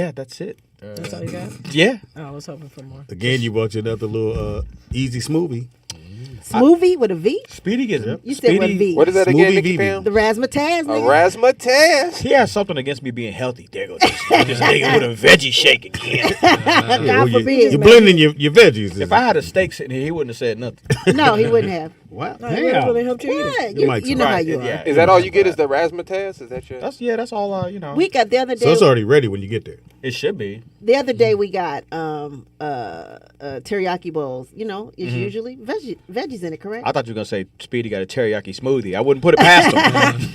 Yeah, that's it. That's all you got? Yeah. Oh, I was hoping for more. Again, you brought you another little easy smoothie. Smoothie with a V? Speedy gets it. You said with a V. What is that again, Smoothie Nikki VB. Pam? The razzmatazz, A nigga. razzmatazz. He has something against me being healthy. There goes this nigga with a veggie shake again. God forbid. You're blending your veggies. If I had a steak sitting here, he wouldn't have said nothing. No, he wouldn't have. Wow. No, it really helped you eat it. What? Your mic's You know on. how you are. Yeah. Is that all you get? Is the razzmatazz? Is that your? That's all. You know. We got the other day. So it's already ready when you get there. It should be. The other day we got teriyaki bowls. You know, it's usually veggies in it, correct? I thought you were gonna say Speedy got a teriyaki smoothie. I wouldn't put it past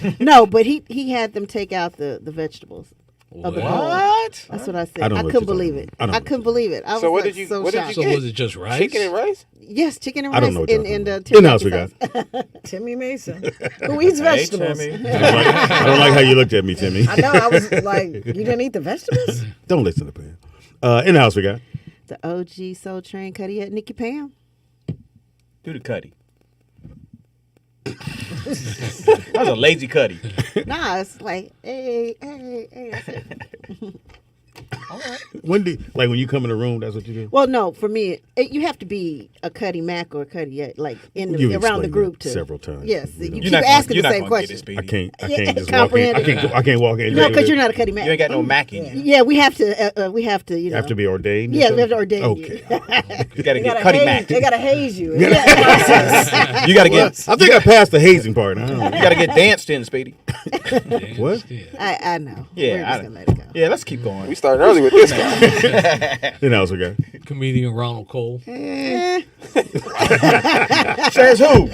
him. No, but he had them take out the vegetables. Of the bowl. What? That's what I said. I don't I know what couldn't you're believe talking it. about. I don't I know couldn't believe it. I was So what like, did you? so What did shocked. you So get? was it just rice? Chicken and rice? Yes, chicken and I don't rice know what and you're and talking about. In-house teriyaki we got. sauce. Timmy Mason, who eats Hey, vegetables. Timmy. I don't like how you looked at me, Timmy. I know. I was like, you didn't eat the vegetables? Don't listen to Pam. In the house we got. The OG Soul Train Cuddy at Nikki Pam. Do the cutty. That was a lazy cutty. Nah, it's like, hey. That's it. When you come in the room, that's what you do. Well, no, for me, you have to be a Cuddy Mac or a Cuddy like You've around the explained group that too. several times. Yes, You know. you keep asking the same question. I can't Yeah, just walk in. comprehend. I can't walk in. No, because you're not a Cuddy Mac. You ain't got no mac in you. Yeah, we have to. You know. have to be ordained. or Yeah, we have to something? ordain Okay. you. You gotta get cutty mac. They gotta haze you. You gotta get. I think I passed the hazing part. I don't know. You gotta get danced in, Speedy. What? I know. Yeah, We're just gonna let it go. Yeah, let's keep going. We started early with this guy. In the house we got. Comedian Ronald Cole. Says who?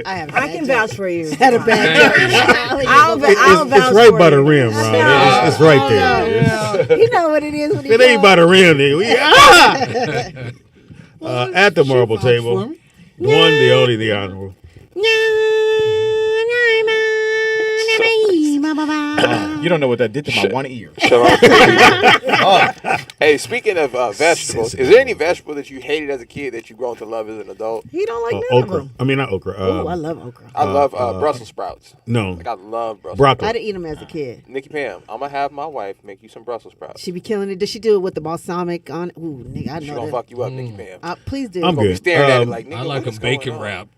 I can vouch for you. Had a bad I'll vouch It's right for by the you. rim, Ron. It's right there. You know what it is when It ain't by the rim. At the marble table. The one, the only, the honorable. You don't know what that did to my one ear. Hey, speaking of vegetables, is there any vegetable that you hated as a kid that you grown to love as an adult? He don't like none of Okra. them. I mean, not okra. Oh, I love okra. I love Brussels sprouts. No. Like I love Brussels Broccoli. I didn't eat them as a kid. Nikki Pam, I'm gonna have my wife make you some Brussels sprouts. She be killing it. Did she do it with the balsamic on it? Ooh, nigga, I She know gonna that. fuck you up, Nikki Pam. Please do. I'm Gonna be good. staring at it like, nigga, I like what them is going bacon on? wrapped.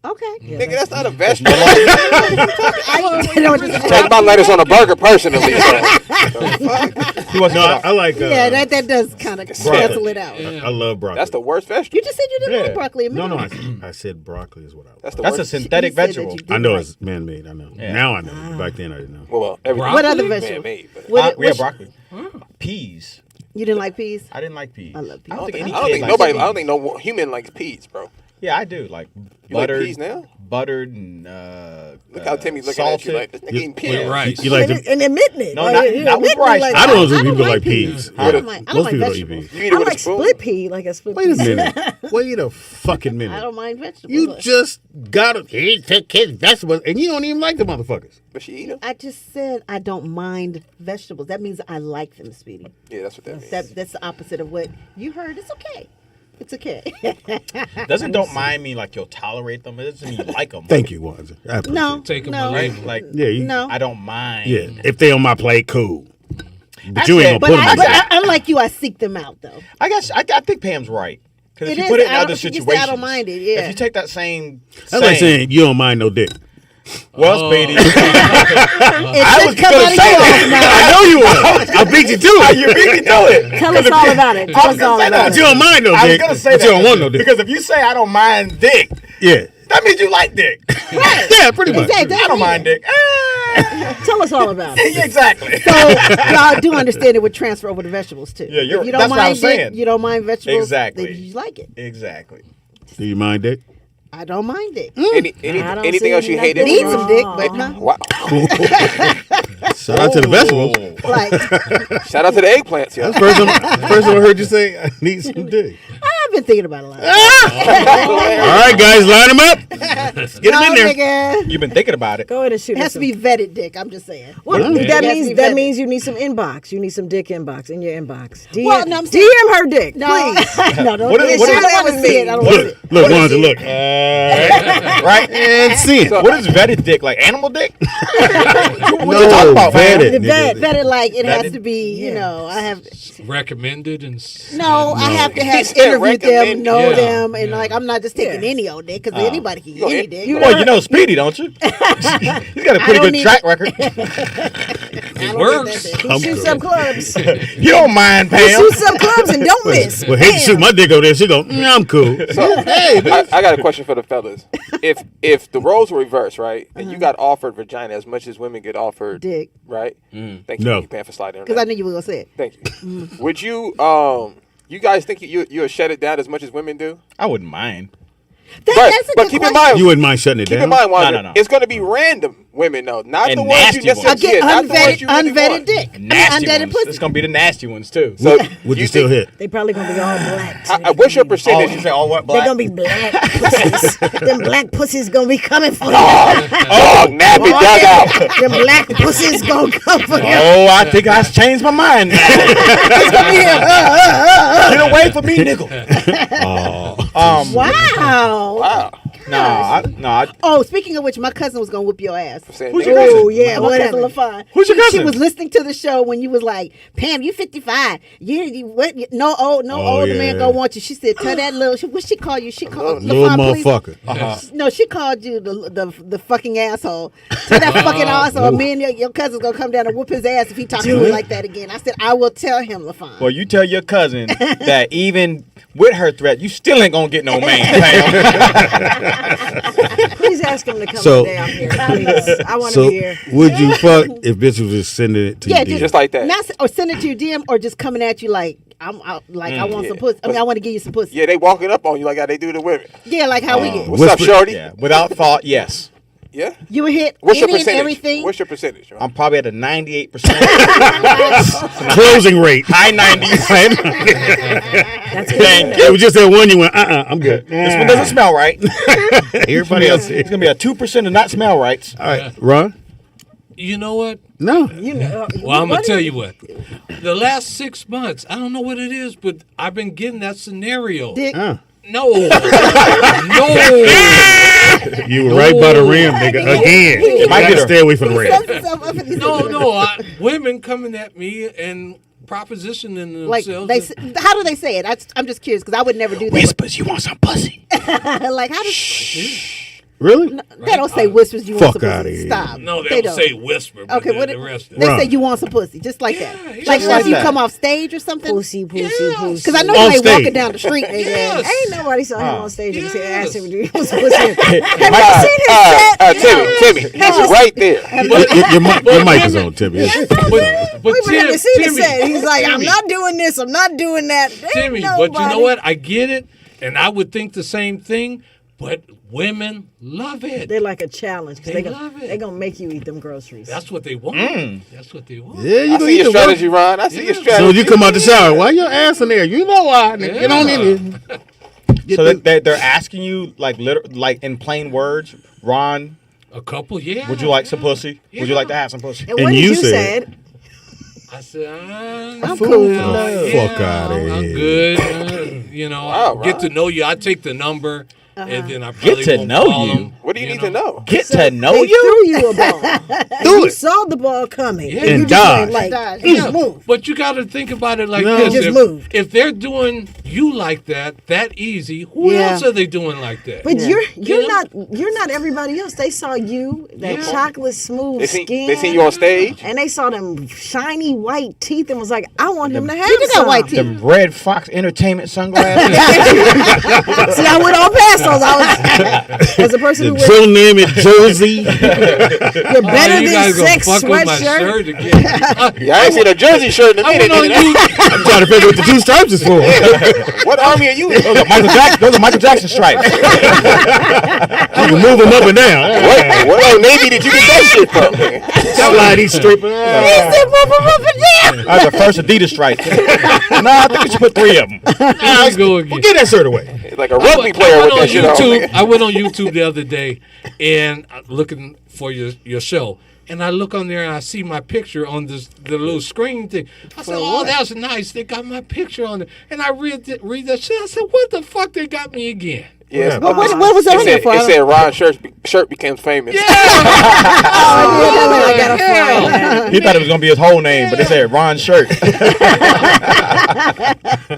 Okay. Nigga, that's not a vegetable. I know what you're Take my lettuce on a burger personally. I like. Yeah, that does kind of cancel it out. I love broccoli. That's the worst vegetable. You just said you didn't like broccoli. a No, minute no, ago. I said broccoli is what I like. That's the That's a worst. synthetic He said that vegetable. you didn't I know like- it's man-made. I know. Yeah. Now I know. Back then I didn't know. Well, everything What other is vegetable? man-made, but We had broccoli. Peas. You didn't like peas? I didn't like peas. I love peas. I don't think I any don't kid think likes nobody. peas. I don't think no human likes peas, bro. Yeah, I do. Like You like buttered peas now? Buttered and Look how Timmy's looking salted. at you like this nigga eating peas. With rice. You like them? And admitting it. No, Like, not you with admitting rice. like I don't know I if people don't like like peas. I don't like Most people don't eat vegetables. peas. You eat it I with a like spoon. split pea, like a split Wait a pea. minute. Wait a fucking I minute. don't mind vegetables. You just got to he took his vegetables and you don't even like the motherfuckers. But she eat them. I just said I don't mind vegetables. That means I like them, Speedy. Yeah, that's what that means. That's the opposite of what you heard. It's okay. It's okay. Doesn't don't mind me like you'll tolerate them. It doesn't mean you like them. Thank you, Wanzer. I appreciate No, it. Take 'em no, away. Right? Like Yeah, you, no. I don't mind. yeah. If they on my plate, cool. But I you said- ain't But, gonna put them in. unlike you, I seek them out though. I guess I think Pam's right. Because if It you is. put it in I don't- other she just said situations, I don't mind it, yeah. If you take that same, That's like saying you don't mind no dick. well, Speedy, It should come out of say your that. mouth. I know you was. I beat you to it. you beat me to it. Tell us all about it. Tell us all about But it. you don't mind no I was dick. gonna say But that you don't want no dick. because if you say I don't mind dick, Yeah. that means you like dick. Yeah, pretty much. Exactly. I don't mind dick. Tell us all about it. Yeah, exactly. So y'all do understand it would transfer over to vegetables too. Yeah, If you don't that's what I mind was saying. dick, you don't mind vegetables. Exactly. Then you like it. Exactly. Do you mind dick? I don't mind it. I don't Anything see else you nothing hated? Need wrong. some dick, but no. Wow. Shout out to the vegetables. Like Shout out to the eggplants, yo. First time I heard you say I need some dick. I've been thinking about it a lot. All right, guys, line them up. Get them in there. Nigga. You've been thinking about it. Go ahead and shoot It has us to be vetted, dick. I'm just saying. Well, Yeah. that It has to means be that vetted. means you need some inbox. You need some dick inbox in your inbox. DM, Well, no, I'm saying- DM her dick, No, please. no, don't What do is- it. what I is- don't want to see it. I don't want to see it. Look, Wanda, look. Right? And sin. What is vetted dick? Like animal dick? What you No, talking about, man? vetted. The nigga. vetted like it has Vetted? to be, you know, I have Recommended and I have to have said interviewed them, recommend. know Yeah. them, and Yeah. like I'm not just taking Yeah. any old dick because anybody can get any dick. Well, you know Speedy, don't you? He's got a pretty don't good need track it. record. it works. He shoots some clubs. You don't mind, He Pam. shoots some clubs and don't miss. Well, hate to shoot my dick over there. She go, I'm cool. I got a question for the fellas. If the roles were reversed, right, and you got offered vagina as much as women get offered Dick. right? Thank you, No. Pam, for sliding on Because I that. knew you were gonna say it. Thank you. Would you you guys think you'll shut it down as much as women do? I wouldn't mind. That's a but good keep question. in mind, You wouldn't mind shutting it keep down? in mind, Wanda, No. it's going to be random women, though, not And the ones you nasty ones. necessarily Again, not the ones you really unvetted want. dick. Nasty unvetted ones. pussy. It's gonna be the nasty ones too. So Would you still think- hit? They probably gonna be all black. too. What's your Oh, percentage? you say all what They're black? gonna be black pussies. Them black pussies gonna be coming for you. Oh, nab it, dug out. Them black pussies gonna come for you. Oh, I think I've changed my mind now. Get away from me, nigga. Wow. Wow. No. Oh, speaking of which, my cousin was gonna whoop your ass. Saying Who's nigga. your cousin? Oh yeah, My what cousin. LaFon? Who's your She cousin? was listening to the show when you was like, Pam, you 55. You what? No older man yeah. gonna want you. She said, tell that little. What she call you? She called Little LaFon, please. motherfucker. No, she called you the fucking asshole. Tell that fucking asshole. Me and your cousin's gonna come down and whoop his ass if he talks to me like that again. I said, I will tell him, LaFon. Well, you tell your cousin that even with her threat, you still ain't gonna get no man, Pam. Please ask him to come So- down here. Please. I want to So, be here. would you fuck if bitches was just sending it to Yeah, you? Just like that. Not or send it to your DM or just coming at you like I'm out, like I want some pussy. I mean, I want to give you some pussy. Yeah, they walking up on you like how they do to women. Yeah, like how we get. What's up, Whisper- shorty? Yeah, without thought, yes. Yeah? You would hit What's your any and percentage? everything. What's your percentage? I'm probably at a 98%, Closing rate. high 90s. That's good. Thank It was just that one you went, I'm good. This one doesn't smell right. Everybody else is. It's gonna be a 2% to not smell right. All right, Ron? You know what? No. You know, Well, I'm going to tell you what. The last 6 months, I don't know what it is, but I've been getting that scenario. Dick. No. No. You were right by the rim, nigga. Again. You might gotta be the- stay away from the rim. Sets himself up in these No. Women coming at me and propositioning Like themselves. how do they say it? I'm just curious because I would never do that. Whispers, you want some pussy? Like how does Really? they don't say whispers? You want Fuck some outta pussy? here. Stop. No, they don't say whisper, but Okay, okay, what the rest of they it. Right. say you want some pussy, just like that. Yeah, Like just if you that. come off stage or something. pussy. Yes. Pussy. Because I know On you ain't stage. walking down the street, nigga. Yes. Ain't nobody saw him on stage and Yes. asked him to do his pussy. Timmy, he's right there. Your mic is on, Timmy. But We were Tim, to see the Timmy, set. He's like, I'm Timmy, not doing this. I'm not doing that. Ain't Timmy, but you know nobody- what? I get it, and I would think the same thing, but women love it. They're like a challenge because They they love it. They're going to make you eat them groceries. That's what they want. That's what they want. Yeah, you I gonna see eat your the strategy, Ron. I see your So strategy. when you come out the shower, why your ass in there? You know why. Nigga. Get on in there. So they're asking you like like in plain words, Ron, A couple, yeah. would you like some pussy? Would you Yeah. like to have some pussy? And what And did you you said- said? I said, I'm cool. Fuck outta I'm here. good. I'll get Ron. to know you. I take the number, and then I Get probably to won't know call you? them, What do you need to know? Get to know They you? threw you a ball. Do You it. saw the ball coming. Yeah. And you And just dodge. went like, Dodge. you Yeah, just move. but you got to think about it like No. this: Just if, moved. if they're doing you like that easy, who Yeah. else are they doing like that? But Yeah. you're know? not everybody else. They saw you, that Yeah. chocolate smooth They seen skin. you on stage. And they saw them shiny white teeth and was like, I want him to have You got some. white teeth. Them Red Fox Entertainment sunglasses. See, I went on past those. I was, as a person The who wears, Joe Namath jersey. you're better you than guys gonna sex fuck with my sweatshirt. shirt again. Yeah, I ain't seen a jersey shirt in a I minute. went on nigga. you. I'm trying to figure out what the two stripes is for. What army are you in? Those are Michael Jackson stripes. You can move them up and down. What old Navy did you get that shit from? nigga? Slide these straight. He said, "Move him up and down." That's the first Adidas stripe. Nah, I think we should put 3 of them. Here we go again. Well, get that shirt away. It's like a rugby player with that shit on. nigga. I went on YouTube the other day and looking for your show. And I look on there and I see my picture on the little screen thing. I said, "Oh, that's nice. They got my picture on it." And I read that shit. I said, "What the fuck? They got me again." Yes. What was on there for? It said Ron shirt became famous. Yeah. I got a friend. He thought it was gonna be his whole name, but they said Ron Shirt.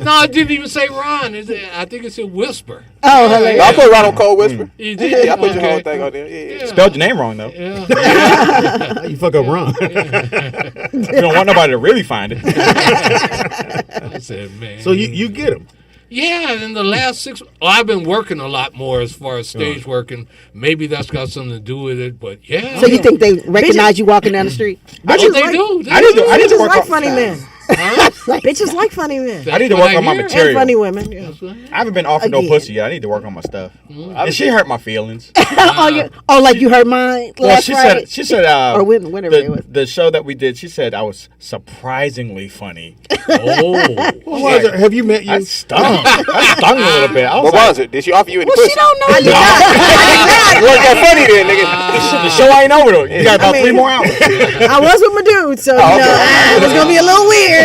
No, it didn't even say Ron. I think it said Whisper. Oh, hilarious. No, I put Ron on Cold Whisper. You did? Yeah, I put your Okay. whole thing on there. Yeah. Spelled your name wrong though. Yeah. How you fuck up Ron? You don't want nobody to really find it. I said, man. So you get him. Yeah, and in the last 6 I've been working a lot more as far as stage working. Maybe that's got something to do with it, but yeah. So you think they recognize you walking down the street? Bitches like- do. I need to Bitches work like on. funny men. Bitches like funny men. I need to What work on my hear. material. And funny women. Yeah. I haven't been offered no Again. pussy yet. I need to work on my stuff. And she hurt my feelings. Like you heard mine Well, last she Friday? said, Or whenever it was. the show that we did. She said I was surprisingly funny. Oh. Have you met you? I stung a little bit. I was What like, was it? Did she offer you any Well, pussy? she don't know. You weren't that funny then, nigga. the show ain't over though. You got about 3 more hours. I was with my dude, so okay. it was gonna be a little weird.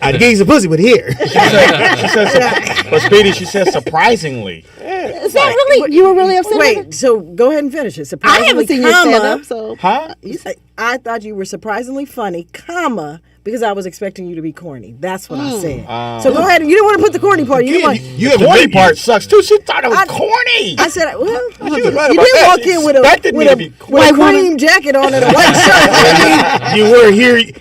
I'd give you some pussy, but here. She said, but Speedy, she said surprisingly. Is that really? You were really upset? with Wait, so go ahead and finish it. I Surprisingly, haven't seen your stand up, so Huh? I thought you were surprisingly funny, comma, because I was expecting you to be corny. That's what I said. So go ahead. You didn't want to put the corny part. You didn't want. You The have corny part sucks too. She thought it was I- corny. I said, well, you right did about that. walk in with Expected me to be with a cream jacket on and a white shirt. You were here ye.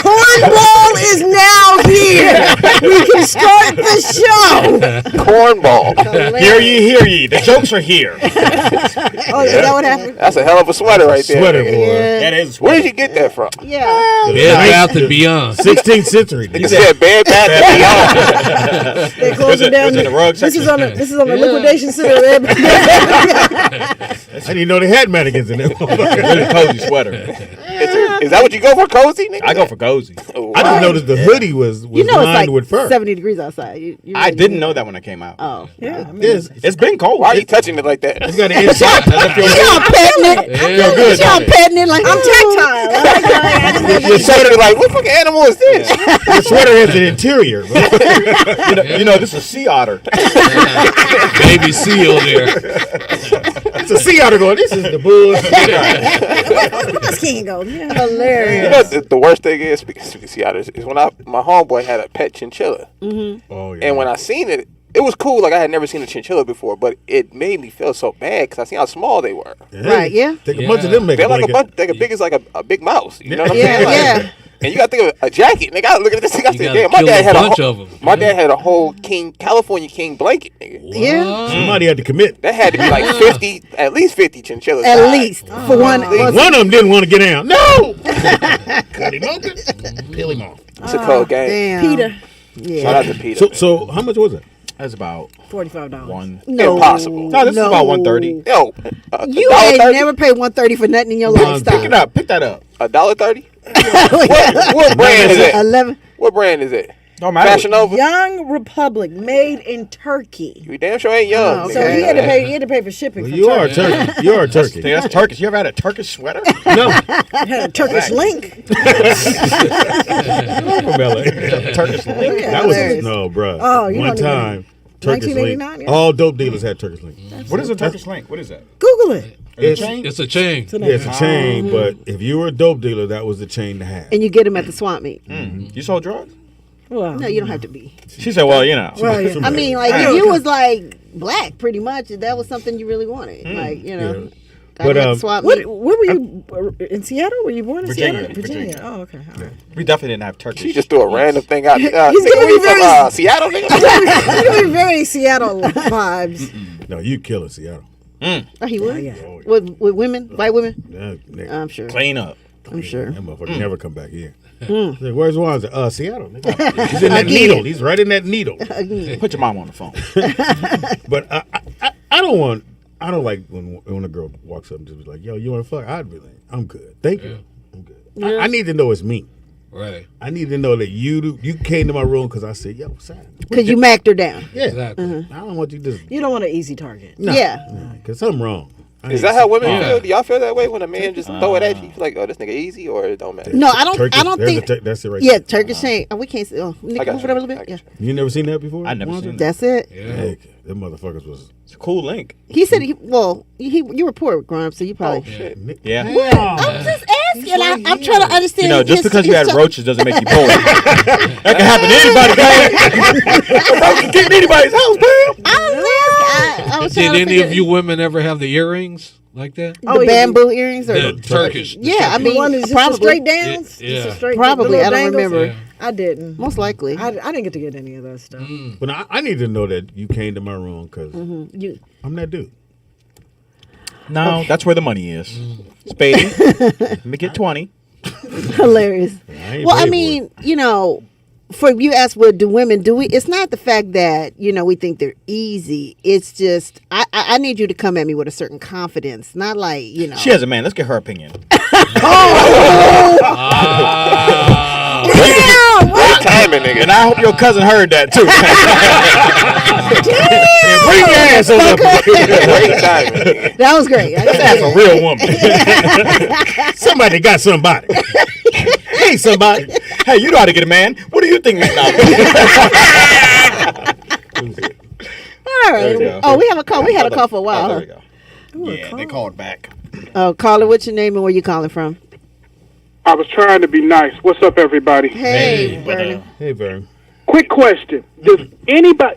Cornball is now here. We can start the show. Cornball. Hear ye. The jokes are here. Oh, is that what happened? That's a hell of a sweater right there. Sweater, nigga. boy. That is. Where did you get that from? yeah. Bed Bath and Beyond. 16th century. Nigga said Bed Bath and Beyond. They're closing down. was it the rug This section? is on the liquidation center. I didn't know they had mannequins in there. Really cozy sweater. Is that what you go for, cozy, nigga? I go for cozy. Oh, I just noticed the hoodie was You know it's lined like with fur. 70 degrees outside. You I didn't know that when I came out. Oh. Yeah, I mean, Yes. It's been cold. Why are you touching it like that? It's got an inside. Y'all petting it. feel good, Y'all don't it? petting it like I'm tactile. Your shirt be like, what fucking animal is this? The sweater has an interior. You know, this is a sea otter. Baby seal there. It's a sea otter going, this is the bull. This can't go. Yeah. hilarious. You know, the worst thing is, speaking of sea otters, is when my homeboy had a pet chinchilla. Oh, yeah. And when I seen it, it was cool. Like, I had never seen a chinchilla before, but it made me feel so bad because I seen how small they were. Right, yeah. Take a bunch of them, make They're a like a blanket. bunch, they're big as like a big mouse. You know what I'm Yeah, saying? Like, yeah. And you got to think of a jacket. Nigga, I look at this thing. I You said, gotta damn, my kill dad a had bunch a of 'em. my dad had a whole California king blanket, nigga. Yeah. Somebody had to commit. That had to be like 50, at least 50 chinchillas. At died. least. For one. One of them didn't want to get down. No! Cut him open. Peel him off. It's a cold game. Damn. Peter, Shout out to Peter. So how much was it? That's about $45. one. No. Impossible. No, this is about 130. Yo, You ain't never paid $130 for nothing in your life. Pick it Stop. up. Pick that up. $1.30. What brand is it? 11. What brand is it? Don't matter. Fashion Nova. Young Republic, made in Turkey. You damn sure ain't young. So nigga. he had to pay for shipping. Well, from you are Turkey. turkey. You are turkey. Hey, that's Turkish. You ever had a Turkish sweater? No. Had a Turkish link. I'm from LA. Turkish link. Yeah, That was hilarious. no, bro. Oh, you One don't even- time, Turkish link. 1989, yeah. All dope dealers had Turkish link. What is a Turkish link? What is that? Google it. It's, It's a chain. yeah, it's a chain, but if you were a dope dealer, that was the chain to have. And you get them at the swamp meet. You sold drugs? Well, No, you don't have to be. She said, well, you know. well, yeah. I mean, like, if you was like black, pretty much, that was something you really wanted. Like, you know. Yeah. Got them at the swamp What, meet. where were you? In Seattle? Were you born in Virginia, Seattle? Virginia. Oh, okay. All right. We definitely didn't have Turkish. She just threw a random thing out. He's Nigga, gonna where be you from? very- Seattle, nigga? You're giving very Seattle vibes. No, you kill in Seattle. Oh, he would? yeah. With women? White women? Yeah, nigga. I'm sure. Clean up. I'm sure. That motherfucker never come back here. Like, where's Wanza? Seattle. Nigga. He's in that needle. He's right in that needle. Put your mom on the phone. But I don't like when a girl walks up and just be like, yo, you want to fuck? I'd be like, I'm good. Thank you. I'm good. I need to know it's me. Right. I need to know that you came to my room because I said, yo, what's that? Because you macked her down. Yeah. Exactly. I don't want you to. You don't want an easy target. Nah, Yeah. Because something wrong. Is that how women Yeah. feel? Do y'all feel that way when a man just throw it at you? You feel like, oh, this nigga easy, or it don't matter? No, I don't. Turkish, I don't there's think. that's it right Yeah, there. Turkish ain't. Oh, we can't. Oh, Nick, I got move you. it up a little I bit. got Yeah, You never seen that before? I never seen it. that's it. Yeah. Hey, them motherfuckers was. It's a cool link. He said. You were poor growing up, so you probably. Shit. Yeah. I'm just asking. I'm trying to understand. You know, just because you had his- roaches doesn't make you poor. That can happen to anybody, man. Roach can get in anybody's house, man. I was trying Did to any figure- of you women ever have the earrings like that? the bamboo earrings or The Turkish. Yeah, I The mean, one is just a probably. straight downs. Yeah. Just a straight, Probably, the I little don't dangles? remember. Yeah. I didn't. Most likely. I didn't get to get any of that stuff. But I need to know that you came to my room because You. I'm that dude. No, that's where the money is. Speedy, let me get 20. Hilarious. ain't Well, I paid for mean, you know, for you asked what do women do we? It's not the fact that we think they're easy. It's just I need you to come at me with a certain confidence, not like She has a man. Let's get her opinion. Great timing, nigga. And I hope your cousin heard that, too. Bring your ass on up. Great timing. That was great. That's a real woman. Somebody got somebody. Hey, somebody. Hey, you know how to get a man. What do you think? All There right. we go. Oh, we have a call. We had a call for a while. Oh, huh? there we go. Yeah, they called back. Oh, caller, what's your name and where you calling from? I was trying to be nice. What's up, everybody? Hey, Vernon. Hey, Vern. Quick question: does anybody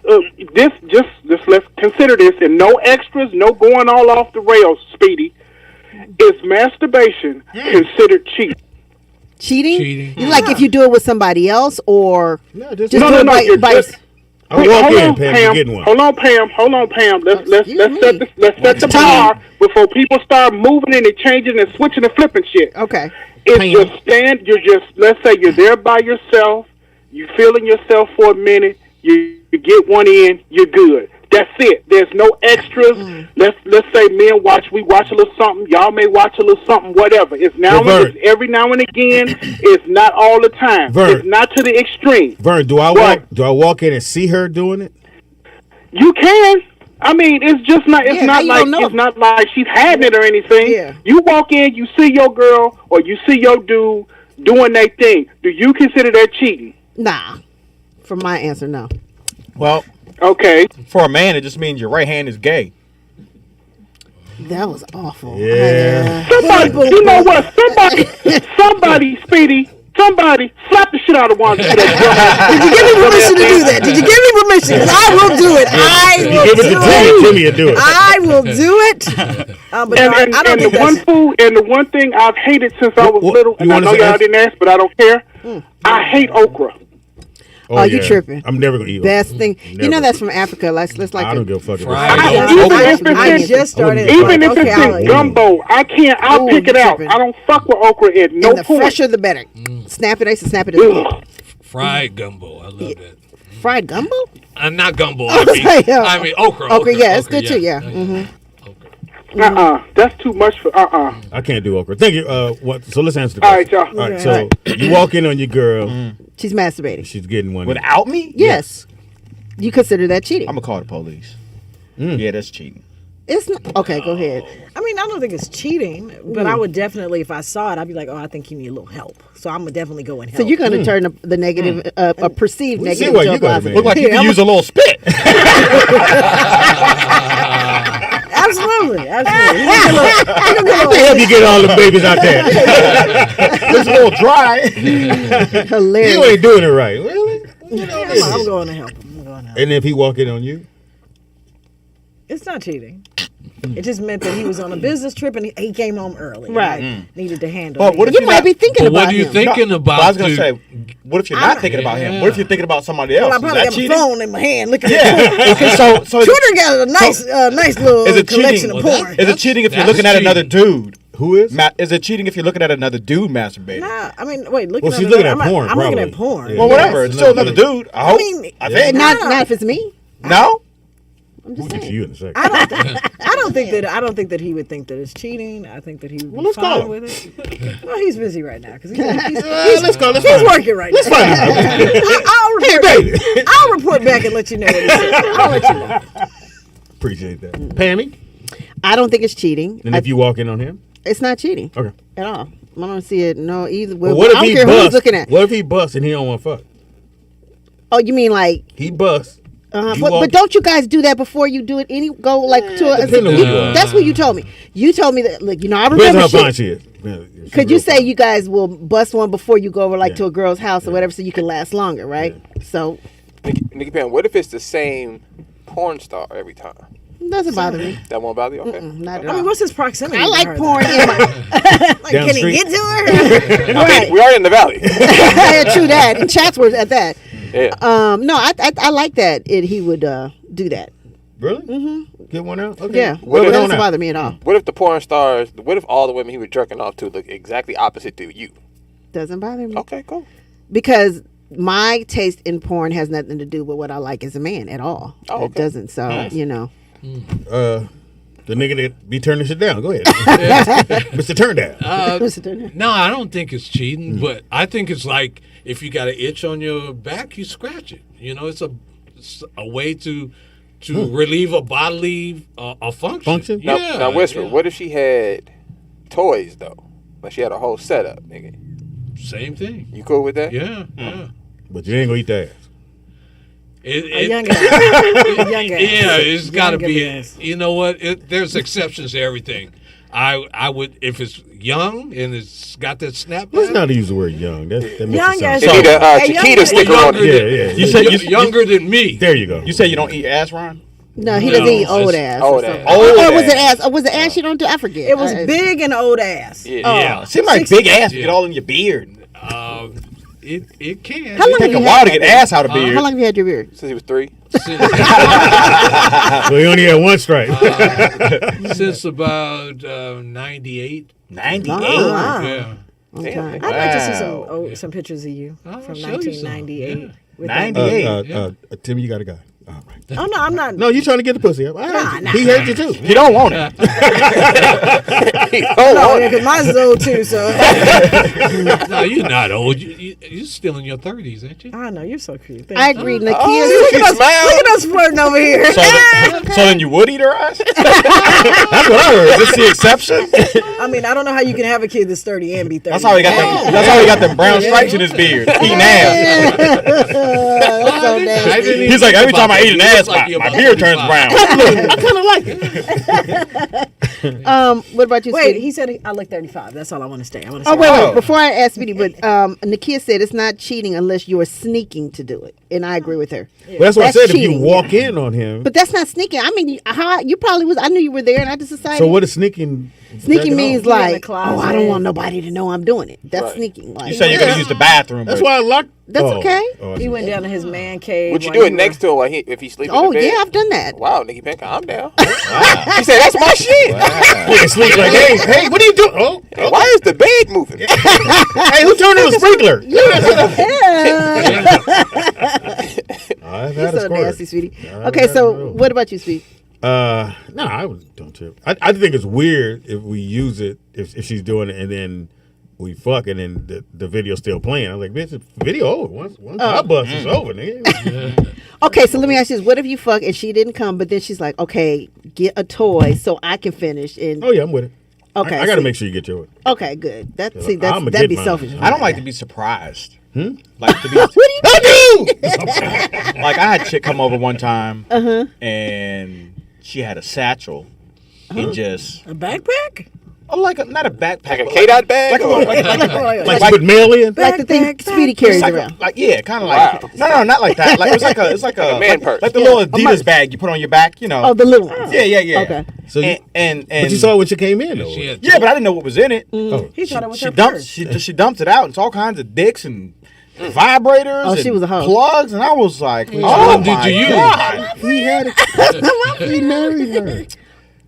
let's consider this, and no extras, no going all off the rails, Speedy? Is masturbation considered cheating? Cheating? Cheating. You like if you do it with somebody else or No, just just No, do no, it no, by, you're by just- I walk Hold in, on, Pam, you're getting one. Hold on, Pam. Let's Excuse set me. the bar before people start moving and changing and switching and flipping shit. Okay. It's let's say you're there by yourself, you feeling yourself for a minute, you get one in, you're good. That's it. There's no extras. Let's say men we watch a little something, y'all may watch a little something, whatever. It's every now and again, it's not all the time. Vern. It's not to the extreme. Vern, do I walk in and see her doing it? You can. I mean, it's just not. It's Yeah, not how you like don't know? it's not like she's hiding it or anything. Yeah. You walk in, you see your girl or you see your dude doing their thing. Do you consider that cheating? Nah. For my answer, no. Well, Okay. for a man, it just means your right hand is gay. That was awful. Yeah. Somebody, you know what? Somebody, Speedy. Somebody slap the shit out of one. Did you give me permission to do that? Did you give me permission? 'Cause I will do it. I You will give it do to Timmy. it. Timmy will do it. I will do it. But And, no, I don't think that's... the one thing I've hated since I was What- little, you and I wanna know say y'all that? didn't ask, but I don't care. I hate okra. Oh, you tripping. I'm never going to eat Best thing. You know Never. that's from Africa. Let's like I don't give a fuck. Fried I- okra. even I, if it's I in- just started. Even if okay, it's I'll in eat it. gumbo, I'll Ooh, pick it you out. tripping. I don't fuck with okra at no and the point. fresher the better. Snap it. I used to snap it as well. Ugh. Fried gumbo. I love that. Fried gumbo? Not gumbo. I was like, yeah. I mean okra. Okra, yeah, it's good too, yeah. That's too much for I can't do okra. Thank you. So let's answer the All question. right, y'all. All right, so you walk in on your girl. She's masturbating. She's getting one. Without me? Yes. You consider that cheating? I'm going to call the police. Yeah, that's cheating. It's not, okay. Go ahead. I mean, I don't think it's cheating, but I would definitely, if I saw it, I'd be like, oh, I think you need a little help. So I'm going to definitely go and help. So you're going to turn the negative, a perceived We see negative why to you a got it, positive. man. Look like you can use a little spit. Absolutely. How the hell you get all the babies out there? It's a little dry. Hilarious. You ain't doing it right. Really? I'm going to help him. And if he walk in on you? It's not cheating. It just meant that he was on a business trip and he came home early. Right. I needed to handle Well, it. what if You you're might not- be thinking But about what are you him. thinking about? But I was going to to- say, what if you're not thinking about him? What if you're thinking about somebody Well, else? I Is probably that have cheating? a phone in my hand looking at Yeah. Okay, so Tudor got a nice little is it collection cheating? of Well, porn. Is it cheating if you're That's looking at another cheating. dude? Who is? Is it cheating if you're looking at another dude masturbating? Nah, I mean, wait, looking Well, at she's looking another- at porn, I'm looking at probably. porn. Yeah. Well, whatever. Yes. It's still another dude. I hope. mean, I think. Not if it's me. No? I'm We'll just get to saying. you in a second. I don't think that he would think that it's cheating. I think that he would be let's call fine him. with it. Well, he's busy right now because he's Let's go. Let's he's find out. working right now. Let's find out. Hey, baby. I'll report back and let you know what he said. I'll let you know. Appreciate that. Pammy? I don't think it's cheating. And if you walk in on him? It's not cheating Okay. at all. I don't see it. No, either. But Well, what I if don't he care who he's busts? looking at. What if he busts and he don't want to fuck? Oh, you mean like? He busts. You But walk- don't you guys do that before you do it? Go like to a. depending on who you are. That's what you told me. You told me that. Look, I Depends remember how fine shit. she is. Yeah, she's Could you real say fine. you guys will bust one before you go over like Yeah. to a girl's house or whatever, so you can last longer, right? So Nikki Pan, what if it's the same porn star every time? it doesn't bother me. That won't bother you? Okay. Not at I mean, all. what's his proximity? I to like her, porn though? in my. Like, Down can the he street. get to her? I mean, we are in the valley. Yeah, true that. In Chatsworth at that. Yeah. No, I like that. He would do that. Really? Mm-hmm. Get one out? Okay. Yeah, What that it on doesn't now? bother me at all. What if the porn stars, what if all the women he was jerking off to look exactly opposite to you? Doesn't bother me Okay, cool. because my taste in porn has nothing to do with what I like as a man at all. Oh, It okay. doesn't. So you know. The nigga that be turning shit down. Go ahead. Mr. Turn Down. No, I don't think it's cheating, but I think it's like if you got an itch on your back, you scratch it. You know, it's a way to relieve a bodily a function. Function? Yeah. Now Whisper, yeah. what if she had toys though? Like she had a whole setup, nigga. Same thing. You cool with that? Yeah. Yeah. But you ain't gonna eat that ass. A young guy. A young guy. Yeah, it's got to Young be. guys. You know what? There's exceptions to everything. I would if it's young and it's got that snap. Let's back, not use the word young. That makes Young it guys. sound. You need a Hey, Chiquita young- sticker on younger it. than, Yeah, yeah. You said younger than me. There you go. You say you don't eat ass, Ron? No, he No, doesn't eat old it's ass. old or ass. something. Old Or was it ass. ass? Or was it ass you don't do? I forget. It was big and old ass. Yeah. Seems like big ass get all in your beard. It can. How long Take have a you while had? to get ass out of How beard. long have you had your beard? Since he was 3. Well, he only had one stripe. Since about 98. 98. Oh, wow. Yeah. Okay. I'd like to see Wow. some pictures of you I'll from show you some. 1998. Yeah. with that- 98. Tim, you got a guy. All right. Oh no, I'm not. No, you trying to get the pussy up. All right. Nah. He heard you too. You don't want it. No, yeah, because mine's old too. So No, you're not old. You're still in your 30s, ain't you? I know you're so cute. Thank I you. agree. Oh, Nakia. she smiled. Look at us flirting over here. So then you would eat her ass? That's what I heard. Is this the exception? I mean, I don't know how you can have a kid that's 30 and be 30. That's how he got them. That's how he got them brown stripes in his beard. Eating ass. So nasty. I didn't even He's like, think every time about I that. eat an You ass, look like you're my about beard turns 35. brown. I kind of like it. What about you, Wait, Speedy? he said I look 35. That's all I want to say. I want to Oh, say. wait. Before I ask Speedy, but Nakia said it's not cheating unless you're sneaking to do it. And I agree with her. Well, that's what That's I said. If cheating, you walk in on him. But that's not sneaking. I mean, you probably was. I knew you were there and I just decided. So what is sneaking? Sneaking means You're in the like, closet. oh, I don't want nobody to know I'm doing it. That's Right. sneaking. Like, You say you're gonna use the bathroom. That's but why I locked. That's okay. I He see. went down to his man cave. Would you while do it next to him while if he's sleeping Oh in bed? yeah, I've done that. Wow, Nikki Pink, I'm down. He said, that's my shit. Yeah, sleep like, hey, what are you doing? Oh, Hey, why is the bed moving? hey, who turned on the sprinkler? I've You're had a so squirt. nasty, sweetie. I've Okay, had so a- what about you, Speedy? No, I don't trip. I think it's weird if we use it if she's doing it and then we fuck and then the video's still playing. I'm like, bitch, the video over. Once I bust, it's over, nigga. Okay, so let me ask you this: what if you fuck and she didn't come, but then she's like, okay, get a toy so I can finish? And Oh yeah, I'm with it. okay, I got to see. make sure you get yours. Okay, good. I'ma That'd get be mine. selfish. I don't like to be surprised. Like to be. What do you do? Like I had a chick come over one time, and she had a satchel, and just A backpack? not a backpack, Like a but K-Dot bag? like or- Like you put mail in? Like the thing Backpack, Speedy backpack. carries like around. kind of like no, not like that. Like it's like a man purse. like the little Adidas bag you put on your back, you know. Oh, the little ones. Yeah. Okay. So you- and But you saw it when she came in, though. She had yeah, but I didn't know what was in it. Oh. He thought it was She her dumps purse. she dumps it out. It's all kinds of dicks and vibrators. Oh, she and was a hoe. plugs, and I was like, one oh did my you use? God. He had it. He married her.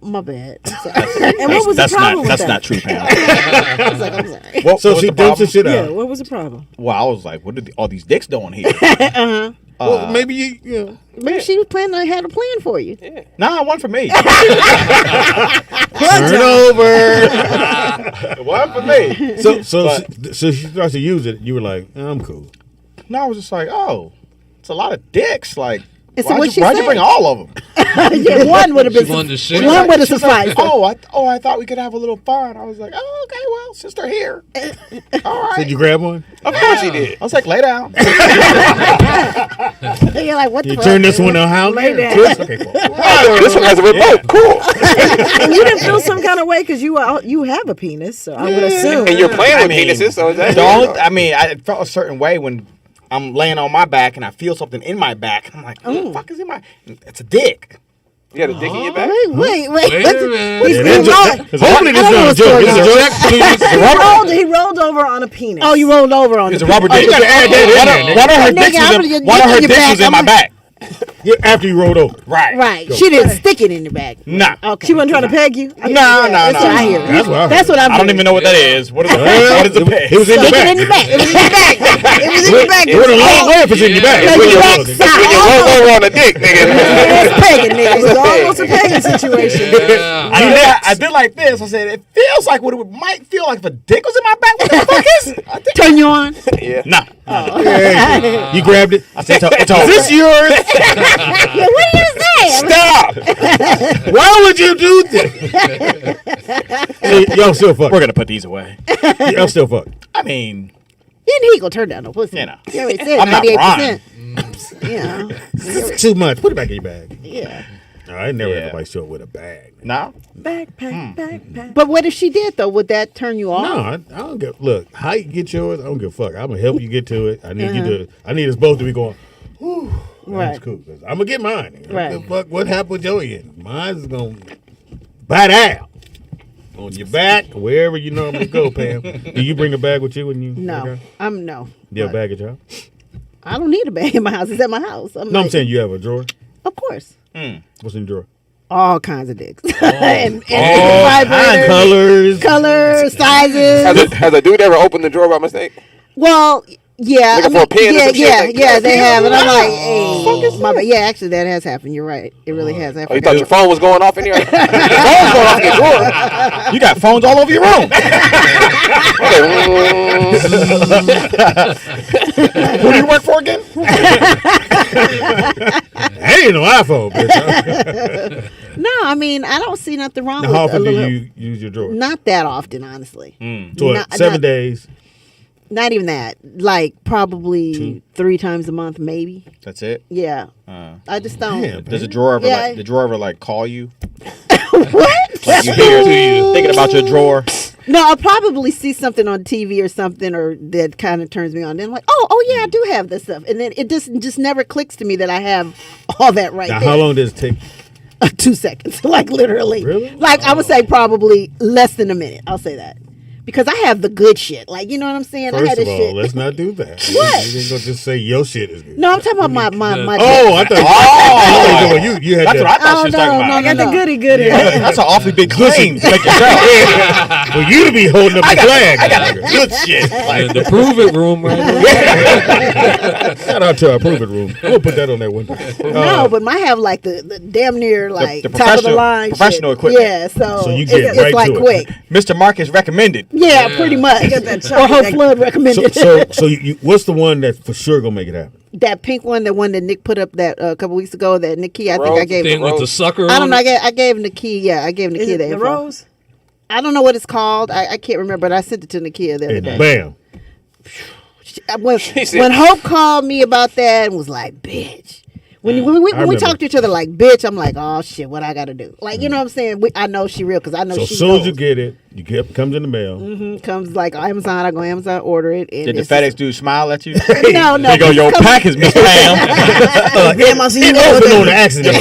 My bad. I'm sorry. And what was the problem with that? not true, Pam. I was like, I'm sorry. What So was she the dumps the problem? shit Yeah, out. what was the problem? Well, I was like, what are all these dicks doing here? Well, maybe you know. Maybe she was planning on had a plan for you. Yeah. Nah, one for me. Turn over. One for me. So she starts to use it. You were like, I'm cool. No, I was just like, oh, it's a lot of dicks. Like, And so why'd what'd you she say? bring all of them? Yeah, one would have been. She wanted to share. One would have She's like, sufficed. I thought we could have a little fun. I was like, oh, okay, well, since they're here. All right. Did you grab one? Of course he did. I was like, lay down. You're like, what the You fuck? turn this one on how? Lay down. Okay, cool. This one has a remote. Cool. And you didn't feel some kind of way because you have a penis, so I would assume. And you're playing with I mean, penises, so it's I felt a certain way when I'm laying on my back and I feel something in my back. I'm like, what the fuck is in my... It's a dick. You got a dick in your back? Wait. Wait a minute. Yeah, that's hopefully this I don't is not a know joke. what's It's a joke. He rolled over on a penis. Oh, you rolled over on It's the a rubber dick. You gotta add that in there, One of her Nigga, dicks I'm was gonna in, get one of her your dicks back. was in my back. Yeah, after you rolled over. Right. Right. Go. She didn't stick it in the back. Nah. Okay. She wasn't trying to peg you? No. That's what I hear. That's what I heard. That's what I'm I don't hearing. even know what that is. What is Well, what is the peg? It was in the Stick it back. in your back. It was in your back. It was in your back. It went a long way if it's in your back. Yeah. It's when Your back you- side. When you roll over on a dick, nigga. It's pegging, It was nigga. almost a pegging situation. Yeah. I did like this. I said, it feels like what it might feel like if a dick was in my back. What the fuck is it? I think- Turn you on. Yeah. Nah. Yeah, you grabbed it. I said, it's Is over. this yours? Yeah, what are you saying? Stop. Why would you do this? Hey, y'all still fuck. We're going to put these away. Y'all still fuck. I mean, He gonna turn down no pussy. You know. You already said I'm not 98%. Yeah. It's too much. Put it back in your bag. Yeah. No, I never had Yeah. nobody show up with a bag. no. Backpack. But what if she did though? Would that turn you off? No, I don't give. Look, how you get yours? I don't give a fuck. I'm gonna help you get to it. I need you to. I need us both to be going. Whew, that's Right. cool. 'Cause I'm gonna get mine. Right. What the fuck? What happened with your end? Mine's gonna bite out on your back, wherever you normally go, Pam. Do you bring a bag with you when you? No. Okay? No. You have a But bag at your house? I don't need a bag in my house. It's at my house. No, I'm saying you have a drawer. Of course. What's in the drawer? All kinds of dicks. and And vibrators, colors, sizes. Has a dude ever opened the drawer by mistake? Well, yeah. Looking for a pen or some shit, like, they have. And I'm like, Oh. hey, my bad. Yeah, actually, that has happened. You're right. It really has. I Oh, you forgot. thought your phone was going off in here? Your phone was going off in your drawer. You got phones all over your room. Who do you work for again? I ain't no iPhone, bitch. No, I mean, I don't see nothing wrong Now, with how a often do little. you use your drawer? Not that often, honestly. So what, not- 7 not- days. Not even that. Like probably 3 times a month, maybe. That's it. Yeah. I just don't. Damn. Does the drawer ever Yeah. the drawer ever like call you? What? Like you hear thinking about your drawer. No, I'll probably see something on TV or something, or that kind of turns me on. Then I'm like, oh yeah, I do have this stuff, and then it just never clicks to me that I have all that right Now, there. how long does it take? 2 seconds, like literally. Really? Like I would say probably less than a minute. I'll say that. Because I have the good shit. Like, you know what I'm saying? I First had of this all, shit. let's not do that. What? You ain't gonna just say your shit is good. No, I'm talking about my Oh, I thought. You had That's that. what I thought she was Oh, talking no, about. I got the goody. That's an awfully big claim to make yourself. For you to be holding up the flag. I got the good shit. Like, The prove it room right there. Shout out to our prove it room. I'm gonna put that on that window. No, but I have like the damn near like the top of the professional- line professional shit. equipment. Yeah, so So you it's, get it's right like to it. quick. Mr. Marcus recommended. Yeah, Yeah. pretty much. Get that Or chocolate, Hope that- Flood recommended. So you, what's the one that for sure gonna make it happen? That pink one, the one that Nick put up that a couple weeks ago, that Nikki, I think I Rose gave. Thing with the sucker I on don't know. it. I gave Nikki. Yeah, I gave Is Nikki it the the info. rose? I don't know what it's called. I can't remember, but I sent it to Nikia the other And day. bam. When, said- when Hope called me about that and was like, bitch. When we remember. talk to each other like, bitch, I'm like, oh, shit, what I got to do? Like, you know what I'm saying? I know she real because I know So she as soon knows. as you get it, comes in the mail. Comes like Amazon, I go Amazon, order it. And Did the it's FedEx dude smile at you? No. They go, your Come- package, Miss Pam. Damn, I see you over Open there. on the accident.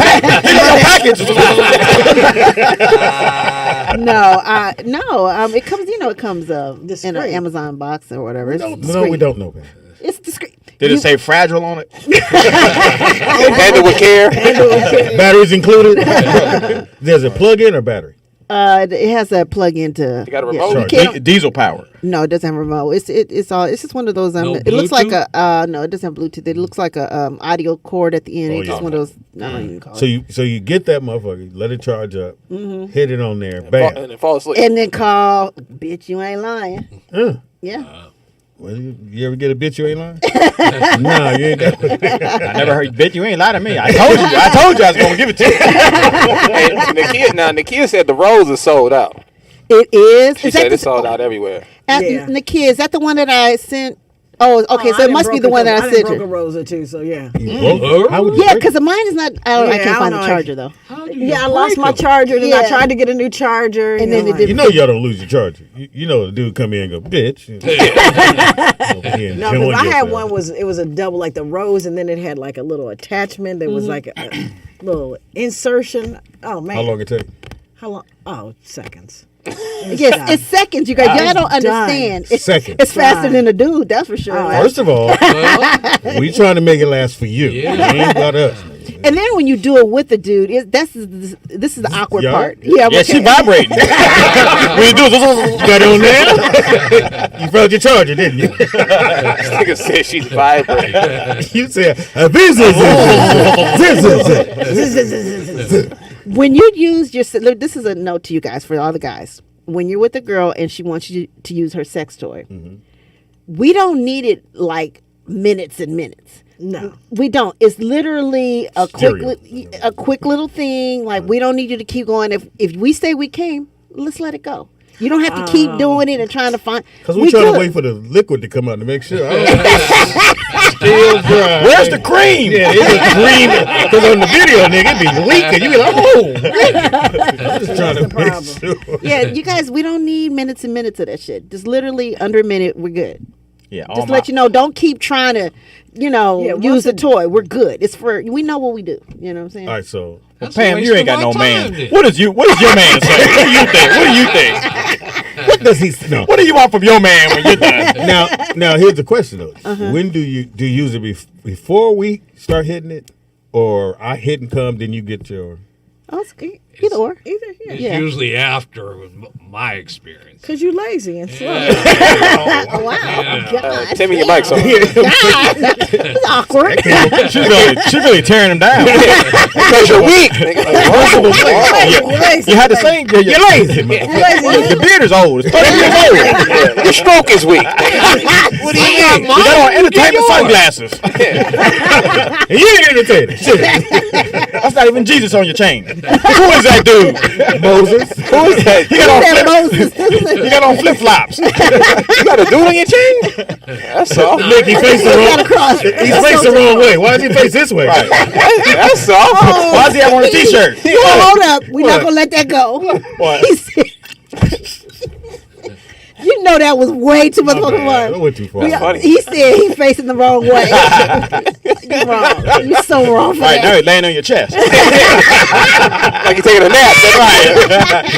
It comes, it comes in an Discreet. Amazon box or whatever. It's No, discreet. we don't know that. It's discreet. Did it say fragile on it? Handle with care. Batteries included. There's a plug-in or battery? It has a plug into. You got a remote? You can't, Diesel power. no, it doesn't have a remote. It's just one of those. No it looks like Bluetooth? a. No, it doesn't have Bluetooth. It looks like a audio cord at the end. Oh, It's just yeah. one of those. I don't even call So it. you get that motherfucker, let it charge up, hit it on there, And bam. then fall asleep. And then call, bitch, you ain't lying. Yeah. Well, you ever get a bitch you ain't lying? No, you ain't got I never heard, bitch, you ain't lie to me. I told you I was going to give it to you. And Nakia said the rolls are sold out. It is. She Is that said the- it's sold out everywhere. Yeah. Nakia, is that the one that I sent? Oh, okay. So I it must be the one that I sent broke a you. Rosa too, so yeah. How would you Yeah, break because mine is not. I Yeah, can't I find don't the know. charger though. Yeah, I lost my charger, and Yeah. I tried to get a new charger, And then it like- didn't- You know y'all don't lose your charger. You know the dude come in and go, bitch. No, because I had one it was a double, like the rose, and then it had like a little attachment. There was like a little insertion. Oh man, How long it take? How long? Oh, seconds. Yes, it's seconds. You guys, y'all don't understand. It's Seconds. It's faster than a dude. That's for sure. First of all, Well, we trying to make it last for you. Yeah. It ain't about us. And then when you do it with the dude, this is the awkward Yeah. part. Yeah, Yeah, she vibrating. When you do this, Got it on there? You felt your charger, didn't you? This nigga said she's vibrating. You said, when you use your, this is a note to you guys, for all the guys. When you're with a girl and she wants you to use her sex toy, we don't need it like minutes and minutes. No. We don't. It's literally a Stereo. quick little thing. Like, we don't need you to keep going. If we say we came, let's let it go. You don't have to keep doing it and trying to find. Because we trying good. to wait for the liquid to come out to make sure. Still dry. where's the cream? Yeah, it was cream. Because on the video, nigga, it be leaking. You be like, oh. I'm just trying to make sure. Yeah, you guys, we don't need minutes and minutes of that shit. Just literally under a minute, we're good. Yeah, Just let you know, don't keep trying to, Yeah, use the toy. We're good. It's for, we know what we do. You know what I'm saying? All right, so that's a Pam, waste you ain't of got my no time man. then. What does your man say? What do you think? What do you think? what does he know? What do you want from your man when you're done? Now here's the question though. When do you use it before we start hitting it, or I hit and come, then you get your? Oh, it's either or. Either, yeah. It's Yeah. usually after, with my experience. Because you lazy and slow. Oh, wow. God. Timmy, your mic's on. It's awkward. She's really tearing him down. Because you're weak. You had to say you're lazy. Your beard is old. It's 30 years old. Your stroke is weak. What do you got, You got on entertainment sunglasses. And you ain't entertaining. Shit. That's not even Jesus on your chain. Who is that dude? Moses. Who is that? You got on flip-flops. You got a dude on your chain? That's all. Nick, he faced the wrong. He's faced the wrong way. Why does he face this way? That's all. Why does he have on a t-shirt? Hold up. We're not going to let that go. What? He said, you know that was way too much Oh, fucking man, I fun. went too far. funny. He said he's facing the wrong way. You're wrong. You're so wrong for Right, now that. he's laying on your chest. Like you're taking a nap. That's right.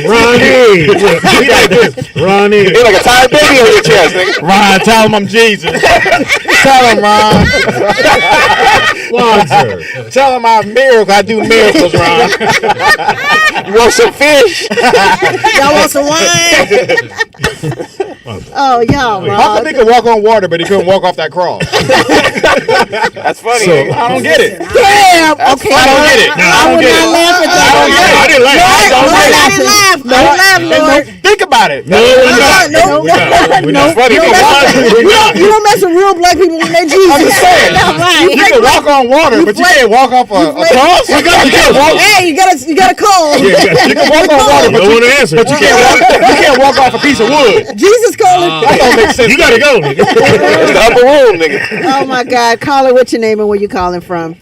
Ronnie, he like this. Ronnie, You're like a tired baby on your chest, nigga. Ron, tell him I'm Jesus. Tell him, Ron. sponsor. Tell him I'm a miracle. I do miracles, Ron. You want some fish? Y'all want some wine? Oh, y'all, How Rob. come he could walk on water, but he couldn't walk off that cross? That's funny. So- nigga. I don't get it. Damn. Okay. I don't get it. I would not laugh at that. I don't get it. I didn't laugh. I don't Lord, get I it. didn't laugh. Don't laugh, Lord. Think about it. No, we're not. No, We're not. Funny, You nigga. don't mess with real black people when they Jesus. I'm just saying. You can walk on water, but you can't walk off a cross. You can't walk. Hey, you gotta call. You can walk on water, No one to answer. but you can't walk off a piece of wood. Jesus calling. That don't make sense. You gotta go, nigga. It's the upper room, nigga. Oh, my God. Caller, what's your name and where you calling from?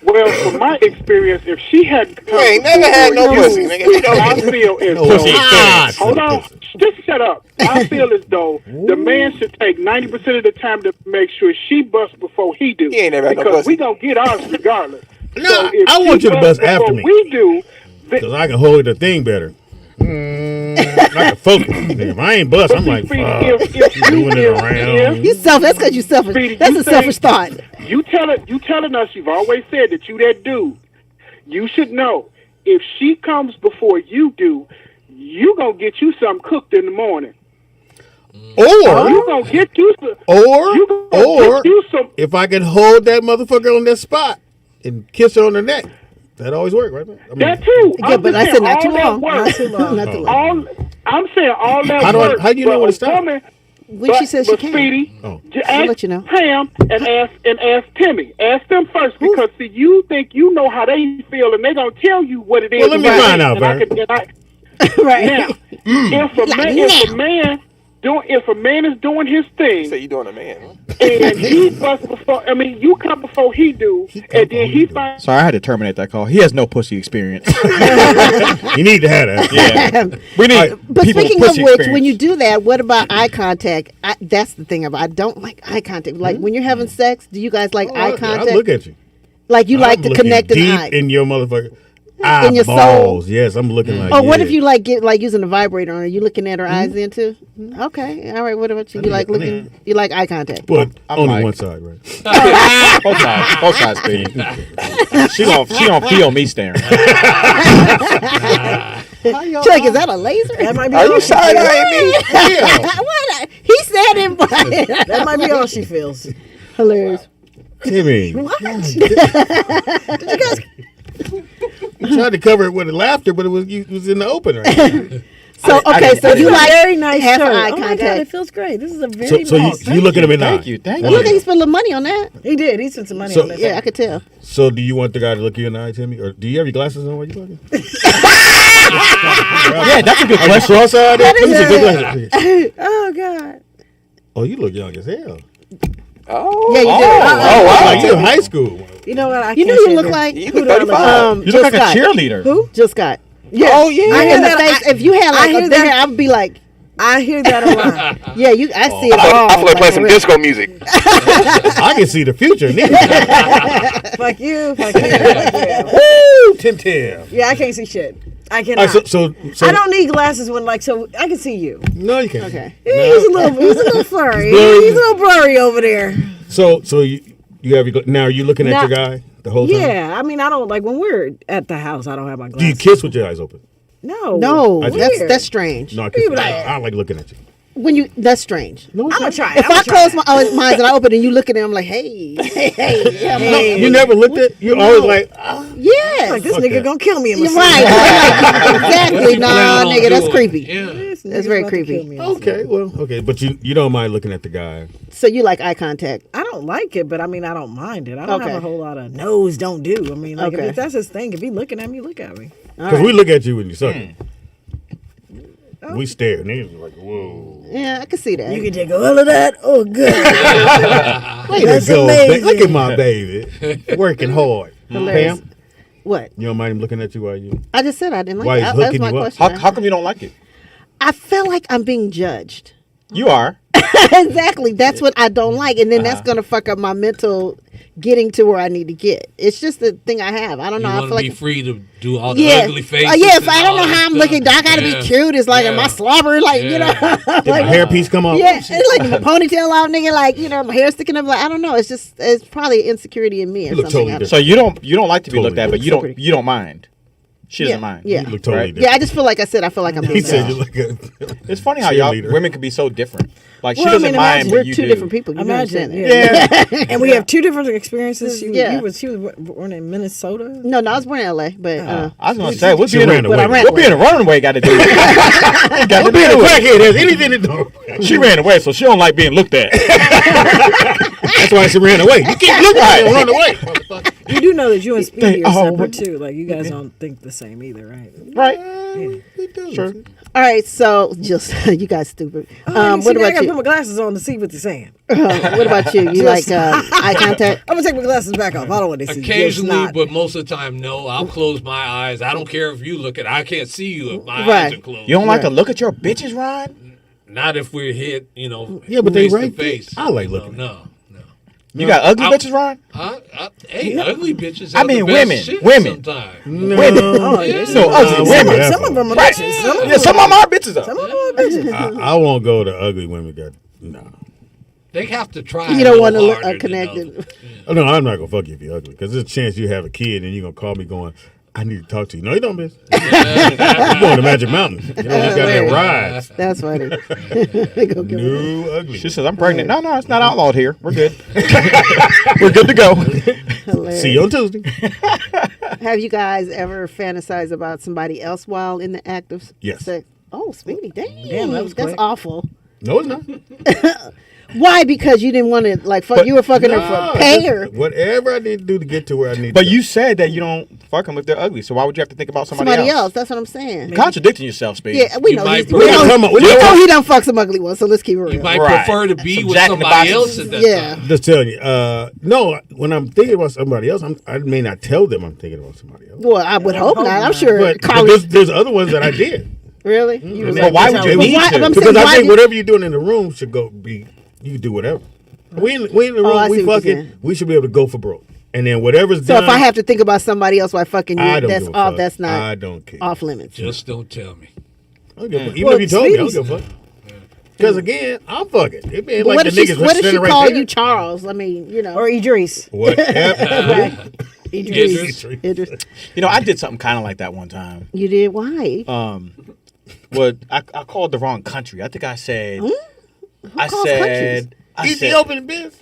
Well, from my experience, if she had You ain't never had no pussy, nigga. You know I feel as pussy though. Ah, Hold on, just shut up. I feel as though the man should take 90% of the time to make sure she busts before he do. He ain't never had no because pussy. we gonna get ours regardless. No, if I she want you to busts bust after before me. We do. Because I can hold the thing better. I can focus. If I ain't bust, I'm like, fuck. if Doing it around. You selfish. That's because you selfish. Speedy, That's you a selfish thought. You telling us you've always said that you that dude. You should know if she comes before you do, you gonna get you something cooked in the morning. Or You gonna get you some. or You gonna get you some. if I can hold that motherfucker on that spot and kiss her on the neck, that always work, right? I mean, That too. Yeah, but I said not too long. Not too long. Not too long. I'm saying all that How do I- work. how do you know but when to a stop? woman- When she says she but can. Speedy, Oh. I'll let you know. Pam and ask Timmy. Ask them first because see, you think you know how they feel and they gonna tell you what it is. Well, let me about find it. out, And I Vern. can- and I- Right. Now, if a man is doing his thing Say you doing a man. and he busts before, I mean, you come before he do, and then he finds. Sorry, I had to terminate that call. He has no pussy experience. You need to have that. Yeah. We need But people speaking with of pussy which, experience. when you do that, what about eye contact? That's the thing about I don't like eye contact. Like when you're having sex, do you guys like eye I contact? look at you. Like you like I'm to looking connect an deep eye. in your motherfucker. In your soul. Eyeballs. Yes, I'm looking like. Or what yeah. if you like get like using a vibrator on her? You looking at her eyes then too? Okay, all right. What about you? You like looking? You like eye contact? But I'm only like- one side, right? both sides, baby. she gonna feel me staring. Chuck, is that a laser? That might be Are all you she side feels. eyeing me? What? He said it. But That might be all she feels. hilarious. Timmy. You tried to cover it with laughter, but it was in the open, right? So okay, so This you is a like very nice half shirt. eye Oh my God, it contact. feels great. This is a very So nice. you look at him in the eye. Thank you. You look like he spent a little money on that. He did. He spent some money So- on that. Yeah, I could tell. So do you want the guy to look you in the eye, Timmy, or do you have your glasses on while you fucking? Yeah, that's a good Are you question. cross-eyed? Let me see good glasses. Oh God. Oh, you look young as hell. Oh. Yeah, you do. Oh, wow. Like you in high school. You know what? I You know can't you say look that. like You Who look do I look 35. You Jill look like Scott. a cheerleader. Who? Jill Scott. Yeah. Oh, yeah. I hear In the that. face, if you had I like hear a big that. hair, I'd be like, I hear that a lot. yeah, you. I see it I all. feel like playing some real- disco music. I can see the future. Nigga. Fuck you. Fuck you. Fuck you. Woo! Tim Tim. Yeah, I can't see shit. I All cannot. right, so I don't need glasses when so I can see you. No, you can't. Okay. He's a little flurry. blurry. He's a little blurry over there. So you have your now. Are you looking at Now- your guy the whole time? Yeah, I mean, I don't like when we're at the house. I don't have my Do you glasses. kiss with your eyes open? No, No, I do. that's strange. No, I kiss. People like- I like looking at you. When that's strange. I'm gonna try. If I close my eyes and I open and you look at it, I'm like, hey, hey, yeah, I'm No, like, you never looked at. You always like. yes. like this Fuck nigga that. gonna kill me in my You're sleep. right. I'm like, exactly. Nah, Don't nigga, do that's it. creepy. Yeah. This That's nigga's very about to creepy. kill me in my sleep. Okay, well, okay, but you don't mind looking at the guy. So you like eye contact? I don't like it, but I mean, I don't mind it. I don't Okay. have a whole lot of no's don't do. I mean, like Okay. if that's his thing, if he looking at me, look at me. Because we look at you when you suck. We stare. Niggas be like, whoa. Yeah, I can see that. You can take all of that. Oh, good. Way That's to go, amazing. Look at my baby. Working hard. Hilarious. Pam, What? you don't mind him looking at you while you. I just said I didn't like Why it. he's That was hooking my you up? question. How come you don't like it? I feel like I'm being judged. You are. Exactly. That's what I don't like. And then that's going to fuck up my mental getting to where I need to get. It's just the thing I have. I don't You know. I want feel to be like. free to do all the Yeah. ugly faces. Yeah, if and I don't all know that how I'm stuff. looking, I gotta Yeah. be cute. It's like, am I Yeah. slobber? Like, you know. Yeah. Did my hairpiece come off? Yeah, it's like my ponytail out, nigga. Like, you know, my hair sticking up. Like, I don't know. It's probably insecurity in me or You look something. totally I don't- So you don't like to be Totally looked at, but different. you don't mind. She doesn't Yeah, mind. yeah. You look totally Right. different. Yeah, I just feel like I said. I feel like I'm He being said judged. you look a It's funny how y'all cheerleader. women can be so different. Like she Well, I doesn't mean, mind, imagine but We're you two do. different people. You Imagine. understand that? Yeah. And we have two different experiences. Yeah. She was born in Minnesota. No, I was born in LA, but I was gonna say, what She being ran a, away. but I ran what away. being a runaway got to do? Got to Being a do it. crackhead has anything to do. She ran away, so she don't like being looked at. That's why she ran away. You keep looking at her and run away. motherfucker. You do know that you and Speedy are oh, separate too. Like you guys don't think the same either, right? Right? We do. Sure. all right. So just you guys stupid. Oh, What I about gotta you? put my glasses on to see what they're saying. What about you? You like eye contact? I'm gonna take my glasses back off. I don't want to see. Occasionally, Just not. but most of the time, no. I'll close my eyes. I don't care if you look at. I can't see you if my Right. eyes are closed. You don't like to look at your bitches, Ron? Not if we're hit. You know. Yeah, but they face to right there. face. I like You know, looking at No. You got ugly bitches, Ron? Hey, ugly bitches. I Have mean, the best women. shit Women. Sometimes. Women. Oh, Yeah. yeah. No, ugly women. Some of them are Right. bitches. Some of Yeah, some of them are bitches. them Though. are bitches. I won't go to ugly women. No. They have to try. You don't want to to look connected. Oh, no, I'm not gonna fuck you if you're ugly. Because there's a chance you have a kid and you're gonna call me going, I need to talk to you. No, you don't, miss. I'm going to Magic Mountain. You know, we got that ride. That's funny. Go give her No ugly. She says, I'm pregnant. No, it's not outlawed here. We're good. We're good to go. hilarious. See you on Tuesday. Have you guys ever fantasized about somebody else while in the act of Yes. sex? Oh, Speedy, Damn, that was that's quick. awful. No, it's not. Why? Because you didn't want to like fuck. You were fucking her No, for pay her. Whatever I need to do to get to where I need But to you said that you don't fuck them if they're ugly. So why would you have to think about Somebody else. That's what I'm saying. Contradicting yourself, Speedy. Yeah, we You know. might We know, Come on, we know he done fuck some ugly ones. So let's keep it real. You might Right. prefer to be Some with Jack in the somebody Box. else at that Yeah. time. Just telling you. No, when I'm thinking about somebody else, I may not tell them I'm thinking about somebody else. Well, I would hope not. I'm not. sure. But Carly, there's other ones that I did. really? But why would you But need why- to? I'm saying, Because I why think did- whatever you're doing in the room should you can do whatever. We in the room, I see we what you're fucking, saying. we should be able to go for broke. And then whatever's So done. if I have to think about somebody else while fucking you, I don't that's give a off. fuck. That's not I don't care. off limits. Just don't tell me. I don't give a fuck. Even Well, if you told me, I don't Speedy's- give a fuck. Because again, I'm fucking. It been But like what the if she, niggas what if she standing right call there. you Charles? I mean, you know, Or Idris. Whatever. Idris. Idris. Idris. You know, I did something kind of like that one time. You did? Why? Well, I called the wrong country. I think I said. I calls said. I said. Ethiopian biz.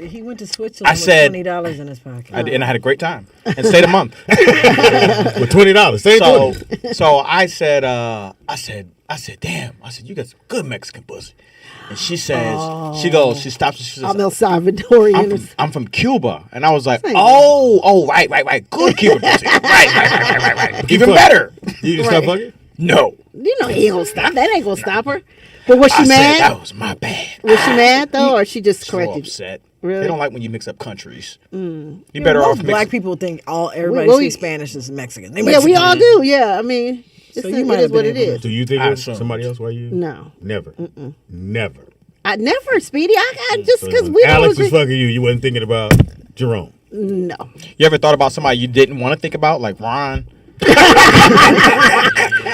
He went to Switzerland said- with $20 in his pocket. And I had a great time and stayed a month. With $20. Same So, $20. so I said, damn. I said, you got some good Mexican pussy. And she says, she stops. And she says, I'm El Salvadorian. I'm from Cuba. And I was like, Same. right. Good Cuban pussy. Right. Even fuck. better. You just stop fucking? No. You know he ain't gonna stop. That ain't gonna stop her. But was she I said, mad? that was my bad. Was she mad though, or she just So corrected? upset. Really? They don't like when you mix up countries. You better off Most black mixing. people think everybody Well, speaks Spanish is Mexican. They Yeah, we Mexican. all do. Yeah, I mean, it's you might it is have what been it able is. Do you think I of assumed. somebody else while you? No, Never. Never. I never, Speedy. I just So because when we don't Alex was agree. fucking you wasn't thinking about Jerome. No, You ever thought about somebody you didn't want to think about, like Ron?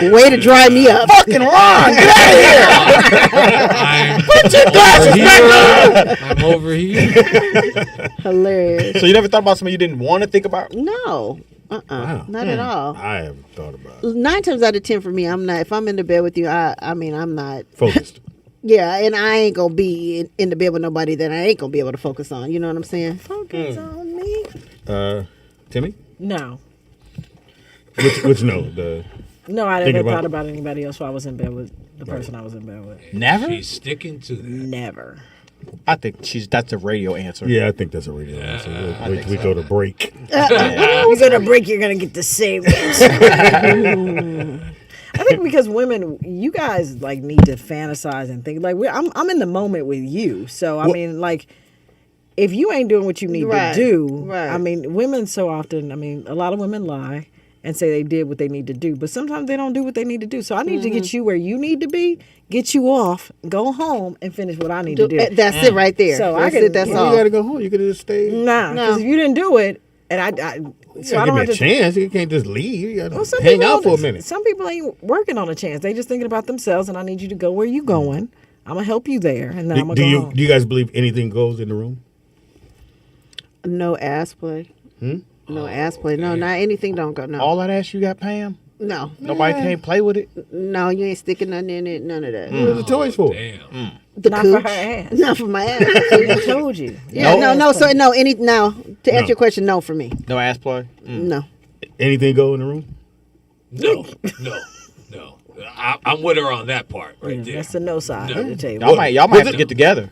way to dry me up. Fucking Ron, get out of here! Put your glasses back I'm over here. Hilarious. So you never thought about somebody you didn't want to think about? No, Wow. not at all. I haven't thought about it. 9 times out of 10 for me, I'm not. If I'm in the bed with you, I mean, I'm not. Focused. Yeah, and I ain't gonna be in the bed with nobody that I ain't gonna be able to focus on. You know what I'm saying? Focus on me. Timmy? No. Which no? The No, I Think never about- thought about anybody else while I was in bed with the person I was in bed with. Never? She's sticking to that. Never. I think that's a radio answer. yeah, I think that's a radio answer. We go to break. You're gonna break. You're gonna get the same answer. I think because women, you guys like need to fantasize and think like I'm in the moment with you. So I mean, like, if you ain't doing what you need Right, to do, right. I mean, women so often. I mean, a lot of women lie and say they did what they need to do, but sometimes they don't do what they need to do. So I need to get you where you need to be, get you off, go home, and finish what I need to do. That's it right there. So that's I can- it. That's yeah, You all. gotta go home. You could have just stayed. Nah, No. because if you didn't do it, and I so I give don't me have a to. chance. You can't just leave. You gotta Well, some hang people out for a don't- minute. Some people ain't working on a chance. They just thinking about themselves, and I need you to go where you going. I'm gonna help you there, and then I'm gonna Do go you home. do you guys believe anything goes in the room? No ass play. No ass play. No, not anything. Don't go. No. All that ass you got, Pam? No. Nobody can't play with it? No, you ain't sticking nothing in it. None of that. What are the toys for? Damn. The Not cooch. for her ass. Not for my ass. I told you. Yeah, no. So no. Now to answer No. your question, no for me. No ass play? No. Anything go in the room? No. I'm with her on that part right there. That's the no side of the table. Y'all might have to get together.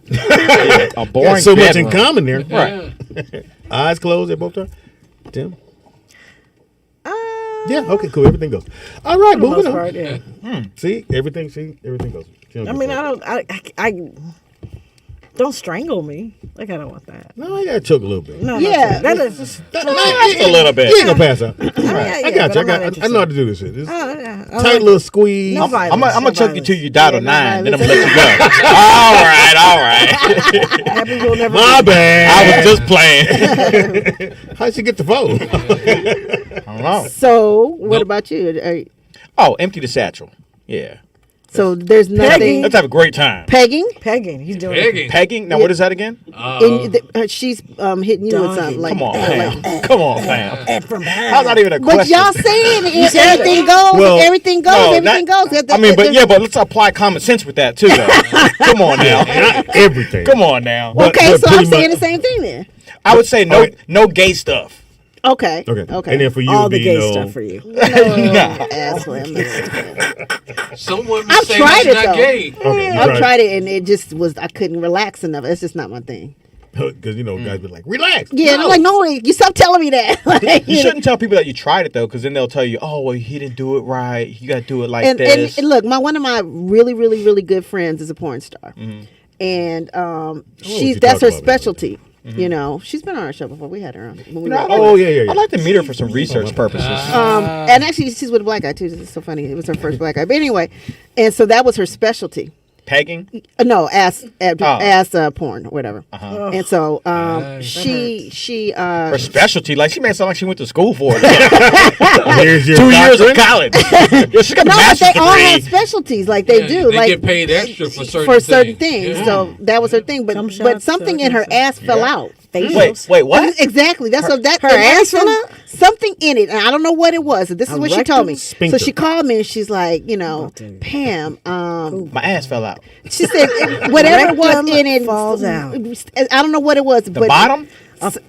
A boring Got so much in bedroom. common there. Right. Eyes closed at both times. Tim? Uh, Yeah, okay, cool. Everything goes. All right, for the moving most on. part, yeah. See, everything goes. I mean, I don't strangle me. Like I don't want that. No, I gotta choke a little bit. No, Yeah. that is. Just a little bit. You ain't gonna pass out. Yeah, I yeah, got but you. I'm not I know interested. how to do this shit. This Yeah. tight little squeeze. No I'm violence. gonna no choke you till violence. you die to no 9, then I'm violence. gonna let you go. All right. Happy we'll never My meet. bad. I was just playing. How'd she get the phone? I don't know. So what about you? Oh, empty the satchel. Yeah. So there's nothing. Let's have a great time. Pegging. Pegging. He's doing Pegging. Pegging? Now, what is that again? She's hitting you with something like. Come on, fam. Come on, fam. And from How's not even a question? But y'all saying everything goes, Well, everything goes, no, everything goes. but let's apply common sense with that too, though. Come on now. Not everything. Come on now. Okay, but so I'm pretty saying much- the same thing then. I would say no gay stuff. Okay. Okay. And then for you, all it'd the be, gay you know, stuff for you. Asshole. Some women I've say tried that's it, not though. gay. Okay, I've tried it and it just was, I couldn't relax enough. It's just not my thing. Because guys be like, relax. Yeah, and I'm like, no, you stop telling me that. Like, You shouldn't tell people that you tried it though, because then they'll tell you, "Oh, well, he didn't do it right. You got to do it like and this." look, one of my really, really, really good friends is a porn star, and you that's talked her about that. specialty. You know, she's been on our show before. We had her on. When we were- Yeah. I'd like to meet her for some research purposes. and actually, she's with a black guy too. It's so funny. It was her first black guy. But anyway, and so that was her specialty. Pegging? No, ass porn or whatever. And so she Her specialty? Like, she made it sound like she went to school for it. Here's your 2 years of doctorate. college. Yeah, she got a no, but master's they all degree. have specialties like they Yeah, do. They like get paid extra for certain things. Yeah. So that was her thing. But Some but shots, something in her some- ass fell out. Wait, what? Exactly. That's what that her and ass that's fell what- something in it, and I don't know what it was. This is A what she told me. rectum? Sphincter. So she called me and she's like, About to- Pam, My ass fell out. she said whatever it was Rectum in it falls out. I don't know what it was, The but bottom?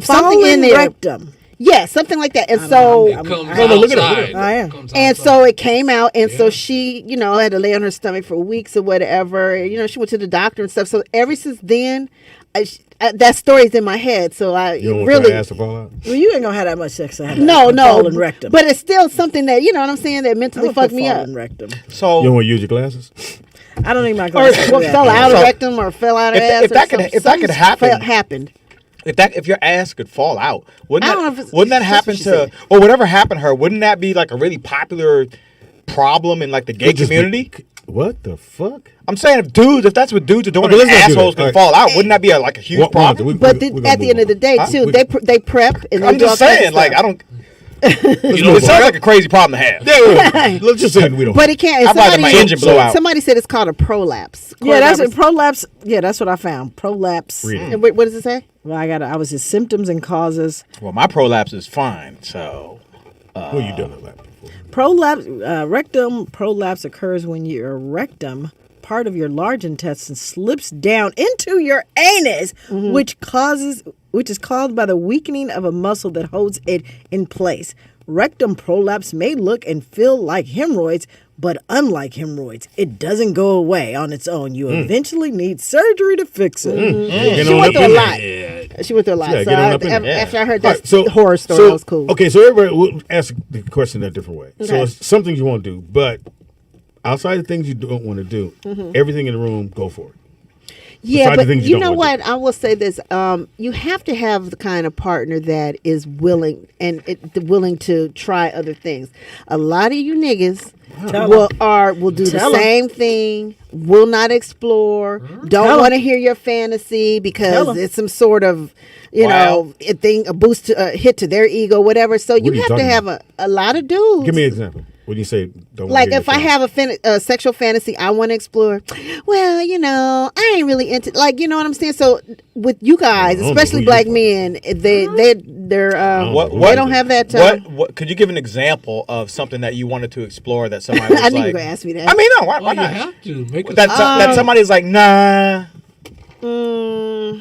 something in there. Rectum. Yeah, something like that. And so It comes look at it, outside. look I am. It comes and outside. so it came out, and so she, had to lay on her stomach for weeks or whatever. And, she went to the doctor and stuff. So ever since then, that story's in my head. So I You don't want really your ass to fall out? Well, you ain't gonna have that much sex to have no, fallen rectum. but it's still something that what I'm saying, that mentally fucked me up. Rectum. So, You don't want to use your glasses? I don't think my Or glasses do what that. fell out of So- rectum or fell out of If that- ass. if that could- if that could happen- happened. if your ass could fall out, I don't know if it's- wouldn't that that's happen what she to, said. or whatever happened to her, wouldn't that be like a really popular problem in like the gay Would just be- community? What the fuck? I'm saying if that's what dudes are doing, Okay, and let's not do assholes that. can All fall out, wouldn't that be like a huge What- problem? we- But we're gonna at the move end of the on. day, Huh? too, We- they prep and they I'm do all just kinds saying, of like, stuff. I don't. Let's It move sounds on. like a crazy problem to have. Yeah, let's just say we don't. But it can't. How about if my engine blow out? Somebody said it's called a prolapse. Yeah, that's a prolapse. Yeah, that's what I found. Prolapse. Read it. And what does it say? Well, I was his symptoms and causes. Well, my prolapse is fine, so. Well, you done that before. Prolapse, rectum prolapse occurs when your rectum, part of your large intestine, slips down into your anus, which is caused by the weakening of a muscle that holds it in place. Rectum prolapse may look and feel like hemorrhoids, but unlike hemorrhoids, it doesn't go away on its own. You eventually need surgery to fix it. Get She on went up through a in lot. there. She went through a lot. Yeah, So get on up in there. after I heard All that right, horror story, that was cool. Okay, so everybody will ask the question a different way. So Okay. it's some things you want to do, but outside of things you don't want to do, everything in the room, go for it. Yeah, Besides the but things you you don't know wanna what? I will say this: you have to have the kind of partner that is willing willing to try other things. A lot of you niggas will do Tell the 'em. same thing, will not explore, don't Tell 'em. want to hear your fantasy because Tell 'em. it's some sort of a boost, a hit to their ego, whatever. So you are you have to talking have a lot of dudes. Give me an example. When you say don't Like hear if I your have a sexual fantasy I want to explore, well, I ain't really into, like, you know what I'm saying. So with you guys, I don't know especially who black you- men, they're What- they don't have that. What could you give an example of something that you wanted to explore that somebody was I knew you were like? gonna ask me that. I mean, no, why Well, you not? have to make a That somebody's like, nah.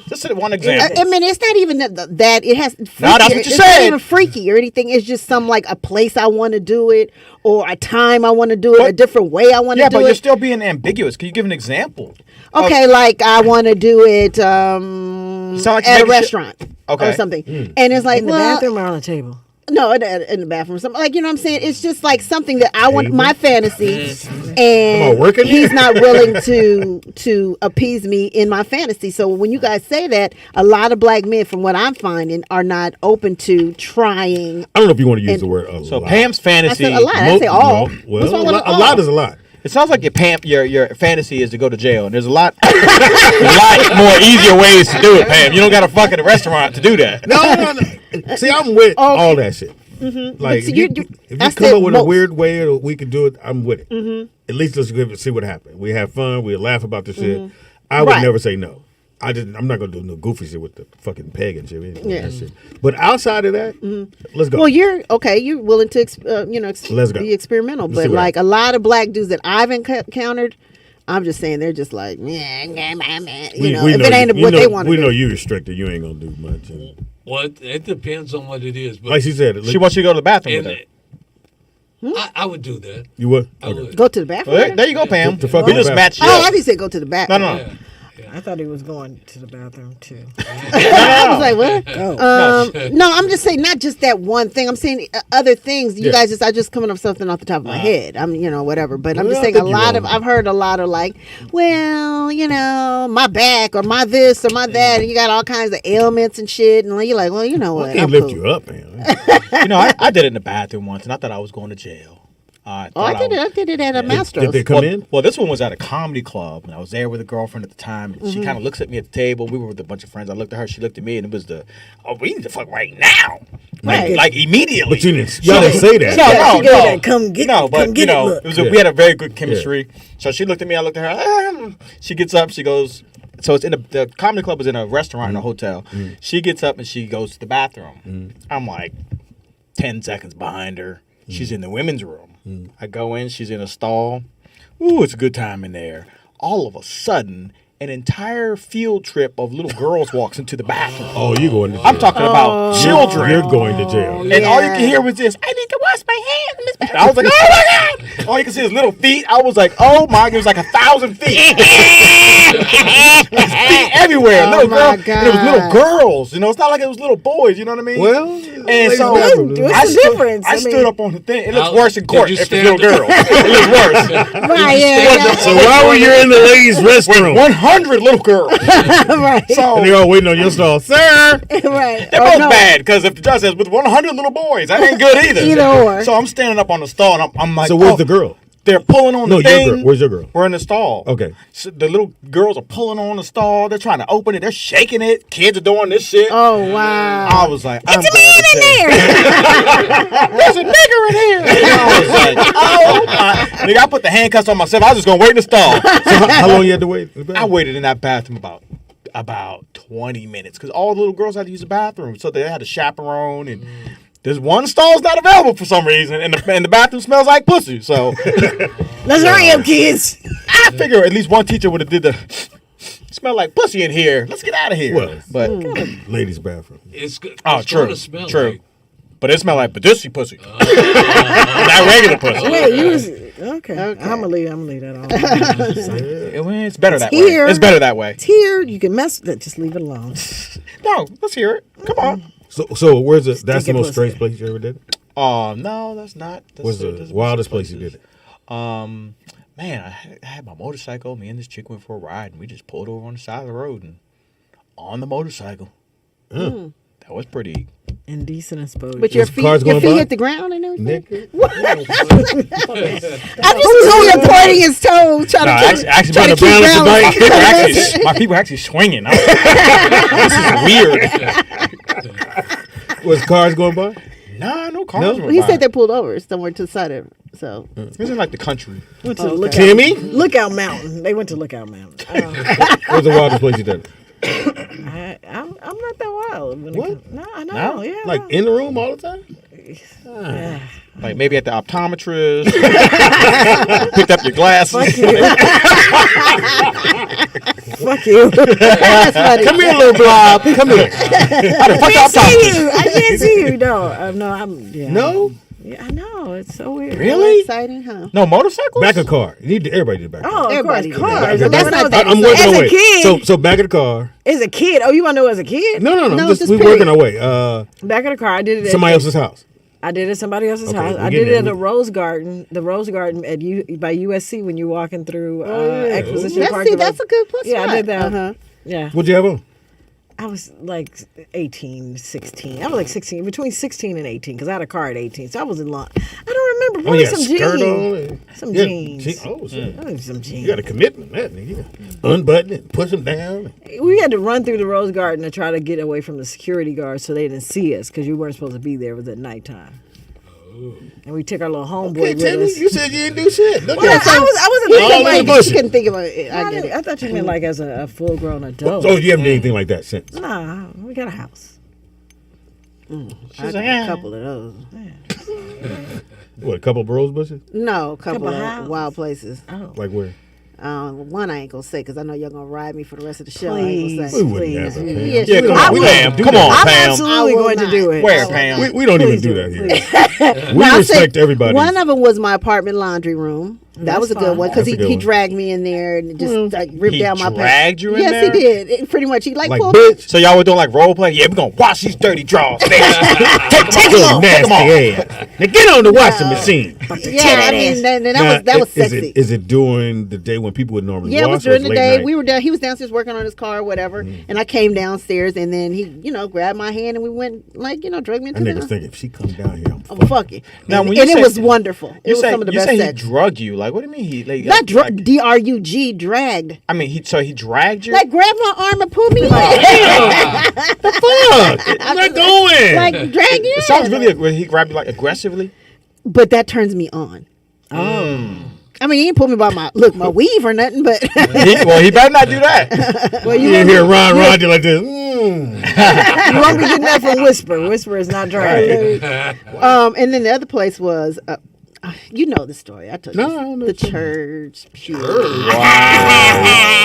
Just one example. I mean, it's not even that it has. No, that's what you it's said. not even freaky or anything. It's just some, like, a place I want to do it, or a time I want to do it, a different way I want to Yeah, do but it. you're still being ambiguous. Can you give an example? Okay, like I want to do it Sound like at a making shit- restaurant Okay. or something, and it's like, In the well, bathroom or on the table? no, in the bathroom, something, like, you know what I'm saying. It's just like something that I want, my fantasy, and on, working he's there. not willing to appease me in my fantasy. So when you guys say that, a lot of black men, from what I'm finding, are not open to trying. I don't know if you want to use the word a So lot. Pam's I fantasy. said a lot. I say all. No, What's well, wrong with a lot is a lot. It sounds like your fantasy is to go to jail, and there's a lot more easier ways to do it, Pam. You don't got to fuck at a restaurant to do that. No. See, I'm with all that shit. Like, So if you I come said up with a most. weird way or we could do it, I'm with it. At least let's give it, see what happens. We have fun. We laugh about the shit. I would Right. never say no. I'm not gonna do no goofy shit with the fucking peg and shit. We ain't doing Yeah. that shit. But outside of that, let's go. Well, you're willing to, Let's go. be experimental. Let's see But what like a lot of black dudes that I've encountered, I'm just saying they're just like, if it ain't what they want to We do. know you restricted. You ain't gonna do much. And Well, it depends on what it is. But like she said, She wants you to go to the bathroom with and her. I would do that. you what? I would. Go to the bathroom. Well, there you go, Pam. To fuck We in the just bathroom. matched you Oh, I up. didn't say go to the bathroom. No. Yeah. I thought he was going to the bathroom too. I was like, what? Oh, No, I'm just saying not just that one thing. I'm saying other things. You guys I just coming up something off the top of my head. I'm whatever. But I'm Well, just I saying think you're wrong. I've heard a lot of like, well, my back or my this or my that, and you got all kinds of ailments and shit, and you're like, well, you know I what? can't I'm lift cool. you up, man. I did it in the bathroom once, and I thought I was going to jail. Oh, I did it at a master. Did they come in? Well, this one was at a comedy club, and I was there with a girlfriend at the time. And she kind of looks at me at the table. We were with a bunch of friends. I looked at her. She looked at me, and it was we need to fuck right now, Right. like immediately. But y'all didn't say that. Yeah, she gave that, "Come get no, it, but come get it," look. it was we had a very good chemistry. So she looked at me. I looked at her. She gets up. She goes. So it's in the comedy club is in a restaurant in a hotel. She gets up and she goes to the bathroom. I'm like 10 seconds behind her. She's in the women's room. I go in. She's in a stall. Ooh, it's a good time in there. All of a sudden, an entire field trip of little girls walks into the bathroom. Oh, you going to jail. I'm talking about children. You're going to jail. And all you can hear was this, I need to wash my hands in this bathroom. I was like, oh my God. All you can see is little feet. I was like, oh my God. It was like 1,000 feet. Feet everywhere. Oh, little my girl. God. And it was little girls. It's not like it was little boys. You know what I mean? Well, and so What's the difference? I I stood mean- up on the thing. It looks How- worse in court did if you it's little stand- girls. It looks worse. Right, yeah. so why were you in the ladies' restroom? 100 little girls. Right. So And they all waiting on your stall, sir. Right. they're Oh, both no. bad because if the judge says with 100 little boys, that ain't good either. Either or. So I'm standing up on the stall and I'm like, So where's oh, the girl? They're pulling on No, the your thing. girl. Where's your girl? We're in the stall. Okay. So the little girls are pulling on the stall. They're trying to open it. They're shaking it. Kids are doing this shit. Oh, wow. I was like, I'm It's a going man to in jail. there. There's a nigger in here. And I was like, oh my. Nigga, I put the handcuffs on myself. I was just going to wait in the stall. So how long you had to wait? I waited in that bathroom about 20 minutes because all the little girls had to use the bathroom. So they had a chaperone and there's one stall's not available for some reason and the bathroom smells like pussy. So Let's hurry up, kids. I figure at least one teacher would have did the smell like pussy in here. Let's get out of here. Well, but ladies' bathroom. It's good. oh, It's true, gonna smell true. like- But it smelled like Badoosie pussy, not regular pussy. Wait, you was okay. I'm gonna leave that alone. It's better that here. way. It's better that way. It's here. You can mess with it. Just leave it alone. No, let's hear it. Come on. So where's the? That's the Stinky most pussy. strange place you ever did. No, that's not. What's the wildest place you did it? Man, I had my motorcycle. Me and this chick went for a ride, and we just pulled over on the side of the road and on the motorcycle. That was pretty. Indecent exposure. But your Was cars feet going by? hit the ground and everything? Nigga. I'm just over here pointing his toes, trying No, to actually, trying to trying to keep balance the balance. My people were actually swinging. I was like, this is weird. Was cars going by? Nah, no cars. No? went He by. said they pulled over somewhere to the side of it. So It was in like the country. went to Timmy? Lookout Mountain. They went to Lookout Mountain. What's the wildest place you did it? I'm not that wild. When it What? comes- No, I know. No? Yeah. Like in the room all the time? Like maybe at the optometrist. Picked up your glasses. Fuck you. that's funny. Come here, little blob. Come here. How the fuck y'all talking? I can't see you. No, I'm. Yeah. No? Yeah, I know. It's so weird. Really? Exciting, huh? No motorcycles? Back of the car. You need everybody did back of the car. Oh, of Everybody course, did that. cars. That's That's not not that I'm working as our a way. kid. So back of the car. As a kid. Oh, you want to know as a kid? No. No, Just just we period. working our way. Back of the car. I did it. Somebody else's house. I did it at somebody else's Okay, house. we're I getting did it at there. the Rose Garden. The Rose Garden at by USC when you're walking through Exposition Park. That's a good place. Yeah, I did that. Uh-huh. Yeah. What'd you have on? I was like 18, 16. I was like 16, between 16 and 18, because I had a car at 18. So I was in line. I don't remember. Probably some skirt jeans. on. Some Yeah, jeans. Oh, so Probably some jeans. you got a commitment, that nigga. Unbutton it, push them down. We had to run through the Rose Garden to try to get away from the security guards so they didn't see us because you weren't supposed to be there. It was at nighttime. and we took our little homeboy Okay, with Timmy, us. you said you didn't do shit. Look Well, at I wasn't All thinking in the like. bush. She couldn't think about it. I get it. I thought you meant like as a full-grown adult. Oh, you haven't done anything like that since. Nah, we got a house. I got a couple of those. What, a couple of rose bushes? No, a couple of houses. wild places. Like where? One I ain't gonna say because I know y'all gonna ride me for the rest of the show. I ain't gonna Please. say. We wouldn't have Please. it, Pam. Yes, Yeah, you come will. on. We I don't do Come that. on, I'm Pam. absolutely I will going to not. do it. Where, Pam? We don't even Please do do that it, here. We Now, I respect said everybody. One of them was my apartment laundry room. That was a good fine. one because That's a good he one. dragged me in there and just like ripped He down my pants. dragged you in yes, there? he did. Pretty much, he like Like, pulled. bitch. So y'all were doing like role play? Yeah, we're gonna wash these dirty drawers. take Little them nasty ass. Now get on the washing machine. Yeah, I mean that was sexy. Is it during the day when people would normally Yeah, it wash? was during or the late day. night? We were down. He was downstairs working on his car or whatever, and I came downstairs, and then he, grabbed my hand, and we went drug me That into nigga's the. thinking if she comes down here, I'm I'm fucking. Now, and when you and it say- was wonderful. It You was say, some of the you best say he sex. drugged you? Like, what do you mean he? Like, Not like, DRUG, dragged. I mean, he dragged you. Like grabbed my arm and pulled me in. fuck. I'm not going. Like drag you. it sounds in. really. When he grabbed you like aggressively. But that turns me on. Oh. I mean, he didn't pull me by my weave or nothing, but He better not do that. Well, you didn't hear Ron do like this. You won't be getting that from Whisper. Whisper is not dry. and then the other place was, you know the story. I told you. No, I don't know the the story. church pew.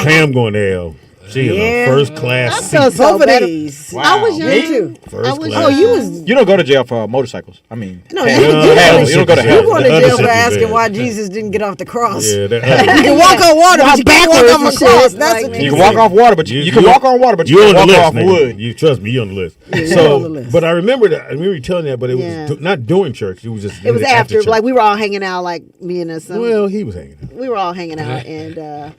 Pam going to hell. She is Yeah. a first class I seat. felt so Both of bad. these. I was young. Me too. First I was class. Oh, you was. You don't go to jail for motorcycles. I mean, No, hell, you hell, go you don't go to You hell. going to The other jail shit for is asking bad. why Jesus didn't get off the cross. Yeah, that You other. can walk on water, but you can't walk backwards off a and cross. shit. That's Like- what You can walk off water, but you can walk on water, but you on can't the walk list, off nigga. wood. You trust me, you on the list. you're on the list. But I remember that. I remember you telling that, but it was Yeah. not during church. It was just. It was after, church. like we were all hanging out, like me and us. Well, he was hanging out. We were all hanging out, and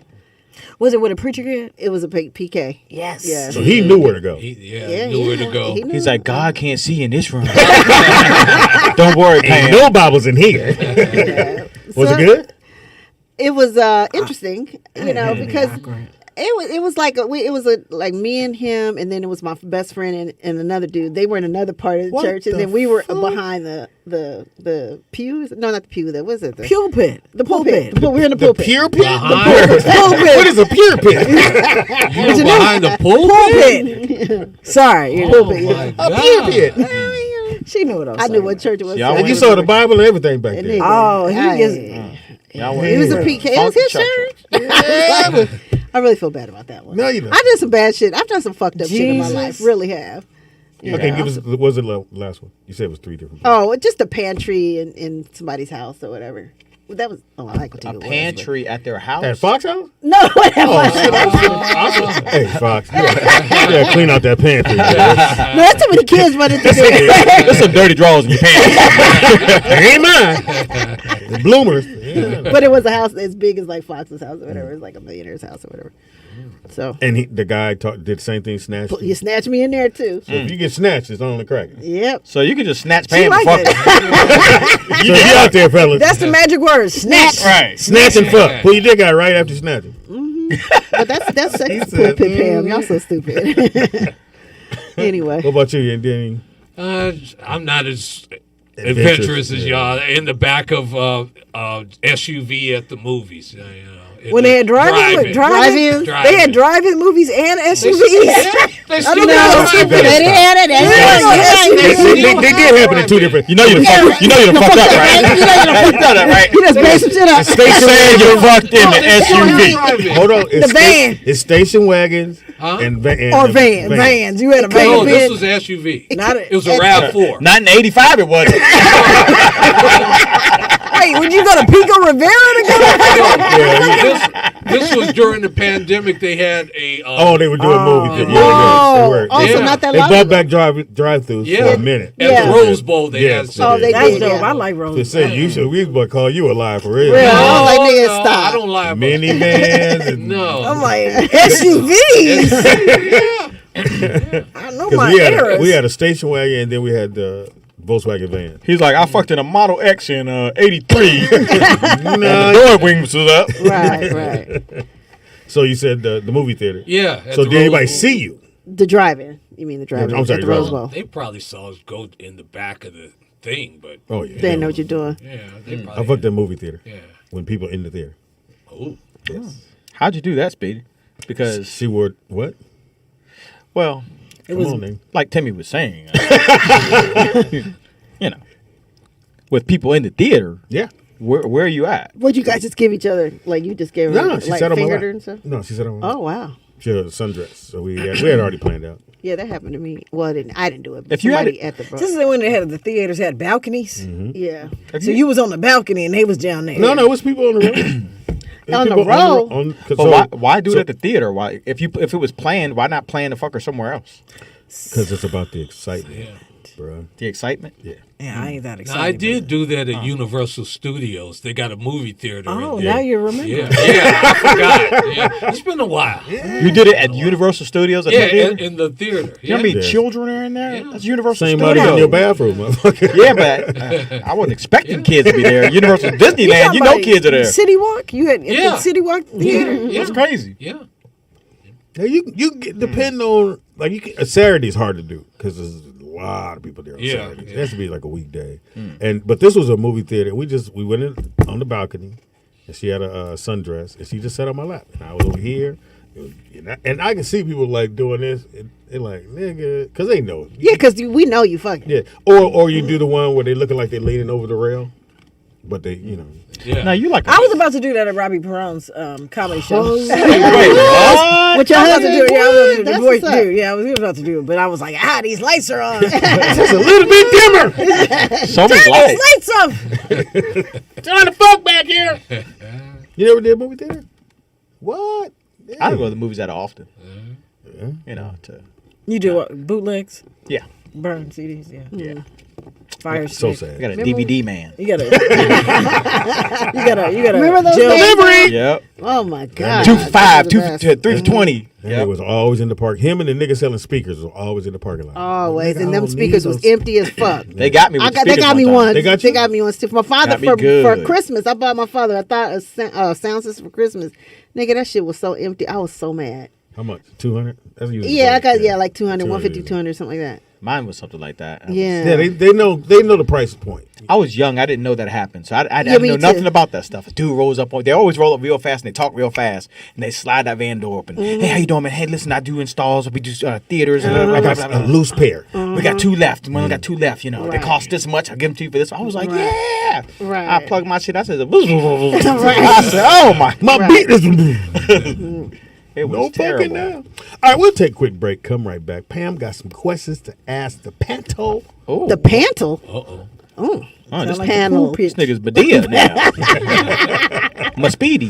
Was it with a preacher kid? it was a PK. Yes. Yeah. So he knew where to go. He Yeah, knew where to go. He knew. He's like, God can't see in this room. Don't worry, Ain't Pam. no Bibles in here. Was So- it good? It was interesting, because it was like like me and him, and then it was my best friend and another dude. They were in another part of the What church, and the then we were fuck? behind the pews. No, not the pew. That was it. The Pulpit. the pulpit. We were in the The pulpit. pure pit? Behind, What is a pure pit? you were behind the pulpit. Pulpit. Sorry. you know. Pulpit. My Yeah. A God. pure pit. She knew what I was I knew saying. what church it was. Y'all And you saw the Bible and everything back And there. Oh, he just. Y'all It went It was a to PK. It was funky his church. I really feel bad about that one. No, you don't. I did some bad shit. I've done some fucked up shit in my Jesus. life. Really have. Okay, give us. What was the last one? You said it was 3 different. Oh, just a pantry in somebody's house or whatever. Well, that was. Oh, I like what a it was. pantry at their house. At Fox House? No, whatever. Hey, Fox. You gotta clean out that pantry. No, that's too many kids running through there. There's some dirty drawers in your pants. It ain't mine. The bloomers. Yeah. But it was a house as big as like Fox's house or whatever. It's like a millionaire's house or whatever. So And the guy did the same thing, snatched. you snatched me in there too. So if you get snatched, it's on the crack. Yep. So you can just snatch She Pam and like fuck her. it. So get out there, fellas. That's the magic word. Snatch. Right. Snatch and fuck. Pull your dick out right after snatching. But that's He sex said, pulpit, Pam. Y'all so stupid. Anyway. What about you, Danny? I'm not as adventurous as y'all in the back of SUV at the movies. When they had drive-in, Drive-in? they had drive-in movies and SUVs. They still got They drive-in. didn't have it. They did happen in 2 different. You know you done fucked up, right? You know that, right? You just made some shit up. They said you fucked in the SUV. Drive-in. Hold on. It's The van. It's station wagons Huh? and van. Or vans. You had a van. No, this was SUV. Not It was a RAV4. Not in '85, it wasn't. Wait, would you go to Pico Rivera to go? This was during the pandemic. They had a Oh, they were doing movies. Yeah, Oh, they were. oh, They so Yeah. not that They long brought ago. back drive-throughs for Yeah. a minute. at Yeah. the Rose Bowl. They Yes, had. Oh, they That's did. dope. Yeah. I like To Rose. say you should, we would call you a lie for real. Yeah. I was like, nigga, no, stop. I don't lie about Minivans and No. I'm like, SUVs? yeah. I know 'cause my eras. we had a station wagon and then we had the Volkswagen van. He's like, I fucked in a Model X in '83. No. The door wings was up. Right, right. So you said the movie theater. Yeah. at So the did Rose anybody Bowl. see you? The drive-in. You mean the drive-in I'm sorry, at the Rose drive-in. Bowl? They probably saw us go in the back of the thing, but Oh yeah. They know what you're doing. yeah, they I probably. fucked that movie theater. Yeah. When people in the theater. Oh. Yes. How'd you do that, Speedy? Because She wore what? well, Come on, then. like Timmy was saying, you know, with people in the theater, Yeah. where are you at? What'd you guys just give each other? Like you just gave her No, she like sat on my fingered lap. her and stuff? No, she sat on my lap. Oh wow. She had a sundress, so we had already planned out. Yeah, that happened to me. Well, I didn't do it. But If you had somebody it- at the bar. This is when they had the theaters had balconies. Yeah. So you was on the balcony and they was down there. No, it was people on the road. On the road? But why do it at the theater? Why if it was planned, why not plan the fucker somewhere else? Because it's about the excitement, bro. The excitement. Yeah. Yeah, I ain't that Now, excited. I did do that at Universal Studios. They got a movie theater. Oh, in there. now you remember. Yeah, I forgot. Yeah. It's been a while. Yeah, You did it at Universal Studios. At the theater? in the theater. You know Yeah. how many Yeah. children are in there? Yeah. That's Universal Same money Studios. in your bathroom, motherfucker. Yeah, but I wasn't expecting kids to be there. Universal Disneyland, you talking know about kids are there. City Walk? You had Yeah. the City Walk theater? Yeah. That's crazy. Yeah. Yeah, you get depend on like you can, Saturday's hard to do because there's a lot of people there on Yeah, Saturdays. yeah. It has to be like a weekday, but this was a movie theater. We went in on the balcony, and she had a sundress, and she just sat on my lap, and I was over here, and I can see people like doing this, and they're like nigga, because they know it. Yeah, because we know you fucking. Yeah, or you do the one where they looking like they're leaning over the rail, but they Yeah. Now you like I was about to do that at Robbie Perron's comedy show. wait, what? With your I was about to husband? do it. Yeah, I was about to do the That's voice. what's up. Dude, yeah, I was about to do it, but I was like, these lights are on. it's a little bit dimmer. So many lights. Lights off. Trying to fuck back here. You never did movie theater? What? I don't go to the movies that often. You know, You do what? Bootlegs, yeah. burn CDs, yeah. Yeah. Fire So stick. I sad. got a DVD man. You gotta, you gotta Remember those Jill- days? Yep. Oh my god. 2 for $5, Those 2 are the for best. 3 for 20. That nigga was always in the park. Him and the nigga selling speakers was always in the parking lot. Always, Nigga, and I them don't speakers need was those- empty as fuck. They got me with They speakers got me one time. once. They got you? They got me once too. My father Got me for good. Christmas. I bought my father. I thought a sound system for Christmas. Nigga, that shit was so empty. I was so mad. How much? 200? That's usually Yeah, I got budget. like 200, 150, 200. 200, something like that. Mine was something like that. Yeah. Yeah, they know the price point. I was young. I didn't know that happened. So I Yeah, didn't me know too. nothing about that stuff. A dude rolls up on. They always roll up real fast and they talk real fast and they slide that van door open. Mm-hmm. Hey, how you doing, man? Hey, listen, I do installs. We do theaters. And I blah, got blah, a blah, blah. loose pair. We got 2 left. We only got 2 left. You know, they Right. cost this much. I'll give them to you for this. I was like, yeah. Right. I plugged my shit. I said, I said, oh my. My beat is It was no terrible. fucking now. All right, we'll take a quick break. Come right back. Pam got some questions to ask the Panto. Oh, The panel. Uh-oh. Oh, oh this, like panel. this nigga's Badia now. My Speedy.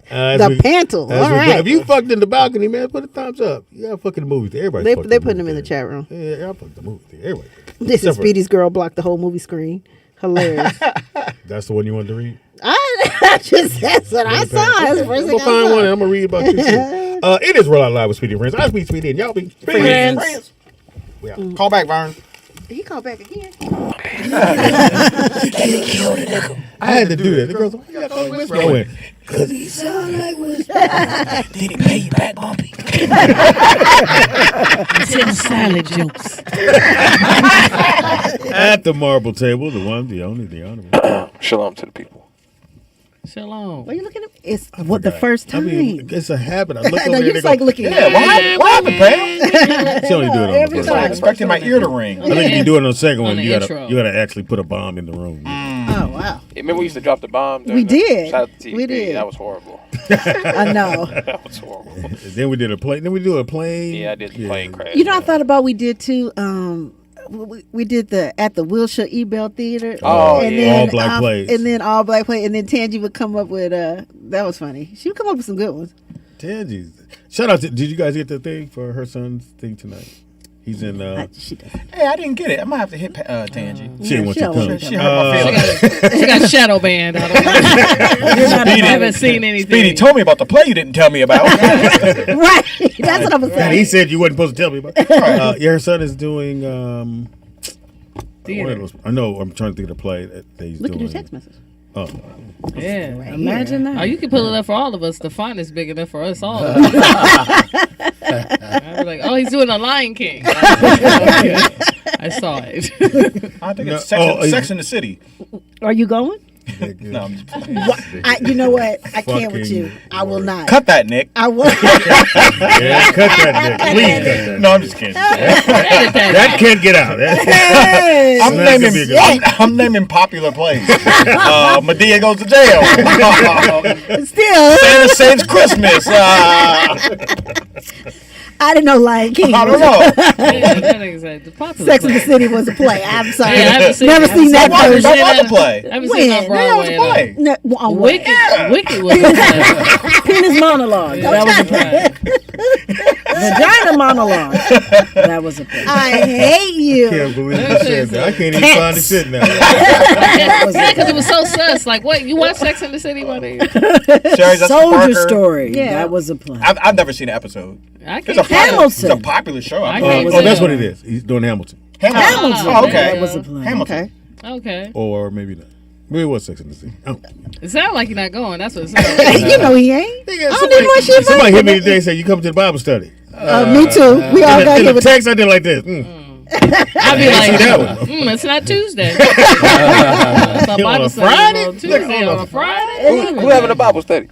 The panel. All right. If you fucked in the balcony, man, put a thumbs up. You got fucking the movie theater. Everybody They putting them in the chat room. Yeah, I fucked the movie theater. Everybody. This is Except for- Speedy's girl blocked the whole movie screen. Hilarious. That's the one you wanted to read? I just that's what I saw. That's the first I'm thing gonna I find saw. one and I'm gonna read about you too. It is Roll Out Live with Speedy and Friends. I be Speedy and y'all be Friends. Yeah. Call back, Vern. He called back again. I had to do that. The girls, why you got all the whiskey? I went, Did it pay you back, Bumpy? Telling silent jokes. at the marble table, the one, the only, the honorable. Shalom to the people. Shalom. What are you looking at? It's what the first time. I mean, it's a habit. I look no, over you're there. just like looking at it. What happened, Pam? She only do it on the Every first time. I'm one. expecting my ear to ring. I think if you do it on the second one, the you gotta intro. actually put a bomb in the room. Oh wow. Remember we used to drop the bomb? We did. Shout out to TV. We did. That was horrible. I know. That was horrible. Then we did a plane. Then we do a plane. Yeah, I did the plane crash. You know, I thought about we did too. We did the at the Wilshire Ebell Theater. Oh, and yeah. then, All black plays. And then all black plays. And then Tangi would come up with that was funny. She would come up with some good ones. Tangi's. Shout out to. Did you guys get the thing for her son's thing tonight? He's in. She does. Hey, I didn't get it. I might have to hit Tangy. She didn't want she you to don't come. want She hurt my feelings. She got shadow banned. I haven't seen anything. Speedy told me about the play you didn't tell me about. Right. That's what I was And he saying. said you wasn't supposed to tell me about. Yeah, her son is doing. Theater. one of those, I know. I'm trying to think of the play that he's Look at doing. your text message. Oh, Yeah. Imagine that. Oh, you can pull it up for all of us. The font is big enough for us all. I was like, oh, he's doing a Lion King. I I saw it. I think No. it's Sex in the City. Are you going? No, I'm just playing. You know what? I can't with you. Fucking I will not. Cut that, Nick. I will. Yeah, cut that, Nick. Please cut that. No, I'm just kidding. That can't get out. I'm naming popular plays. Medea goes to jail. Still, Santa Saves Christmas. I didn't know Lion King. I don't know. Yeah, that exactly. The popular Sex in the play. City was a play. I'm sorry. Yeah, I haven't seen Never it. seen that That was version. a play. I haven't seen it on When? Yeah, it was a Broadway. play. No, on what? Wicked. Wicked was a play. Penis monologue. That was a play. Vagina monologue. That was a play. I hate you. Can't believe you said that. I can't even find the shit now. Yeah, because it was so sus. Like, what? You watch Sex in the City, my nigga? Sherry Jessica Soldier Parker. Story. Yeah. That was a play. I've never seen an episode. I It's a can't. popular, it's a Hamilton. popular show. I I can't mean, Oh, that's what it is. He's doing Hamilton. Hamilton. Oh, okay. That was a play. Hamilton. Okay. Okay. Or maybe not. Maybe it was Sex in the City. Oh. It sounds like you're not going. That's what it sounds like. You know he ain't. Nigga, I don't need more shit. somebody hit me today and said, you come to the Bible study. Me too. We all got In hit the with text, I did like this. I'd be like, that one. it's not Tuesday. It's On Bible a study Friday? on Tuesday on a Friday. Who having a Bible study?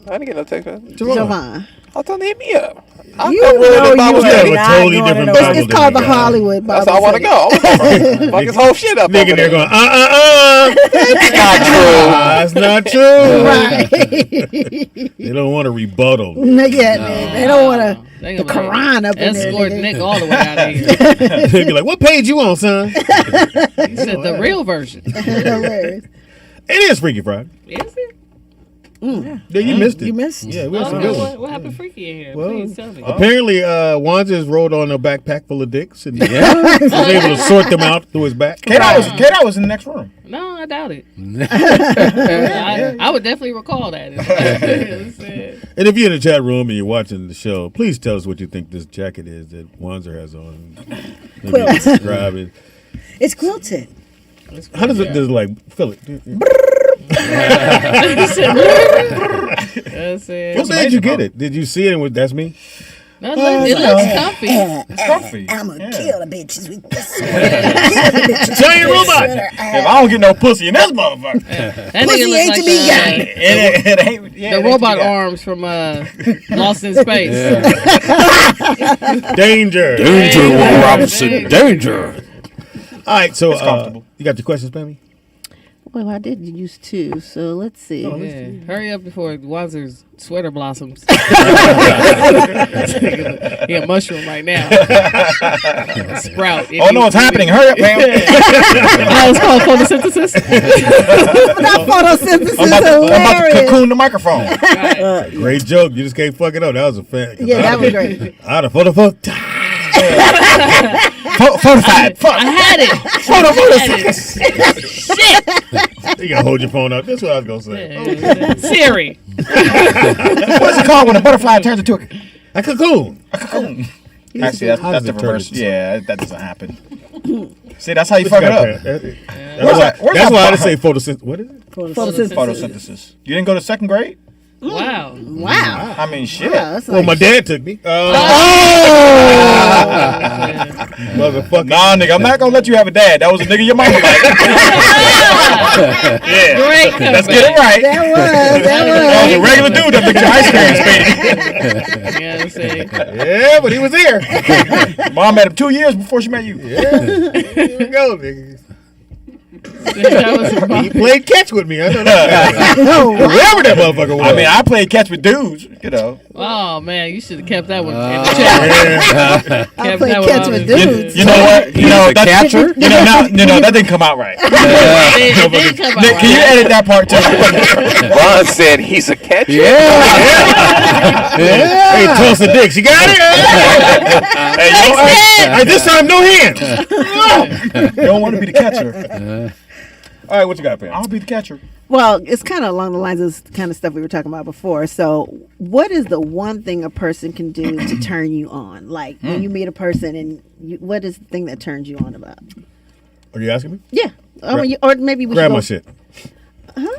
I didn't get no text message. Javon. I told him hit me up. I'll You come with know the Bible you You have study. a not totally going different to Bible It's called the than you got. Hollywood Bible. That's how I want to Study. go. Fuck this whole shit up. Nigga, over they're there. going, That's not true. They don't want to rebuttal. They don't want to. They The gonna Quran up in there. escort nigga. Nick all the way out of here. They'd be like, what page you on, son? He said the real version. Hilarious. It is Freaky Friday. Is it? Yeah, you missed it. You missed it. Yeah, we had some Oh, good ones. what happened freaky in here? Well, Please tell me. Apparently, Wanda's rode on a backpack full of dicks and was able to sort them out through his back. K-Dot was in the next room. No, I doubt it. I would definitely recall that. And if you're in the chat room and you're watching the show, please tell us what you think this jacket is that Wanzer has on. Maybe Quilt. describe it. It's quilted. How does it just like feel it? That's it. What made you get it? Did you see it and that's me? No, it looks comfy. It's comfy. I'm going to kill the bitches with this Giant robot. If I don't get no pussy in this motherfucker, That Pussy nigga ain't looks to like be got. it ain't. Yeah, the it ain't robot to be arms from Lost in Space. Danger. Danger, Will Robinson. Danger. All right, so comfortable. you got your questions, Pammy? Well, I did use two, so let's see. Yeah. Hurry up before Wanzer's sweater blossoms. He a mushroom right now. Sprout. Oh no, it's happening! Hurry up, man! Oh, it's called photosynthesis. That photosynthesis I'm about to hilarious. cocoon the microphone. Great joke. You just can't fuck it up. That was a fan. Yeah, that was great. I'd have photo. Fortified. Fuck. I had it. Shit. You gotta hold your phone up. That's what I was gonna say. Siri. What's it called when a butterfly turns into A cocoon. a cocoon? Actually, that's does the it turn reverse. into Yeah, that doesn't happen. See, that's how you fuck it up. That's why I say photosynthesis. What is it? Photosynthesis. You didn't go to second grade? Wow. Wow. I mean, shit. Yeah, that's Well, like, my dad took me. Motherfucker. Nah, nigga, I'm not gonna let you have a dad. That was a nigga your mama like. Yeah. Great Let's get it right. that That was a regular dude that took your ice cream, Speedy. Yeah, I'm saying. Yeah, but he was here. Mom met him 2 years before she met you. Here we go, nigga. That was He played catch with me. I know that. Whoever that motherfucker was. I mean, I played catch with dudes, you know. Oh man, you should have kept that one in the chat. I play catch with You, dudes. you know what? You know the catcher? You know, that didn't come out right. It did come out Nick, can you right. edit that part too? Ron said he's a catcher. Hey, toss the dicks. You got it? Hey, you know what? Hey, this time, no hands. You don't want to be the catcher. All right, what you got, Pam? I'll be the catcher. Well, it's kind of along the lines of the kind of stuff we were talking about before. So, what is the one thing a person can do to turn you on? Like when you meet a person, and what is the thing that turns you on about? Are you asking me? Yeah, or maybe we Grab should my go, shit.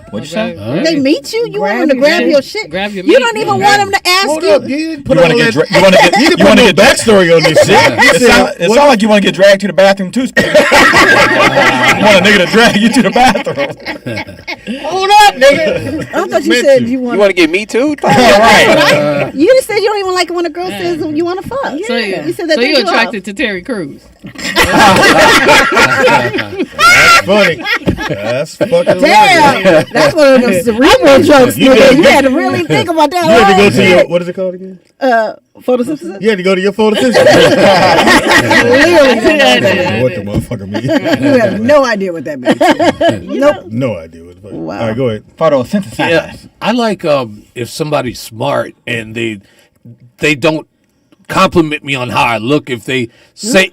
What'd you say? They meet you. You want them to grab your shit. Grab your You meat. don't even want them to ask Hold you. up, dude. You want to get you want to get backstory on this shit. It sounds like you want to get dragged to the bathroom too. Speedy. You want a nigga to drag you to the bathroom. Hold up, nigga. I thought you said you You want. want to get me too? Right. You just said you don't even like it when a girl says you want to fuck. So, You said that so they you're do attracted to Terry Crews. That's funny. That's fucking Damn, that's one of those cerebral jokes, nigga. You had to really think about that. You had to go to your, what is it called again? Photosynthesis. You had to go to your photosynthesis. What the motherfucker mean? You have no idea what that means. Nope. No idea what the fuck. Wow. All right, go ahead. Photosynthesis. Yeah, I like if somebody's smart and they don't compliment me on how I look. If they say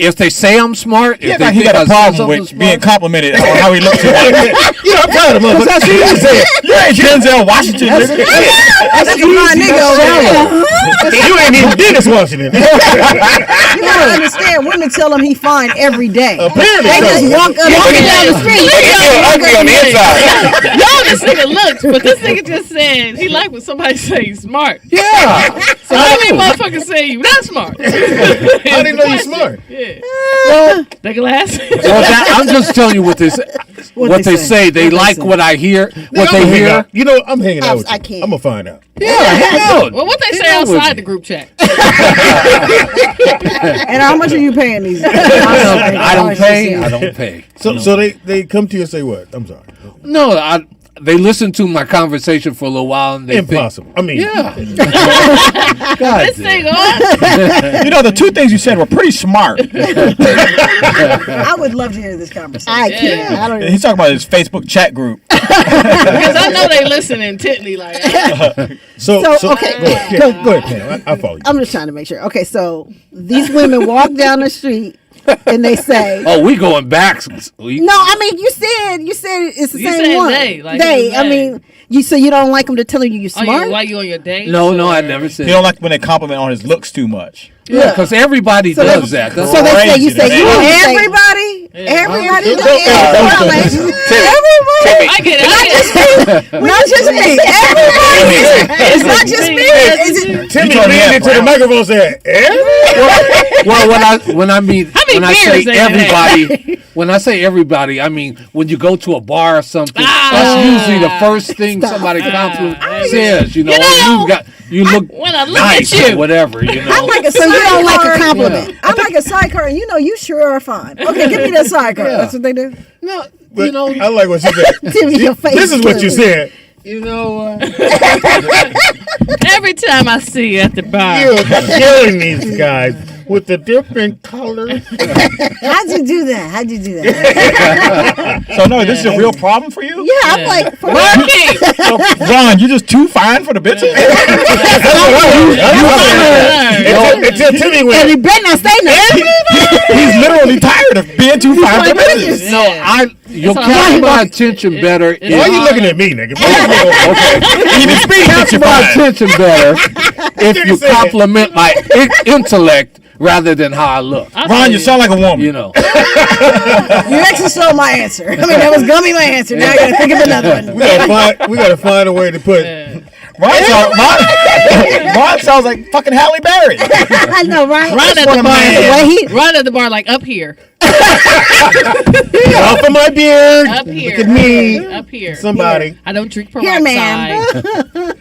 I'm smart, if they He think got a I said problem something with smart, being complimented on how he looks. I'm tired of motherfuckers. That's what you said. You ain't Denzel Washington, nigga. That's a fine nigga over there. You ain't even Dennis Washington. You gotta understand, women tell him he fine every day. Apparently They just walk up down the street. Ugly on the inside. Y'all this nigga looks, but this nigga just said he like when somebody say he's smart. yeah. So how many motherfuckers say you not smart? How do you know you're smart? Yeah. The glasses. Well, I'm just telling you what they say. What they say. They like what I hear. What they hear. You know, I'm hanging out with you. I can't. I'm going to find out. Yeah, hang out. Well, what they say Hang out with outside me. the group chat. And how much are you paying these? I don't pay. I don't pay. So they come to you and say what? I'm sorry. No, they listen to my conversation for a little while and they Impossible. I mean, think, yeah. God This damn. thing on. You know, the two things you said were pretty smart. I would love to hear this conversation. I can't. I don't. He's talking about his Facebook chat group. Because I know they listen intently. Like, So okay. Go ahead. Yeah, go ahead, Pam. I follow you. I'm just trying to make sure. Okay, so these women walk down the street and they say, Oh, we going back. "No, I mean you said it's the You same said one." they, like they. it's I they. mean, so you don't like them to tell you you're smart. why you on your date? No, I never said. He don't like when they compliment on his looks too much. Yeah, because everybody So does they- that. That's So they say you say Crazy. you don't say- Everybody I get it. not just me. Everybody. It's not just me. Timmy told me leaned that, into the bro. microphone and said, well, when I mean many when I beers say they had? everybody, when I say everybody, I mean when you go to a bar or something. That's usually the first thing somebody says. You know, you look when I look nice at you. or whatever. You know. So you don't like a compliment. I like a sidecar, and you sure are fine. Okay, give me that sidecar. Yeah. That's what they do. No, But you know. I like what you said. Timmy, your face. This is what you said. You know. Every time I see you at the bar, You're killing these guys with the different colors. How'd you do that? So, no, this is a real problem for you? Yeah, I'm like, for working. So, Ron, you just too fine for the bitches? Until Timmy and went, he better not say nothing. He's literally tired of being too fine for the bitches. No, you'll all catch right. my attention better. why are you looking at me, nigga? Even Speedy thinks Catch you're my fine. attention better if you say that. compliment my intellect rather than how I look. Ron, you sound like a woman. You know. You actually stole my answer. I mean, that was gonna be my answer. Now I gotta think of another one. We gotta find a way to put. Ron sounds like fucking Halle Berry. I know, right? Run at What the a bar. man. Run at the bar like up here. Off of my beard. Up here. Look at me. Up here. Somebody. I don't drink Here, ma'am. peroxide.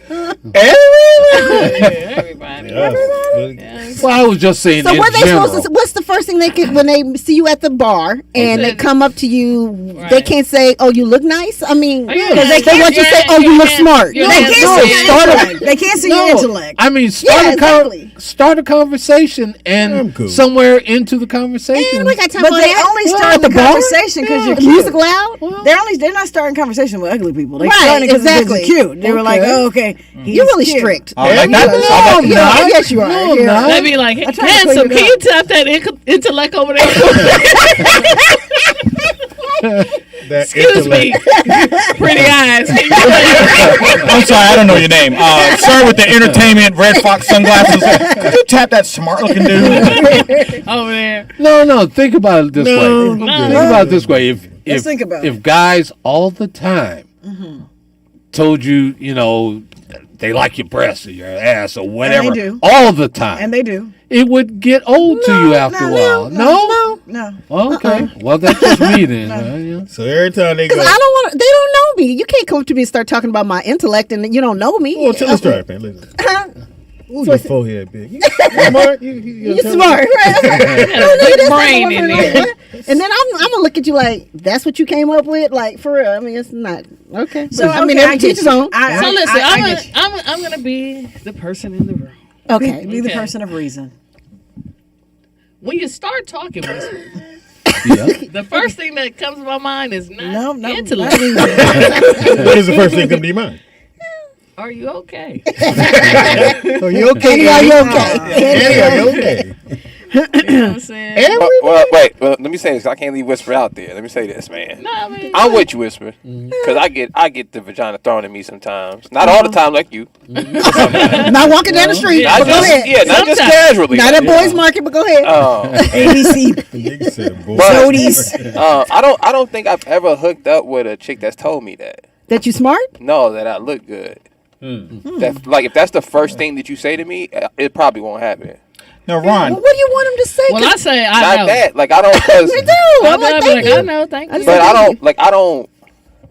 Everybody. Well, I was just saying. So in what they general. supposed to? What's the first thing they can when they see you at the bar and they come up to you? Right. They can't say, "Oh, you look nice." I mean, yeah. because they want you to say, "Oh, you look smart." Your They hands can't are see in. your intellect. They can't see your intellect. I mean, start a conversation and cool. somewhere into the conversation. And we got time But for they that. only Well, start at the bar? conversation because you're The cute. music loud. They're not starting conversation with ugly people. They're Right, starting because exactly. they're cute. They were like, Okay. oh, okay. You're really cute. strict. Oh, like that? No, Yeah, yes, you are. No, Yeah. not. They be like, tried to handsome, clean can it you tap that intellect over there? Excuse me. Pretty eyes. Can you I'm sorry, I don't know your name. Sir with the entertainment Red Fox sunglasses. Could you tap that smart looking dude? over there? No. Think about it this way. No. Think about it this way. Let's think about if it. guys all the time told you, they like your breasts or your ass or whatever do. all the time. And they do. It would get old to you after a while. No? No. Okay. Well, that's just me then. Yeah. So every time they go, Because I don't want. They don't know me. You can't come to me and start talking about my intellect, and you don't know me. well, tell the story, man. Listen. Ooh, your forehead big. You smart. You smart, right? Big brain in there. And then I'm gonna look at you like that's what you came up with, like for real. I mean, it's not okay. So I mean, okay, every teacher's own. So listen, I get you. I'm gonna be the person in the room. Okay, Be the Okay. person of reason. When you start talking with me, Yeah. the first thing that comes to my mind is not No, intellect. not easy. What is the first thing that come to your mind? Are you okay? Are you okay? Are you okay? Annie, are you okay? You know what I'm saying? Well, wait. Well, let me say this. I can't leave Whisper out there. Let me say this, man. No, I mean, I'm with you, Whisper, because I get the vagina thrown at me sometimes. Not all the time, like you. Not walking down the street. Not But go just, ahead. yeah, not just Sometimes. casually. Not at boys' market, but go ahead. ABC. Nigga said, boy. But- Jodies. I don't think I've ever hooked up with a chick that's told me that. That you smart? No, that I look good. That, like, if that's the first thing that you say to me, it probably won't happen. No, Well, Ron. what do you want him to say? well, I say I Not know. that. Like, I don't. Cause, Me too. I I'm know, like, I'd be thank like, you. I know, thank you. but I don't.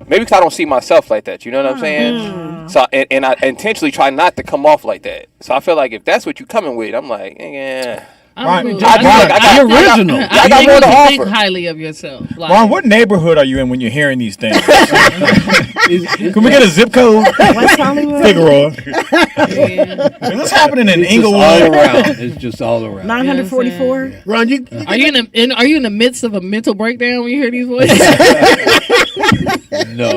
Maybe because I don't see myself like that. You know what I'm saying? So, and I intentionally try not to come off like that. So I feel like if that's what you coming with, I'm like, yeah. I'm Ron, cool. I- I Ron, think- I- You're original. I I got think more to you think offer. highly of yourself. Like, Ron, what neighborhood are you in when you're hearing these things? Can we get a zip code? West Hollywood. Figueroa. yeah. Is this happening in It's just all Inglewood? around. It's just all around. 944. Ron, you Are you in the midst of a mental breakdown when you hear these voices? No.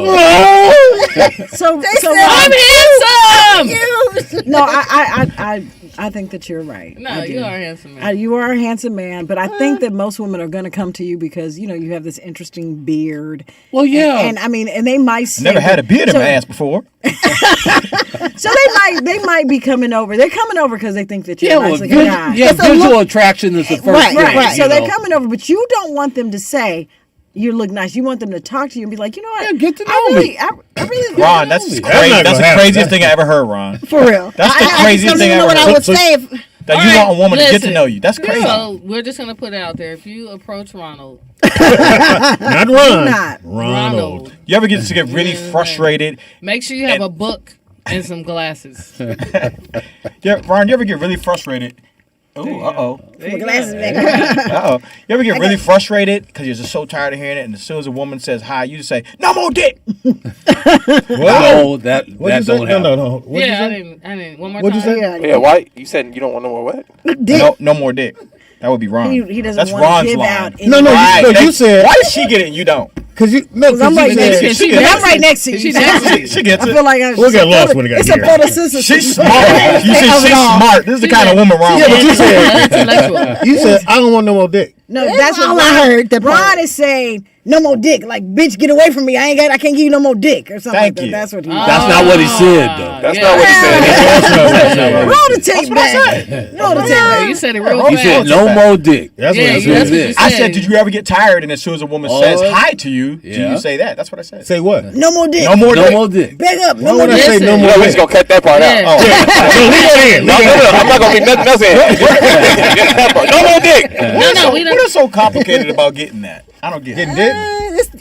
So I'm handsome. no, I think that you're right. No, I do. you are a handsome man. You are a handsome man, but I think that most women are going to come to you because you have this interesting beard. Well, yeah. And I mean, and they might say Never had a beard in so, my ass before. So they might be coming over. They're coming over because they think that you're Yeah, a nice well, looking guy. yeah, visual attraction is the first Right, thing. Right. So you they're know. coming over, but you don't want them to say you look nice. You want them to talk to you and be like, you know what? Yeah, get to know I really, me. I really Ron, that's That's crazy. not That's gonna the happen. craziest thing I ever heard, Ron. for real. That's the I just craziest don't thing I even know ever what I heard. would say if That All you right, want a woman to get to listen. know you. That's crazy. So we're just gonna put it out there. If you approach Ronald, not Ron. not. Ronald. You ever get to get really frustrated? make sure you have a book and some glasses. Yeah, Ron, you ever get really frustrated? Ooh, uh-oh. Glasses, Uh-oh. You ever get really frustrated because you're just so tired of hearing it, and as soon as a woman says hi, you just say, no more dick! No, that What'd you say? don't happen. No. What'd you Yeah, I say? didn't. One more What'd you time. say? Yeah, why? You said you don't want no more what? No more dick. That would be Ron. He doesn't That's want Ron's to give line. out. No, no, Right, no, you they- said Why does she get it and you don't? because you no, I'm because right you next said to she you. gets I'm it. right next to you. She next to you. She gets I it. feel like We'll get lost when it got it's here. a photosynthesis. She's smart. You see, she's smart. This is the kind of woman Ron Yeah, but wants. you said Intellectual. you said I don't want no more dick. No, that's what all Ron I heard, that Ron part. is saying. No more dick. Like, bitch, get away from me. I can't give you no more dick or something Thank like that. you. That's what he That's not what he said, though. That's Yeah. not what he said. Roll the tape back. Roll the tape Yeah, back. you said it real He fast. said no more dick. That's Yeah, what I that's said. what you I said. said, did you ever get tired? And as soon as a woman says hi to you, do Yeah. you say that? That's what I said. Say what? No more dick. No more No dick. more dick. Back up. No, No more when I dick. say no Listen. more Yeah, we dick. just gonna cut that part out. Yeah. Oh, No, leave it in. No, I'm not gonna be nothing else in. No more dick. No, we what don't. is so complicated about getting that? I don't get Getting it. dick?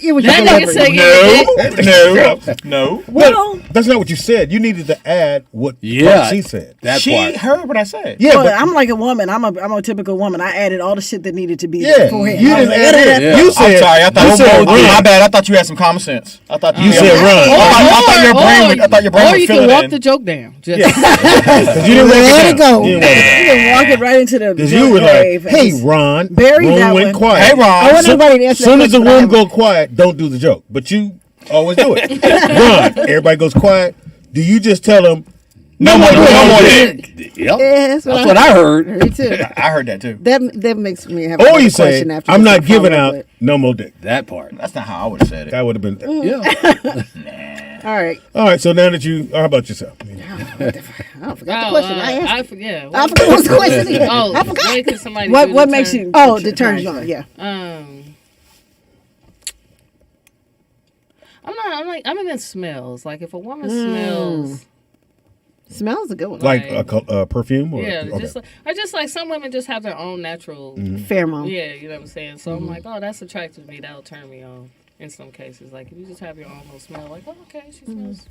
it was That your nigga delivery. say No. Well, That's not what you said. You needed to add what Yeah. she said. That She part. heard what I said. Yeah, well, but I'm like a woman. I'm a typical woman. I added all the shit that needed to be yeah, there for him. you I was didn't like, add it. Yeah. You I'm said. sorry. I you thought said my run. bad. I thought you had some common sense. I thought You said run. I thought your brain would. I thought your brain Or would you fill can it walk in. the joke down. Just, Because you didn't Let let it go. You didn't want it. You can walk it right into the Because you were grave like, and "Hey, just Ron." bury room that went one. quiet. Hey, Ron. I want nobody to answer As soon that as the question, room but I go quiet, don't do the joke. But you always do it. Ron, everybody goes quiet. Do you just tell them, No more dick. Yep. Yeah, That's what I heard. Me too. I heard that too. That makes me have or another you say, question after I'm this not to follow giving up out with. no more dick. That part. That's not how I would have said it. That would have been. Yeah. All right. All right, so now that you, how about yourself? I forgot the question. I asked. I forget. I forgot what was the question. Again. Oh, I forgot. wait, 'cause somebody What do what the makes turn. you? Oh, the turns you on. Yeah. I'm in smells. Like if a woman smells. Smells a good one. Like a perfume? Or, Yeah, okay. just like some women just have their own natural pheromone. Yeah, you know what I'm saying? So I'm like, oh, that's attractive to me. That'll turn me on in some cases. Like if you just have your own little smell, like, oh, okay, she smells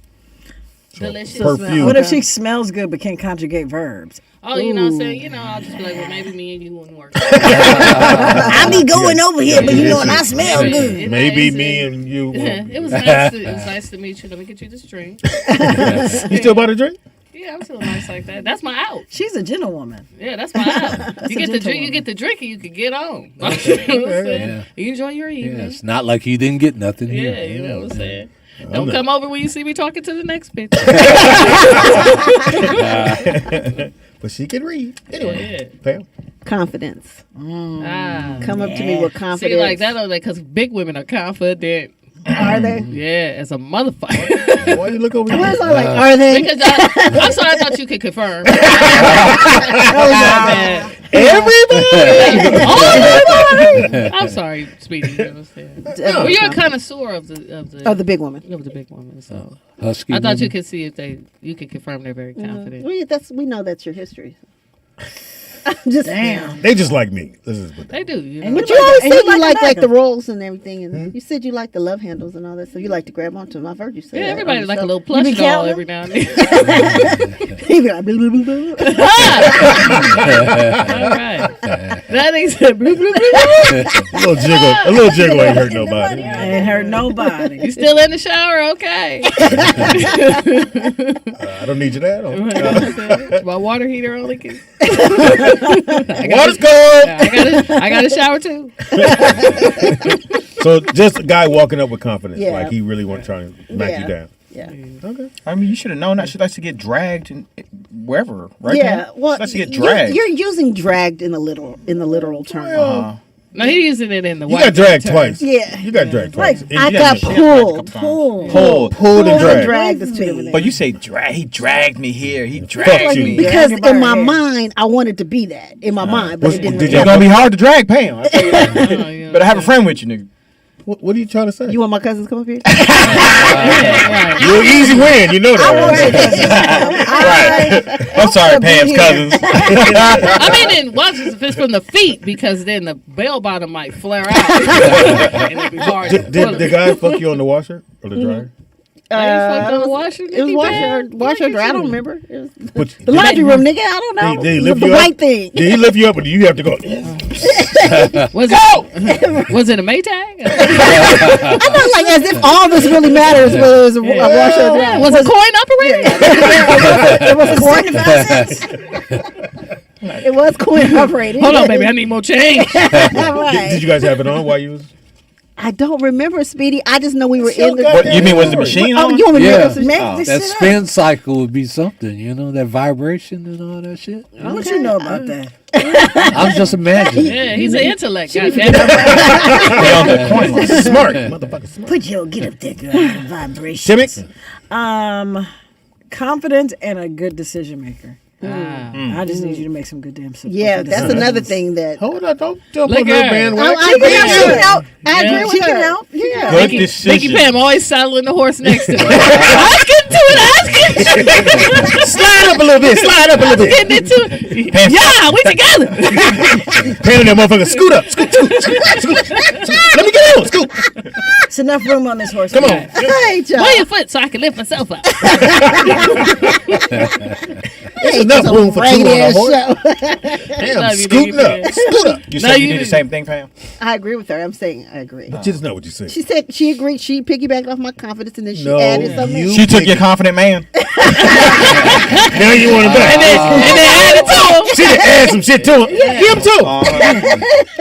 delicious. Perfume. What if she smells good but can't conjugate verbs? Oh, you know what I'm saying? You know, I'll just be like, well, maybe me and you wouldn't work. I be going over here, but you know, and I smell good. Maybe me and you. It was nice to meet you. Let me get you this drink. You still bought a drink? Yeah, I'm still nice like that. That's my out. She's a gentlewoman. Yeah, that's my out. You get the drink, you get the drink, and you can get on. You know what I'm saying? You enjoy your evening. Yeah, it's not like you didn't get nothing here. Yeah, you know what I'm saying. Don't come over when you see me talking to the next bitch. But she can read. Anyway, Pam. Confidence. Come up to me with confidence. See, like that, because big women are confident. Are they? Yeah, as a motherfucker. Why you look over here? Like, are they? Because I'm sorry, I thought you could confirm. Everybody. I'm sorry, Speedy. You know what I'm saying? Well, you're a connoisseur of the big woman. Of the big woman. So Husky I thought women. you could see if you could confirm they're very confident. We know that's your history. Just Damn. They just like me. This is what They do. You know? But you always and said you you like like a the rolls and everything, and you said you like the love handles and all that, so you like to grab onto them. I've heard you say Yeah, that. everybody on the like a show. little plush be doll counting? every now and then. He be like, blah, blah, blah, blah. All right. That ain't said blue, blue, blue. a little jiggle ain't hurt nobody. Ain't hurt nobody. You still in the shower? Okay. I don't need you there. My water heater only can. Water's cold. I got a shower too. So just a guy walking up with confidence, Yeah. like he really wants to try and knock you down. Yeah. Okay. I mean, you should have known that she likes to get dragged wherever, right? Yeah. Pam? Well, She likes to get dragged. You're using dragged in the literal term. No, he's using it in the You white got dragged term. twice. Yeah. You got dragged twice. Like, And I you got she pulled. pulled and dragged. Dragged is two different But things. you say he dragged me here. He dragged you. me. Because Dragged in my by her head. mind, I wanted to be that in my mind, but Was- it didn't. did really It's gonna be hard to drag Pam. I tell you that. Oh, yeah. Better have a friend with you, nigga. What are you trying to say? You want my cousins to come up here? You're an easy win. You know that. Right. I'm sorry, Pam's cousins. I mean, then watch if it's from the feet because then the bell bottom might flare out. And it'd be hard to Did pull the it. guy fuck you on the washer or the dryer? Are you fucked on the washer? It was washer, dry. I don't remember. It was But the laundry room, nigga. I don't know. Did he It was lift the you up? white thing. Did he lift you up, or do you have to go? Was it a Maytag? I felt like as if all this really matters whether it was a washer or dry. Was it coin operated? It was a coin. It was coin operated. Hold on, baby. I need more change. Right. Did you guys have it on while you was? I don't remember, Speedy. I just know we were Still in the. got What you mean? Was the machine Oh, on? you want me to Yeah. make this? Make this That shit spin cycle would be something, you know, that vibration and all that shit. What you know about that? I'm just imagining. Yeah, he's an intellect. Goddamn. They on the coin line. Smart, motherfucker. Smart. Put your get up there, girl. Vibrations. Timmy. Confident and a good decision maker. Ah. I just need you to make some good damn. Yeah, that's another thing that. Hold on, don't jump Look on her at her. bandwagon. I agree. Yeah. I agree with She can her. help. Yeah. Good Mickey decision. Pam always saddling the horse next to her. I was getting to it. Slide up a little bit. Slide up a little bit. Getting into it. Pam, Yeah, we together. Pam, that motherfucker, scoot up. Scoot. Let me get on. Scoot. It's enough room on this horse. Come on. Hey, Joe. Pull your foot so I can lift myself up. There's enough room for two on a horse. Show. Pam, Love you, scooting Nicky up. Scoot up. You No, said you you do the didn't. same thing, Pam. I agree with her. I'm saying I agree. Just know what you said. She said she agreed. She piggybacked off my confidence and then she No, added something. you- She took your confident man. Now you want it back. And then add it to him. She done add some shit to him. Him too.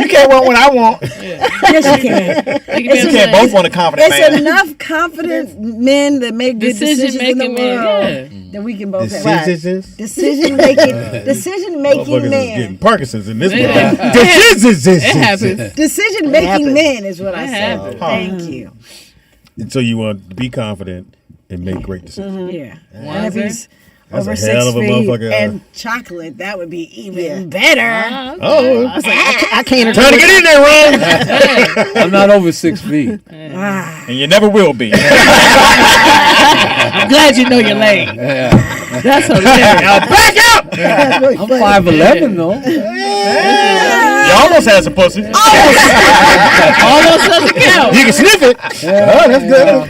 You can't want what I want. Yes, you can. Mickey You Pam can't said, both want a confident It's man. enough confident men that make good decisions in the Decision-making men, world yeah. that we can both have. Decisions. Decision making Motherfuckers is men. getting Parkinson's in this Yeah. one. Decisions. It happens. Decision It making happens. men is what I It said. happens. Thank you. And so you want to be confident and make great decisions. Yeah. And if Wiser. he's That's over a hell 6 of a feet motherfucker. and chocolate, that would be even better. Oh, I was like, I can't. trying to get in there, Ron. I'm not over 6 feet. And you never will be. I'm glad you know your lane. That's hilarious. Back up! I'm 5'11" though. You almost had some pussy. Almost doesn't count. You can sniff it. Oh, that's good.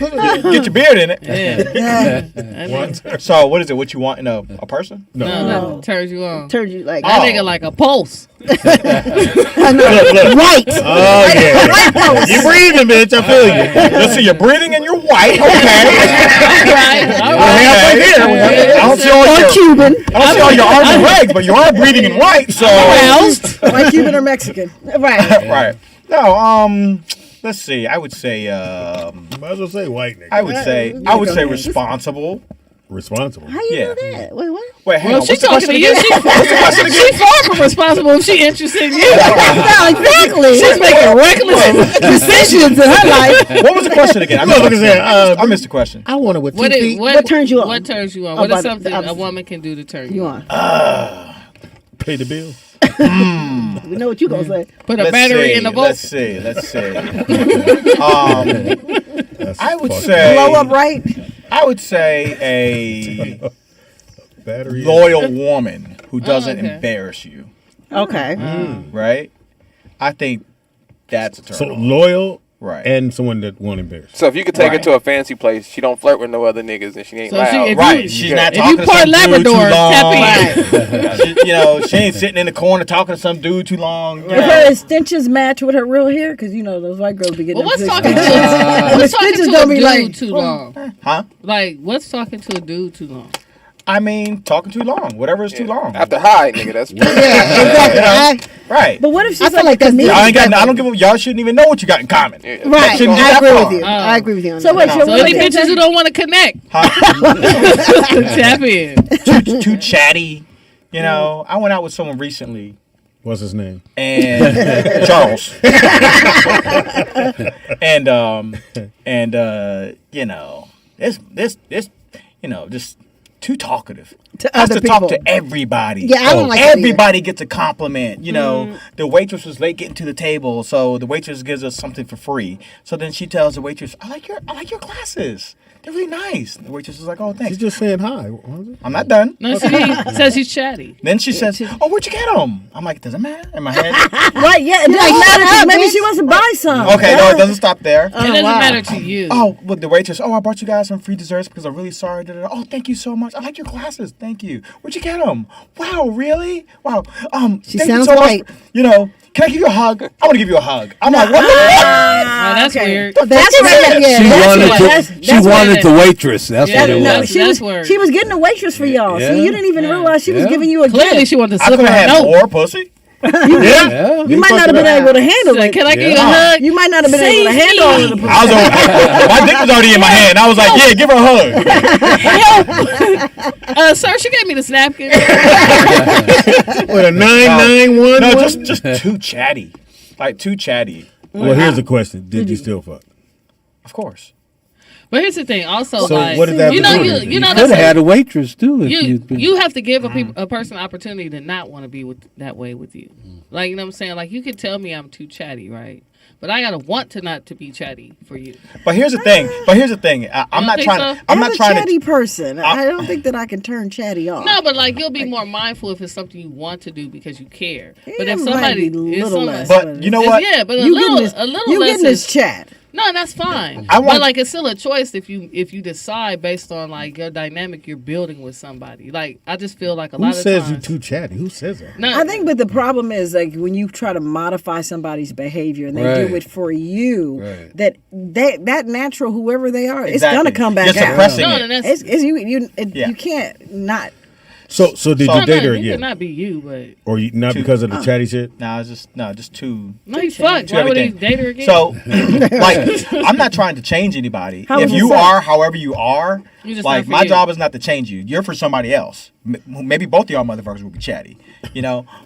Get your beard in it. Yeah. So what is it? What you want in a person? No, that turns you on. Turned you like That nigga like a pulse. Look. right. Oh, yeah. You're breathing, bitch. I feel you. Let's see, you're breathing and you're white. Okay. Right. Halfway there. I don't see all your Cuban. I don't see all your arms and legs, but you are breathing in white. So Aroused. White Cuban or Mexican? Right. right. No. Let's see. I would say. Might as well say white nigga. I would say responsible. Responsible. How you Yeah. know that? Wait, what? Wait, hang Well, on. she's What's the talking question to you. again? She far from responsible if she interested in you. No, exactly. She's making reckless decisions in her life. What was the question again? I missed the question. I want it with 2 feet. What turns you on? What turns you on? What is About something the a opposite. woman can do to turn you You on? on? Pay the bill. We know what you gonna say. Put a battery in the boat. Let's see. I would fucked say Blow up right? I would say a Battery. loyal woman who doesn't okay. embarrass you. Okay. Right? I think that's a turn So on. loyal, Right. and someone that won't embarrass. So if you could take her Right. to a fancy place, she don't flirt with no other niggas, and she ain't So loud. if Right. you- She's Yeah. not if talking you to part some dude Labrador, too long. tap in. She ain't sitting in the corner talking to some dude too long. If her extensions match with her real hair, because you know those white girls be getting Well, what's them talking extensions. to what's talking Stitches to don't a be dude like, too long? Huh? Like, what's talking to a dude too long? I mean, talking too long. Whatever is too long. After high, nigga, that's Exactly. Right. But what if she's I feel like like a that's comedian? Y'all ain't got. I don't give a. Y'all shouldn't even know what you got in common. Yeah. Right. shouldn't get I that agree far. with you. I agree with you on So that. wait, So any bitches who don't want to connect, tap in. Too chatty. You know, I went out with someone recently, What's his name? and Charles, and you know, this you know, just too talkative. To Has other to talk people. to everybody. Yeah, I don't like that either. everybody gets a compliment. You know, the waitress was late getting to the table, so the waitress gives us something for free. So then she tells the waitress, I like your glasses. They're really nice. The waitress is like, oh, thanks. She's just saying hi. What was it? I'm not done. No, she says she's chatty. Then she says, oh, where'd you get them? I'm like, does it matter? In my head. Right, yeah. It doesn't matter 'cause maybe she wants to buy some. Okay, no, it doesn't stop there. It doesn't matter to you. Oh, but the waitress, I brought you guys some free desserts because I'm really sorry. Oh, thank you so much. I like your glasses. Thank you. Where'd you get them? Wow, really? Wow. She thank you sounds so much. white. You know, can I give you a hug? I want to give you a hug. I'm like, what the fuck? Oh, that's weird. That's right. Yeah. She That's wanted what- to. that's- She that's what wanted it the is. waitress. That's Yeah, what it No, was. That's word. she was getting a waitress for y'all. Yeah. So you didn't even realize she was Yeah. giving you a Clearly, gift. she wanted to I slip could her have a had note. more pussy. Yeah. You might not have been able to handle Like, it. can I give you a Yeah. hug? You might not have been able to Save handle all of the me. I was my dick was already in my hand. I was like, yeah, give her a hug. Sir, she gave me this napkin. With a 991? No, just too chatty. Like, too chatty. Well, here's the question. Did you still fuck? Of course. But here's the thing. Also, So like, what does that you know, have to do you with it? know, Could that's have had a waitress too if you you'd been. you have to give a person opportunity to not want to be that way with you. Like, you know what I'm saying? Like, you can tell me I'm too chatty, right? But I gotta want to not to be chatty for you. But here's the thing. I'm not think trying. so? I'm As not a trying chatty to. person, I don't think that I can turn chatty off. No, but like you'll be more mindful if it's something you want to do because you care. But Yeah, if it might somebody, be a if little someone- less. But you know what? yeah, but a you little, getting this, a little you less getting this is- chat. No, and that's fine. I want- but like it's still a choice if you decide based on like your dynamic you're building with somebody. Like I just feel like a Who lot of says times. you're too chatty? Who says that? No, I think, but the problem is like when you try to modify somebody's behavior and they do Right. it for you, Right. that natural whoever they are, Exactly. it's gonna come back You're out. suppressing no, it. and that's You Yeah. can't not. So did So- you date her It could again? not be you, but Or you, not because of the chatty shit? No, it's just too. no, he fucked. to Why would he everything. date her again? So, like, I'm not trying to change anybody. How If was you the sex? are, however you are, You just Like, not for my you. job is not to change you. You're for somebody else. Maybe both of y'all motherfuckers will be chatty,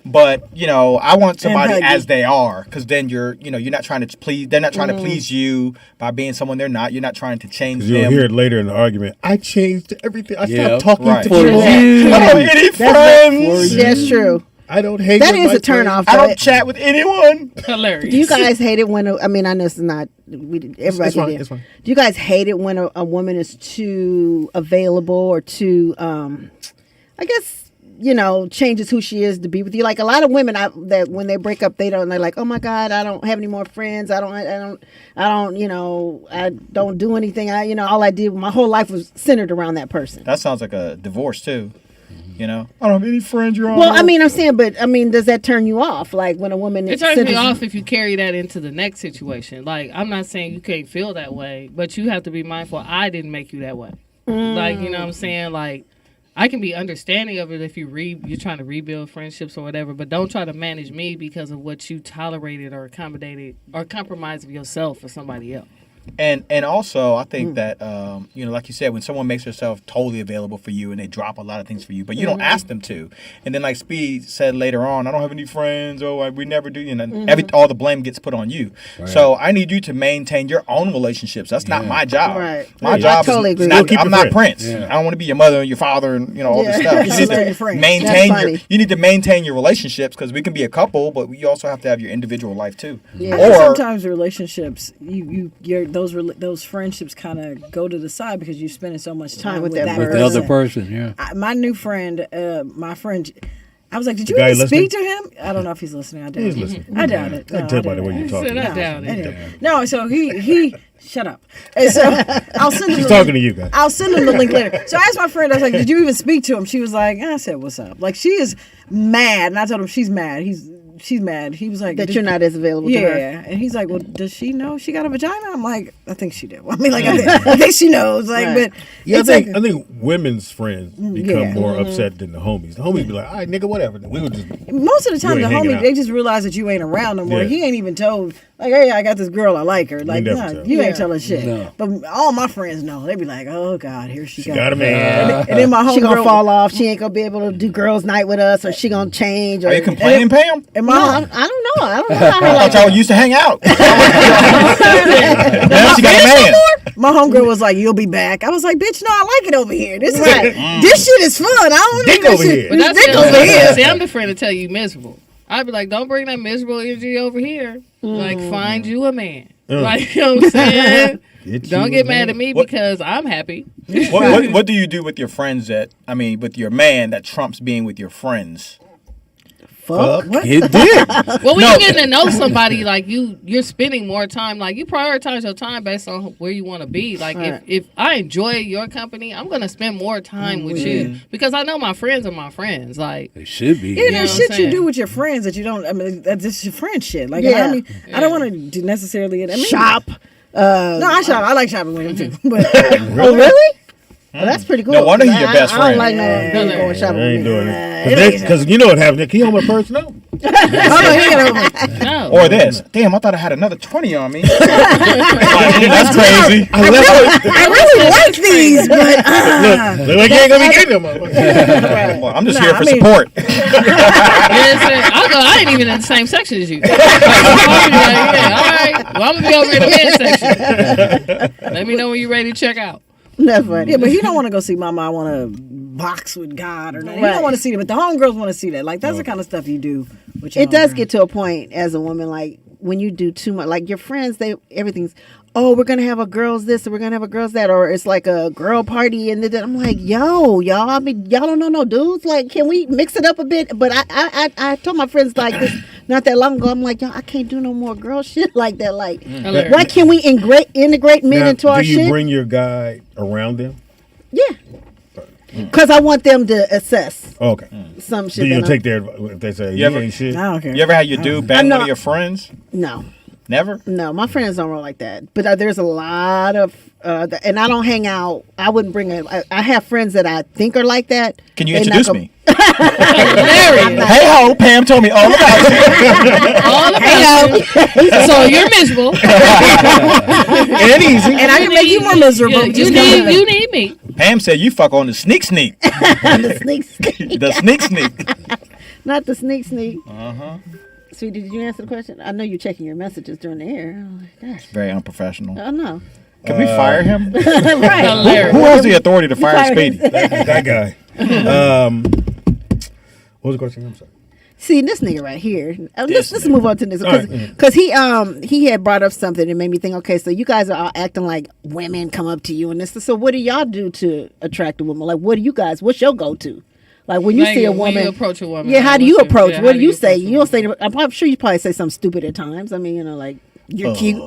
But, I want somebody huggy. as they are, because then you're not trying to please. They're not trying to please you by being someone they're not. You're not trying to change You'll them. hear it later in the argument. I changed everything. I Yeah. stopped talking Right. to For you. you. I don't have any friends. That's true. I don't hate That with is my a turn friends. off. I though. don't chat with anyone. Hilarious. Do you guys hate it when? I know this is not. Everybody fine, did. it's fine. Do you guys hate it when a woman is too available or too? I guess changes who she is to be with you. Like a lot of women, that when they break up, they're like, oh my God, I don't have any more friends. I don't do anything. All I did, my whole life was centered around that person. That sounds like a divorce too. I don't have any friends. You're on. Well, I'm saying, but does that turn you off? Like when a woman It turns me centers- off if you carry that into the next situation. Like, I'm not saying you can't feel that way, but you have to be mindful. I didn't make you that way. Like, you know what I'm saying? Like, I can be understanding of it if you're trying to rebuild friendships or whatever, but don't try to manage me because of what you tolerated or accommodated or compromised of yourself for somebody else. And also, I think that, like you said, when someone makes herself totally available for you and they drop a lot of things for you, but you don't ask them to. And then like Speedy said later on, I don't have any friends, we never do. All the blame gets put on you. Right. So I need you to maintain your own relationships. That's not my job. Right. My job totally is agree. not, Keep I'm your not friends. Prince. Yeah. I don't want to be your mother and your father and, all this stuff. Just You let your need friends. to maintain That's funny. you need to maintain your relationships because we can be a couple, but you also have to have your individual life too. Yeah. I think Or sometimes relationships, those friendships kind of go to the side because you're spending so much time with that With person. the other person, yeah. My new friend, my friend, I was like, did you The guy even speak to listening? him? I don't know if he's listening. I doubt He's it. listening. I doubt it. I can tell by the doubt way it. you're talking. I doubt it. Anyway. No, so he shut up. And so I'll send him She's the talking link. to you guys. I'll send him the link later. So I asked my friend, I was like, did you even speak to him? She was like, I said, what's up? Like, she is mad. And I told him she's mad. She's mad. He was like, that you're not as available to her. yeah. And he's like, well, does she know she got a vagina? I'm like, I think she do. I mean, like, I think she knows. Like, Right. but Yeah, it's I like, think women's friends become yeah. more upset than the homies. The homies be like, all right, nigga, whatever. We would just most of the time, You the ain't hanging homie, out. they just realize that you ain't around no more. Yeah. He ain't even told, like, hey, I got this girl, I like her. Like, never nah, tell. you Yeah. ain't telling shit. No. But all my friends know. They be like, oh, God, here she, got a man. And then my She gonna homegirl, fall off. She ain't gonna be able to do girls' night with us, or she gonna change. Or are you complaining, Pam? and No, I don't know. I don't know. How I thought y'all used to hang out. Now she got a man. my homegirl was like, you'll be back. I was like, bitch, no, I like it over here. This is Right. this shit is fun. I don't Dick need over this here. shit. But that's Dick the over other here. thing. See, I'm the friend to tell you miserable. I'd be like, don't bring that miserable energy over here. Like, find you a man. Like, you know what I'm saying? Don't get mad at me because I'm happy. What do you do with your friends with your man that trumps being with your friends? fuck. It did. Well, when you're getting to know somebody, like you're spending more time. Like you prioritize your time based on where you want to be. Like Right. if I enjoy your company, I'm gonna spend more time with you because I know my friends are my friends. Like It should be. Yeah, know there's what I'm shit you saying? do with your friends that you don't. I mean, that's just your friend shit. Like, Yeah. I mean, I don't want to do necessarily. I mean, Shop. No, I shop. I like shopping with him too. But Oh, really? Well, that's pretty cool. No wonder he's 'cause your I- best I don't friend. like no going I shopping ain't with me. doing it. Because you know what happened. Can you hold my purse? No. no. Or this. Damn, I thought I had another 20 on me. Like, that's crazy. I really like these, but Look like you ain't going to be getting them. motherfucker. Well, I'm just Nah, here for I mean- support. I ain't even in the same section as you. I'll be like, yeah, all right. Well, I'm gonna be over in the men's section. Let me know when you're ready to check out. That's funny. yeah, but he don't want to go see Mama. I want to box with God or nothing. He Right. don't want to see it, but the homegirls want to see that. Like that's the kind of stuff you do. With your It does homegirl. get to a point as a woman, like when you do too much, like your friends, everything's, oh, we're gonna have a girls this, or we're gonna have a girls that, or it's like a girl party, and then I'm like, yo, y'all, I mean, y'all don't know no dudes. Like, can we mix it up a bit? But I told my friends like this not that long ago. I'm like, yo, I can't do no more girl shit like that. Like, Hilarious. why can't we integrate men Now, into our do you shit? bring your guy around them? Yeah, because I want them to assess Okay. some Do shit. you that take their, if they say, You you ever- ain't shit? I don't care. You ever had your dude bang I'm one not- of your friends? No. Never? No, my friends don't roll like that. But there's a lot of, and I don't hang out. I wouldn't bring it. I have friends that I think are like that. Can you They not introduce gonna- me? Hilarious. Hey ho, Pam told me all about you. All about Hey, So you're miserable. And easy. And I can make you more miserable. Yeah, you need me. Pam said you fuck on the sneak. The sneak. The sneak. Not the sneak. Sweetie, did you answer the question? I know you're checking your messages during the air. Oh, my gosh. Very unprofessional. Oh, no. Can we fire him? Right. Who has the authority to fire Speedy? That guy. What was the question? I'm sorry. See, this nigga right here. Let's move on to this because he had brought up something and made me think. Okay, so you guys are all acting like women come up to you and this. So what do y'all do to attract a woman? Like, what do you guys? What's your go-to? Like when you see a woman, when you approach a woman. Yeah, how do you approach? What do you say? You don't say. I'm sure you probably say something stupid at times. I mean, like you're cute.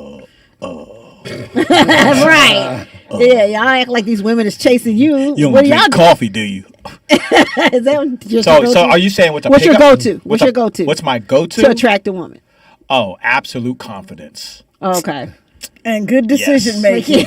Right. Yeah, y'all act like these women is chasing you. You what don't do y'all drink do? coffee, do you? Is that your So go-to? are you saying what's your go-to? What's your go-to? What's my go-to? To attract a woman. Oh, absolute confidence. Okay. And good decision Yes. making.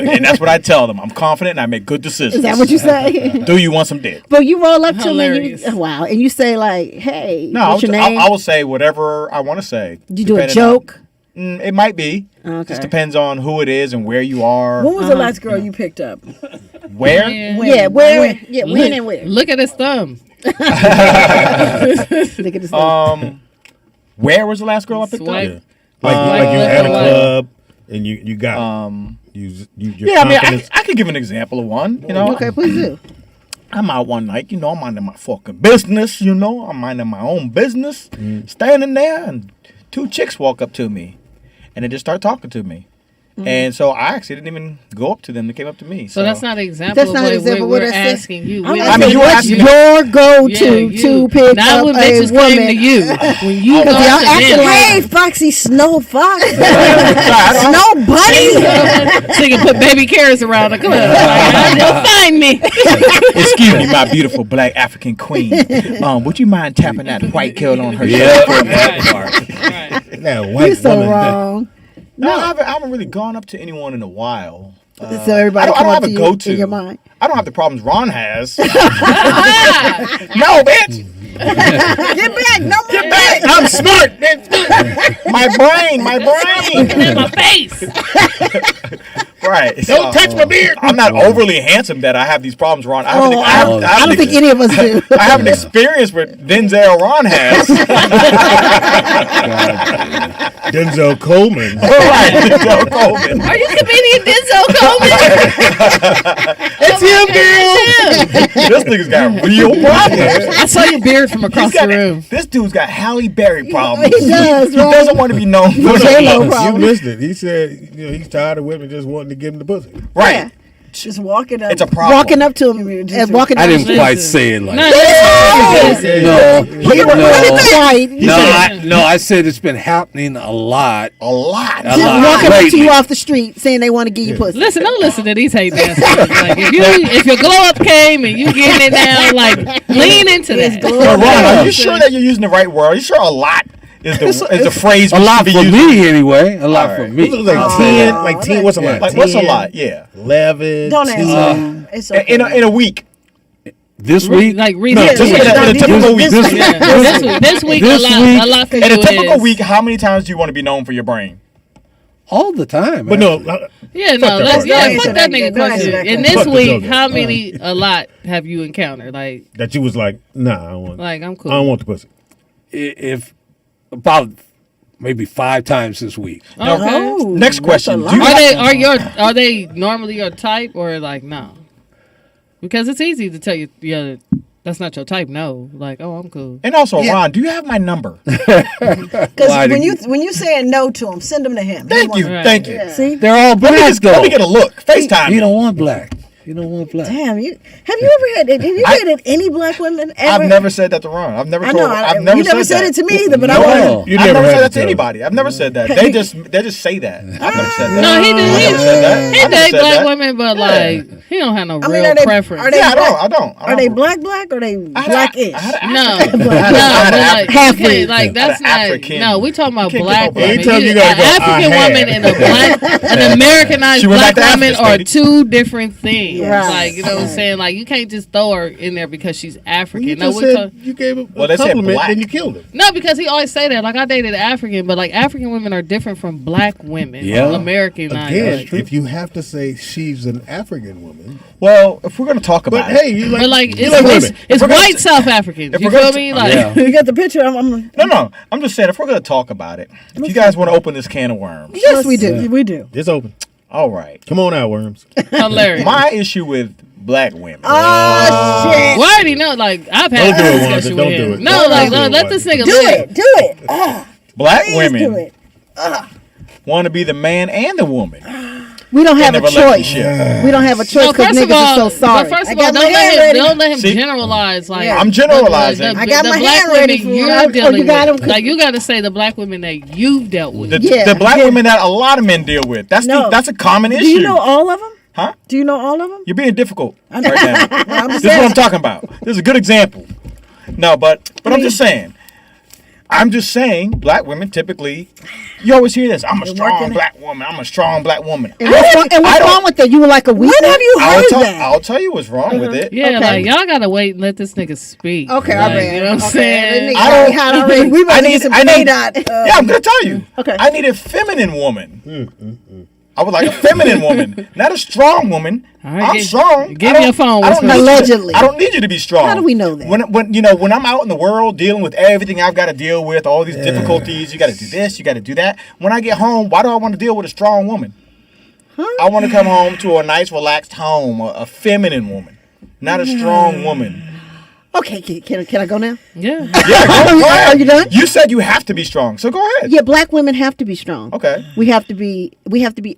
And that's what I tell them. I'm confident and I make good decisions. Is that what you say? Do you want some dick? But you roll up to them Hilarious. and you say like, "Hey, No, what's your name?" I will say whatever I want to say. You do a depending joke. on- it might be. Okay. Just depends on who it is and where you are. When was the last girl you picked up? Where? Yeah, where? Yeah, when and where? Look at his thumb. Look at this. Where was the last girl I picked Swipe. up? Like you left at a or right? club and you got your Yeah, I mean, confidence. I could give an example of one. You know, Okay, please do. I'm out one night. You know, I'm minding my fucking business. You know, I'm minding my own business. Standing there, and two chicks walk up to me, and they just start talking to me. And so I actually didn't even go up to them. They came up to me. So that's not an example That's of not what an example of what we're I said. asking you. I mean, mean, you what's asking me- your go-to Yeah, to pick not up when a bitches claim woman? to you. When you go Because y'all to acting them. like- Hey, Foxy Snow Fox. Snow Bunny. So you can put baby carrots around the club. Like, you'll find me. Excuse me, my beautiful black African queen. Would you mind tapping that white girl on her Yeah. shirt? Right. That white You're so woman. wrong. No, I haven't really gone up to anyone in a while. So everybody I come don't up have to a you go-to. in your mind. I don't have the problems Ron has. No, bitch. Get back. No more. Get back. I'm smart. my brain. In my face. Right. Don't touch my beard. I'm not overly handsome that I have these problems, Ron. I don't think any of us do. I have an experience with Denzel Ron has. Denzel Coleman. Right, Denzel Coleman. Are you comedian Denzel Coleman? It's him, girl. This nigga's got real problems. I saw your beard from across the room. This dude's got Halle Berry problems. He does, He right? doesn't want to be known for J-Lo it. problem. You missed it. He said he's tired of women just wanting to give him the pussy. Right. Just walking up. It's a problem. Walking up to him and walking I down the didn't street. quite say it like No, that. listen. No, I said it's been happening a lot. A lot. A Just lot. walking up to Lately. you off the street saying they want to give you pussy. Listen, don't listen to these hate ass niggas. Like if your glow up came and you getting it down, like lean into that. But Ron, are you sure that you're using the right word? Are you sure a lot is the phrase A we lot should be for using? me, anyway. A lot All for right. me. Like 10, like 10, what's a lot? Like, what's a 10, lot? Yeah. 11, Don't 10. answer. Him. It's okay. In a week. This week, Like No, recently. just in a typical week. This week, This a lot for you In a typical is- week, how many times do you want to be known for your brain? all the time. But no, Yeah, no, that. let's Don't answer put that. that nigga Don't answer question. that In question. this Fuck the week, joke. how many a lot have you encountered? that you was like, nah, I don't want. Like I'm cool. I don't want the pussy. if about maybe 5 times this week. Okay. Next question. Do you Are they normally your type or like no? Because it's easy to tell you that's not your type. No, like I'm cool. and also, Ron, do you have my number? Because when you saying no to him, send him to him. Thank you. Right. Thank you. See? They're all black Let though. me get a look. FaceTime. You don't want black. You don't want black. Damn, have you ever dated any black women ever? I've never said that to Ron. I've never I told. know. I've never you never said said that. it to me either, but I No. want You I've never had said that to to tell anybody. I've never said that. They just say that. I've never said that. No, he I've never did. said that. He I've never date said black that. women, but like he don't have no I mean, real are they- preference. are they- Yeah, I don't. Are they black or they blackish? No, had but like, African- like that's an not. African. No, we talking about Can't black get no black. women. Anytime you gotta go, African I woman had. and an Americanized She went black back to woman Africa, are Speedy. two different things. African. Right. Like, you know what I'm saying? Like, you can't just throw her in there because she's African. You No, just we said you gave him Well, a they said compliment, black. then you killed him. no, because he always say that. Like, I dated African, but like African women are different from black women. Yeah. American. Again, if you have to say she's an African woman, Well, if we're gonna talk but about hey, it, you like, But like you it's, like it's, women. it's we're gonna white t- South Africans. if You we're gonna feel t- me? Like Yeah. You got the picture? I'm no, I'm just saying if we're gonna talk about it, if you guys want to open this can of worms, yes, we do. We do. It's open. all right. Come on out, worms. hilarious. My issue with black women. Oh shit! Well, I already know. Like I've had Don't do it, this Wanda. discussion Don't with do him. it. No, Don't like do it, let this nigga Do live. it. Do it. Black Please women do it. want to be the man and the woman We don't have in a a choice. relationship. We don't have a choice because first of niggas all, are so sorry. But first of I all, got my hand don't ready. let him See? generalize. Like Yeah. I'm generalizing. The I got my black hand ready women for you're it. Oh, dealing you got with. 'em? Like you got to say the black women that you've dealt with. The black women that a lot of men deal with. That's No. that's a common issue. Do you know all of them? Huh? Do you know all of them? You're being difficult right now. I'm This just is what I'm asking. talking about. This is a good example. No, but I'm just saying. I'm just saying, black women typically, you always hear this. I'm a strong working. black woman. I'm a strong black woman. And what's wrong with that? You were like a weak. When have you heard that? I'll tell you what's wrong with it. Yeah, Okay. like y'all gotta wait and let this nigga speak. Okay, like, all right. You know what I'm Okay, saying? I don't- Hot already. We about to get some I need, KDOT. yeah, I'm gonna tell you. Okay. I need a feminine woman. I would like a feminine woman, not a strong woman. All right, I'm give- strong. give I me don't- your phone, I don't whisper. need you to- Allegedly. I don't need you to be strong. How do we know that? When I'm out in the world dealing with everything I've got to deal with, all these difficulties, you got to do this, you got to do that. When I get home, why do I want to deal with a strong woman? I want to come home to a nice, relaxed home, a feminine woman, not a strong woman. Okay, can I go now? Yeah. Yeah, go ahead. Are you done? You said you have to be strong, so go ahead. Yeah, black women have to be strong. Okay. We have to be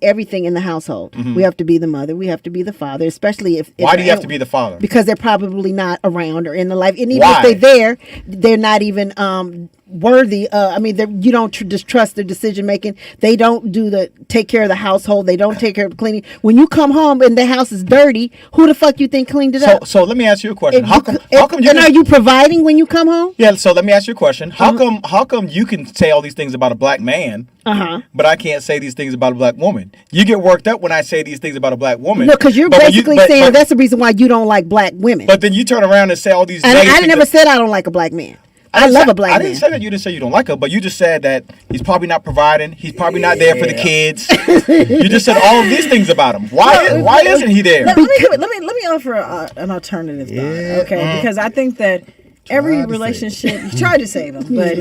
everything in the household. We have to be the mother. We have to be the father, especially if Why do you have to be the father? Because they're probably not around or in the life. And even Why? if they're there, they're not even worthy. You don't just trust their decision making. They don't take care of the household. They don't take care of the cleaning. When you come home and the house is dirty, who the fuck you think cleaned it up? So let me ask you a question. If How you come? c- How come you? and can- are you providing when you come home? Yeah. So let me ask you a question. How come? How come you can say all these things about a black man, but I can't say these things about a black woman? You get worked up when I say these things about a black woman. No, because you're But when basically but- saying but- that's the reason why you don't like black women. But then you turn around and say all these. And negative I things never that- said I don't like a black man. I didn't love say- a black I man. didn't say that. You didn't say you don't like her, but you just said that he's probably not providing. He's probably not there for the kids. You just said all of these things about him. Why isn't he there? Let me offer an alternative thought, okay? Because I think that every relationship you tried to save him, but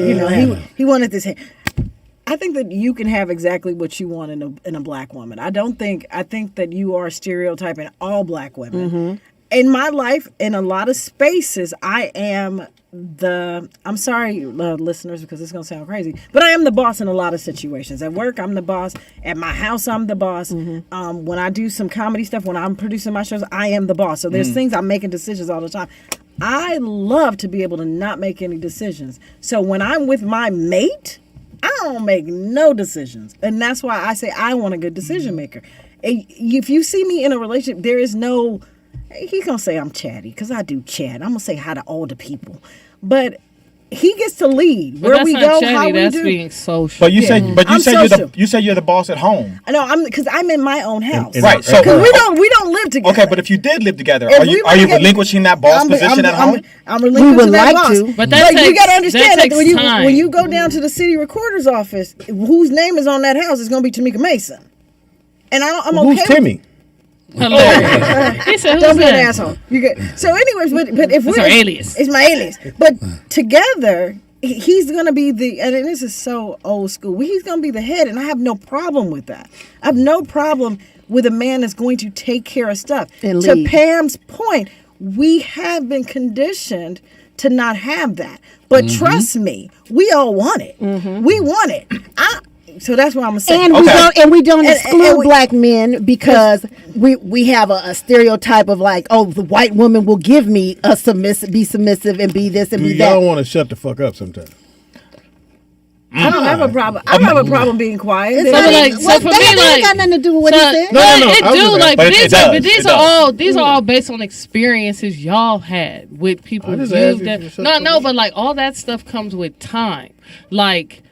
he wanted this. I think that you can have exactly what you want in a black woman. I think that you are stereotyping all black women. In my life, in a lot of spaces, I am I'm sorry, listeners, because it's going to sound crazy, but I am the boss in a lot of situations. At work, I'm the boss. At my house, I'm the boss. When I do some comedy stuff, when I'm producing my shows, I am the boss. So there's things I'm making decisions all the time. I love to be able to not make any decisions. So when I'm with my mate, I don't make no decisions. And that's why I say I want a good decision maker. If you see me in a relationship, there is no... He's going to say I'm chatty because I do chat. I'm going to say hi to all the people. But he gets to lead. But Where that's we not go, chatty, how we that's do. being social. But you said I'm social. you said you're the boss at home. No, because I'm in my own house. Right. So Because we don't live together. okay, but if you did live together, If are we you were together- relinquishing that boss position at home? I'm relinquishing We would that like boss. to. But that you takes- got to understand that that when takes time. you go down to the city recorder's office, whose name is on that house is going to be Tamika Mason. And I'm okay Who's with Timmy? Hilarious. He said, Don't who's be an that? asshole. You get so. Anyways, but if That's we're her alias. it's my alias. But together, he's gonna be and this is so old school. He's gonna be the head, and I have no problem with that. I have no problem with a man that's going to take care of stuff. And To lead. Pam's point, we have been conditioned to not have that. But trust me, we all want it. We want it. So that's what I'm saying. And we don't And exclude we- black men because we have a stereotype of like, oh, the white woman will give me be submissive and be this and Do be y'all that. want to shut the fuck up sometimes? I don't have a problem. I don't have a problem being quiet. So, like, so for me, that like, ain't got nothing to do with what so, he said. No, it I was do just like But these, it does. but these It are does. all based on experiences y'all had with people I just you've asked you done. to shut No, the no, fuck but like all that stuff comes with time. Like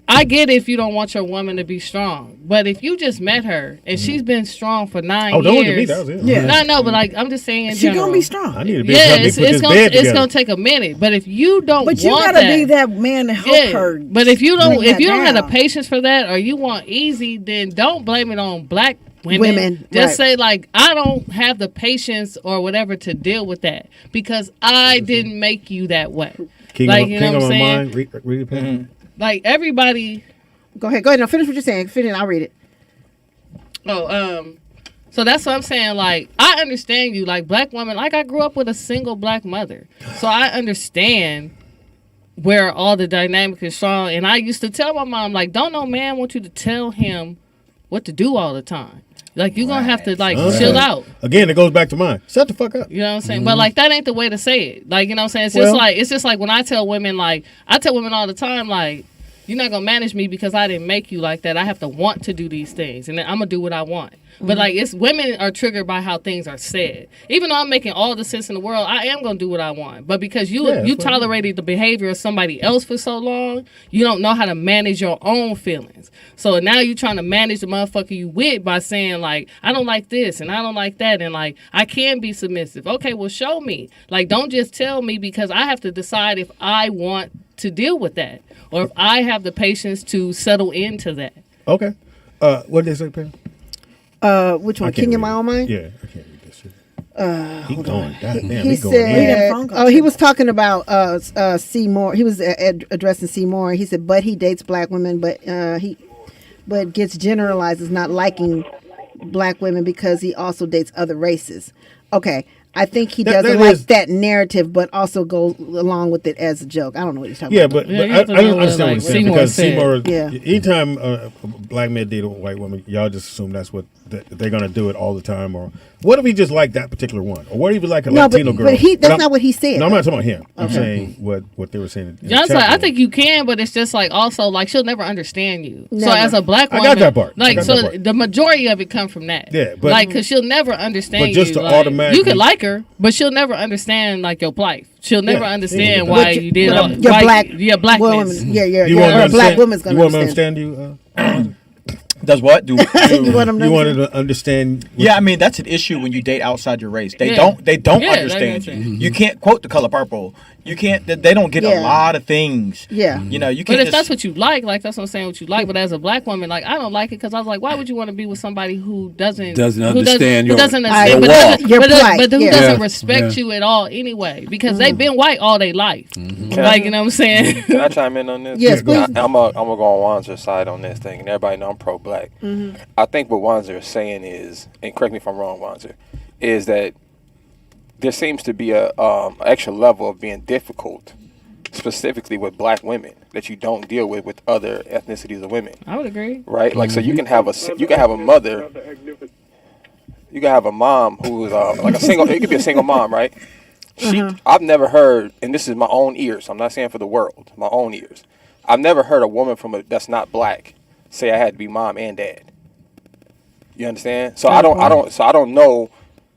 I get if you don't want your woman to be strong, but if you just met her and she's been strong for 9 years. Don't look at me. That was it. Yeah. No, I know, but like I'm just saying in She general. gonna be strong. I need to be Yeah, help me it's put this gonna bed it's together. gonna take a minute. But if you don't But you want gotta that, be that man to help her. But if you don't, bring if you that don't have the down. patience for that, or you want easy, then don't blame it on black women. right. Just say like, I don't have the patience or whatever to deal with that because I didn't make you that way. King like of, you king know of what I'm my saying? mind. Read the pen. Like everybody. Go ahead. Now finish what you're saying. Finish. I'll read it. So that's what I'm saying. Like, I understand you, like black women. Like, I grew up with a single black mother, so I understand where all the dynamic is strong. And I used to tell my mom, like, don't no man want you to tell him what to do all the time. Like, you're gonna have to like chill out. Again, it goes back to mine. Shut the fuck up. You know what I'm saying? But like, that ain't the way to say it. Like, you know what I'm saying? It's just like when I tell women, like, I tell women all the time, like, you're not gonna manage me because I didn't make you like that. I have to want to do these things, and then I'm gonna do what I want. But like, it's women are triggered by how things are said. Even though I'm making all the sense in the world, I am gonna do what I want. But because you tolerated the behavior of somebody else for so long, you don't know how to manage your own feelings. So now you're trying to manage the motherfucker you with by saying like, I don't like this and I don't like that, and like, I can be submissive. Okay, well, show me. Like, don't just tell me, because I have to decide if I want to deal with that or if I have the patience to settle into that. Okay. What did they say, Pam? Which one? King in My Own Mind? Yeah, I can't read this shit. Keep going. God damn, He he going. said, he was talking about Seymour. He was addressing Seymour. He said, but he dates black women, but gets generalized as not liking black women because he also dates other races. Okay. I think he doesn't like that narrative, but also goes along with it as a joke. I don't know what he's talking about. But I don't understand what he's saying, because Seymour, yeah. Anytime a black man date a white woman, y'all just assume that's what they're going to do it all the time. Or what if he just like that particular one? Or what if he like a Latino girl? But that's not what he said. No, I'm not talking about him. I'm saying what they were saying. John's like, I think you can, but it's just like also like she'll never understand you. Never. So as a black woman, I got that part. Like the majority of it come from that. Yeah, but like because she'll never understand but just you. to Like, automatically, you can like her, but she'll never understand like your plight. She'll never understand why you did all your black blackness. Your black woman's gonna you want understand. to understand you? Does what? You want them to you wanted to understand? Yeah, I mean that's an issue when you date outside your race. They Yeah. don't Yeah, understand that's you. what I'm You can't quote The Color Purple. You can't. They don't get a lot of things. Yeah. You know, you But can't. if that's what you like that's what I'm saying. What you like, but as a black woman, like I don't like it because I was like, why would you want to be with somebody who doesn't understand who your doesn't walk. understand, Your but plight, who yeah. doesn't respect you at all anyway? Because they've been white all their life. Like you know what I'm saying. Can I chime in on this? Yes, please. I'm gonna go on Wanzer's side on this thing, and everybody know I'm pro-black. I think what Wanzer is saying is, and correct me if I'm wrong, Wanzer, is that there seems to be a extra level of being difficult, specifically with black women, that you don't deal with other ethnicities of women. I would agree. Right? Like, so you can have a mother, you can have a mom who is like a single. It could be a single mom, right? I've never heard, and this is my own ears. I'm not saying for the world, my own ears. I've never heard a woman that's not black say I had to be mom and dad. You understand? So I don't know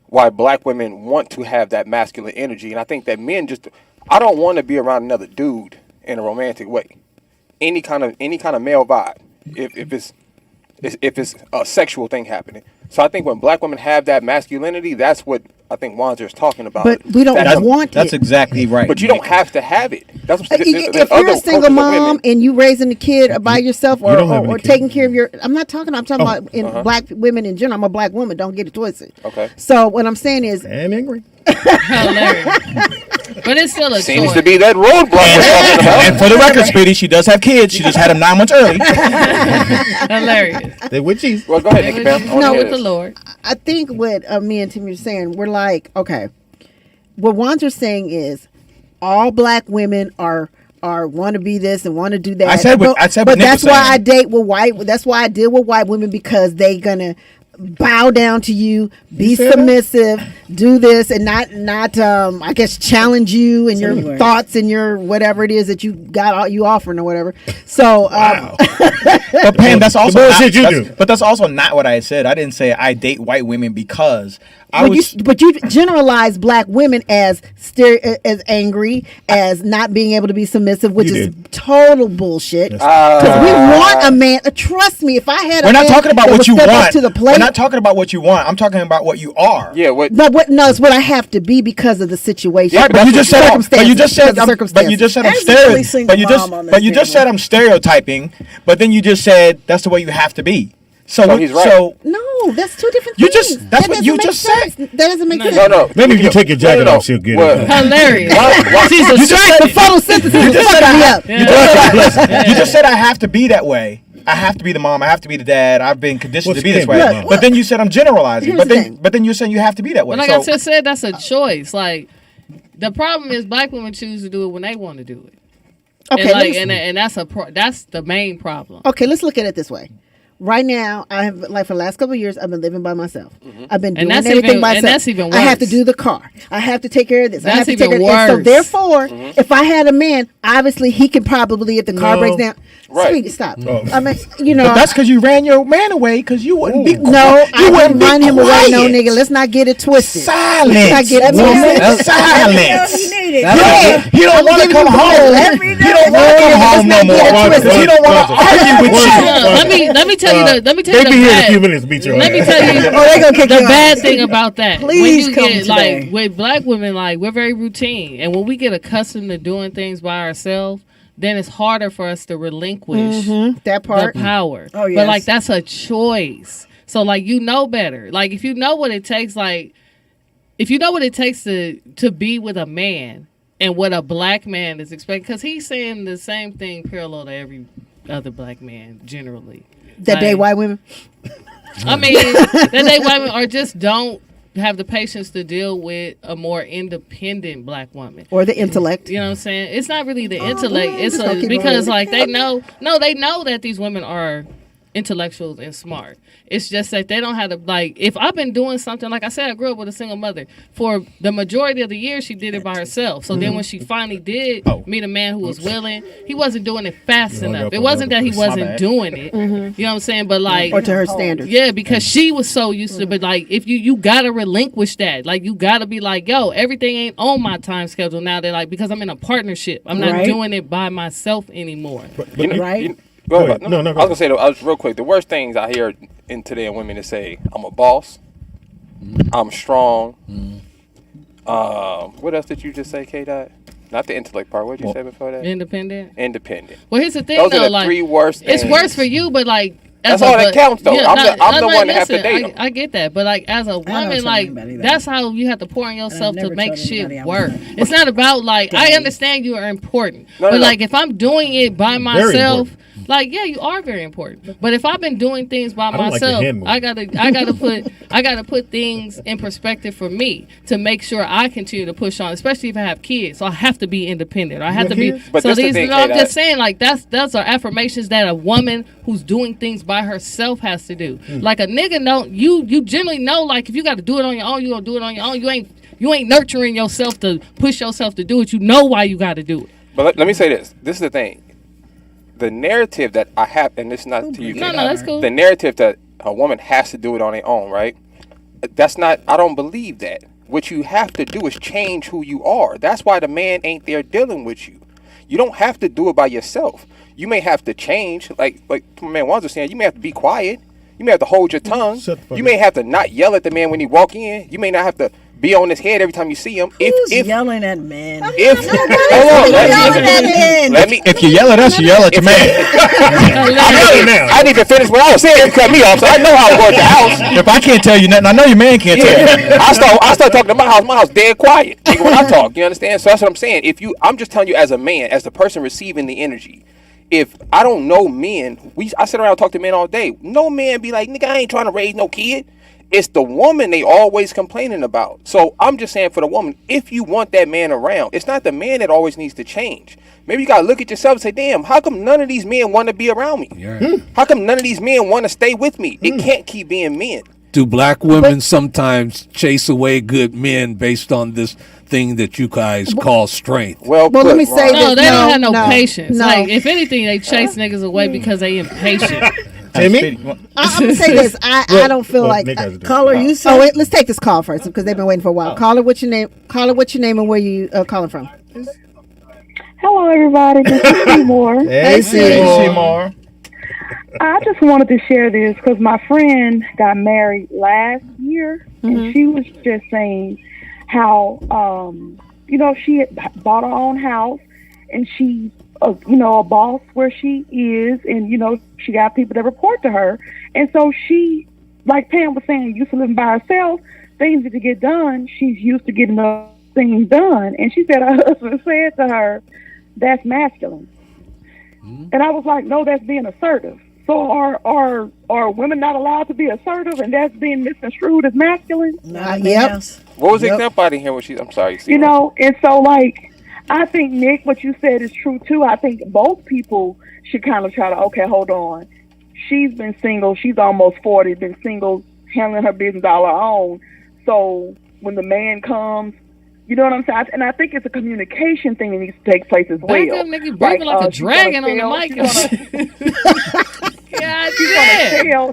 why black women want to have that masculine energy, and I think that men I don't want to be around another dude in a romantic way. Any kind of male vibe, if it's a sexual thing happening. So I think when black women have that masculinity, that's what I think Wanzer is talking about. But we don't want it. That's exactly right. But you don't have to have it. That's what if you're a single mom and you raising a kid by yourself or taking care of your, I'm talking about black women in general. I'm a black woman. Don't get it twisted. Okay. So what I'm saying is, I'm angry. But it's still a seems choice. to be that roadblock. And for the record, Speedy, she does have kids. She just had them 9 months early. Hilarious. They with you. Well, go ahead, Nick. No, with the Lord. I think what me and Timmy are saying, we're like, okay, what Wanzer's saying is all black women are want to be this and want to do that. I said what but Nick that's was why saying. I date with white. That's why I deal with white women, because they gonna bow down to you, be said that? submissive, do this, and not I guess challenge you and your Anyway. thoughts and your whatever it is that you got you offering or whatever. So But Pam, that's also bullshit you that's- do. But that's also not what I said. I didn't say I date white women because I but was. you generalize black women as as angry, as not being able to be submissive, which You is did. total bullshit. Because we want a man. Trust me, if I had a We're not man talking about that what would you step up want. to the plate. We're not talking about what you want. I'm talking about what you are. Yeah, what? No, it's what I have to be because of the situation. Right, but you just said. But you just said. Circumstances. But you just said I'm There's a really stereotyping. single But you just. mom on this But you just table. said I'm stereotyping. But then you just said that's the way you have to be. So So he's right. So No, that's two different You things. just- that's That what doesn't you make just sense. said. That doesn't make sense. No. Maybe if you take your jacket No. off, she'll get What? it. Hilarious. She's you just said The photosynthesis is just said fucking me I up. You just said I have to be that way. I have to be the mom. I have to be the dad. I've been conditioned What's to be this the way. thing? But then you said I'm generalizing. Here's But the then, thing. but then you're saying you have to be that way. But like So- I just said, that's a choice. Like the problem is black women choose to do it when they want to do it. Okay, and like let's- and that's that's the main problem. Okay, let's look at it this way. Right now, I have like for the last couple of years, I've been living by myself. I've been doing that's everything even- by and myself. that's even I have to worse. do the car. I have to take care of this. I have That's to take even care of this. So worse. therefore, if I had a man, obviously he can probably, if the car No. breaks down, Right. Speedy, stop. Oh. I mean, you know, But that's because you ran your man away because you wouldn't be. no, I you wouldn't run him away, no quiet. nigga. Let's not get it twisted. Silence. Let's not get it Woman, twisted. silence. He needed. Yeah, he don't I'm want to giving come you home. every He day. don't want to come home no more. get it twisted. He don't want to argue with you. Let me tell you the let me tell They you be the here in a bad. few minutes. Beat your Let me ass. tell you Oh, they gonna kick the you bad out. thing about that. Please when you come get today. like with black women, like we're very routine, and when we get accustomed to doing things by ourselves, then it's harder for us to relinquish That part. the power. Oh, yes. But like that's a choice. So like you know better. Like if you know what it takes, like if you know what it takes to be with a man and what a black man is expecting, because he's saying the same thing parallel to every other black man generally. That day, Like, white women. I mean, that they women or just don't have the patience to deal with a more independent black woman. Or the intellect. You know what I'm saying? It's not really the intellect. It's just gonna keep because going. like they know that these women are intellectuals and smart. It's just that they don't have to like. If I've been doing something, like I said, I grew up with a single mother. For the majority of the year, she did it by herself. So then when she finally did meet a man who was willing, he wasn't doing it fast enough. It wasn't that he wasn't bad. doing it. You know what I'm saying? But like, Or to her standards. yeah, because she was so used to it. But like, if you gotta relinquish that. Like, you gotta be like, yo, everything ain't on my time schedule now. That like, because I'm in a partnership, I'm not Right. doing it by myself anymore. You know, Right. Go Go ahead. ahead. No, I was gonna say though, real quick. The worst things I hear in today in women is say, "I'm a boss, I'm strong." What else did you just say, K. Dot? Not the intellect part. What did you say before that? Independent. Independent. Well, here's the thing, Those though. are the like, three worst it's things. worse for you, but like. That's as all a- that counts, though. I'm the like, one that have to listen, date 'em. I get that, but like as a don't woman, tell like anybody that. that's how you have to pour on yourself to never make told shit anybody I work. was- It's not about like I understand you are important, No, but no. like if I'm doing it by myself. important. Like yeah, you are very important. But if I've been doing things by don't like the myself, hand movement. I gotta put things in perspective for me to make sure I continue to push on, especially if I have kids. So I have to be independent. I have to be. kids? But So that's the these, thing, I'm Kate, just saying, like those are affirmations that a woman who's doing things by herself has to do. Like a nigga, you generally know, like if you got to do it on your own, you gonna do it on your own. You ain't nurturing yourself to push yourself to do it. You know why you got to do it. But let me say this. This is the thing. The narrative that I have, and this is not to you, No, Kate. no, that's cool. The narrative that a woman has to do it on her own, right? That's not. I don't believe that. What you have to do is change who you are. That's why the man ain't there dealing with you. You don't have to do it by yourself. You may have to change, like my man Wands was saying. You may have to be quiet. You may have to hold your tongue. Shut the fuck You up. may have to not yell at the man when he walk in. You may not have to be on his head every time you see him. Who's If yelling at men? hold on, let me. If you yell at us, you yell at your man. I need to finish what I was saying. You cut me off, so I know how it works at the house. If I can't tell you nothing, I know your man can't tell you. Yeah. I start talking to my house dead quiet. Nigga, when I talk, you understand? So that's what I'm saying. I'm just telling you as a man, as the person receiving the energy. If I don't know men, I sit around and talk to men all day. No man be like, nigga, I ain't trying to raise no kid. It's the woman they always complaining about. So I'm just saying for the woman, if you want that man around, it's not the man that always needs to change. Maybe you gotta look at yourself and say, damn, how come none of these men want to be around me? How come none of these men want to stay with me? It can't keep being men. Do black women sometimes chase away good men based on this thing that you guys call strength? Well, let me say No, this. they don't have no patience. No. Like, if anything, they chase niggas away because they impatient. Timmy? I'm gonna say this. I don't feel like Nick has to do it. Caller, you Oh, said wait, let's take this call first because they've been waiting for a while. Caller, what's your name? Caller, what's your name and where you calling from? Hello, everybody. This is Seymour. Hey, Seymour. I just wanted to share this because my friend got married last year, and she was just saying how, she had bought her own house, and she's, a boss where she is, and, she got people that report to her. And so she, like Pam was saying, used to living by herself, things that to get done, she's used to getting things done. And she said her husband said to her, that's masculine. And I was like, no, that's being assertive. So are women not allowed to be assertive, and that's being misconstrued as masculine? Yep. What was the example? I didn't hear what she. I'm sorry. And so I think Nick, what you said is true too. I think both people should kind of try to. Okay, hold on. She's been single. She's almost 40. Been single, handling her business all her own. So when the man comes, you know what I'm saying? And I think it's a communication thing that needs to take place as well. Back up, nigga, breathing like a dragon on the mic.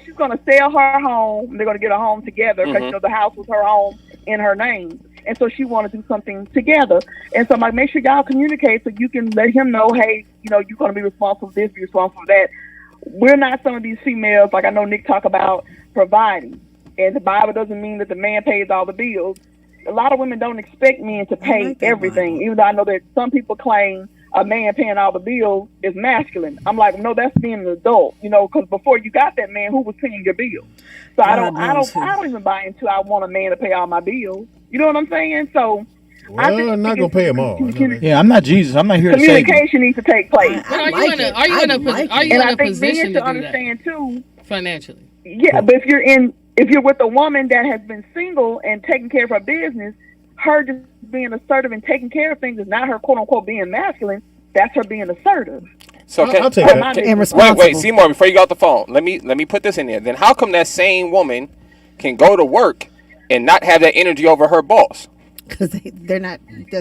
She's gonna sell her home. They're gonna get a home together because the house was her home in her name, and so she wanted to do something together. And so I'm like, make sure y'all communicate so you can let him know, hey, you're gonna be responsible for this, be responsible for that. We're not some of these females, like I know Nick talk about providing, and the Bible doesn't mean that the man pays all the bills. A lot of women don't expect men to pay everything, even though I know that some people claim a man paying all the bills is masculine. I'm like, no, that's being an adult, because before you got that man, who was paying your bills? So I don't even buy into I want a man to pay all my bills. You know what I'm saying? So I'm not gonna pay them all. Yeah, I'm not Jesus. I'm not here to save you. Communication needs to take place. But are you in a position to do that too financially? Yeah, but if you're with a woman that has been single and taking care of her business, her just being assertive and taking care of things is not her quote unquote being masculine. That's her being assertive. So I'll take that. And responsible. Wait, Seymour, before you got off the phone, let me put this in there. Then how come that same woman can go to work and not have that energy over her boss? Because they're not.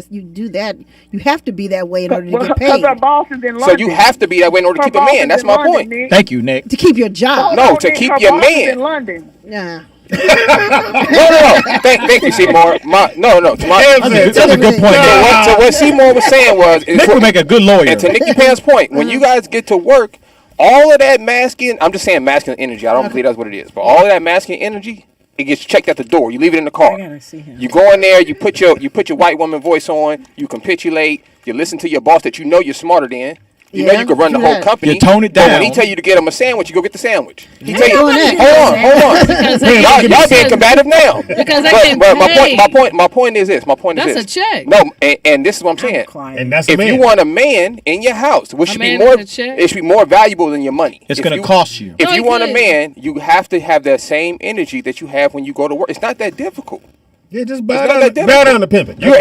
You do that. You have to be that way in order to get paid. Because her boss is in London. So you have to be that way in order to keep a man. That's my point. Nick. Thank you, Nick. To keep your job. No, to keep her your boss is man. in London. Yeah. No. Thank you, Seymour. That's a good point. So what Seymour was saying was, Nick would make a good lawyer. and to Nikki Pan's point, when you guys get to work, all of that masculine, I'm just saying masculine energy. I don't believe that's what it is, but all of that masculine energy, it gets checked at the door. You leave it in the car. You go in there, you put your white woman voice on, you capitulate, you listen to your boss that you know you're smarter than. You know you can run the whole company. You tone it down. But when he tell you to get him a sandwich, you go get the sandwich. He Yeah, tell you, doing hold on. Y'all being combative now. Because they can pay. My point is this. That's a check. No, and this is what I'm saying. And that's If a man. you want a man in your house, which should be more, man is a check. it should be more valuable than your money. It's going to cost you. If No, you it want a is. man, you have to have that same energy that you have when you go to work. It's not that difficult. Yeah, just It's bow not down, that difficult. bow down to pimping. You're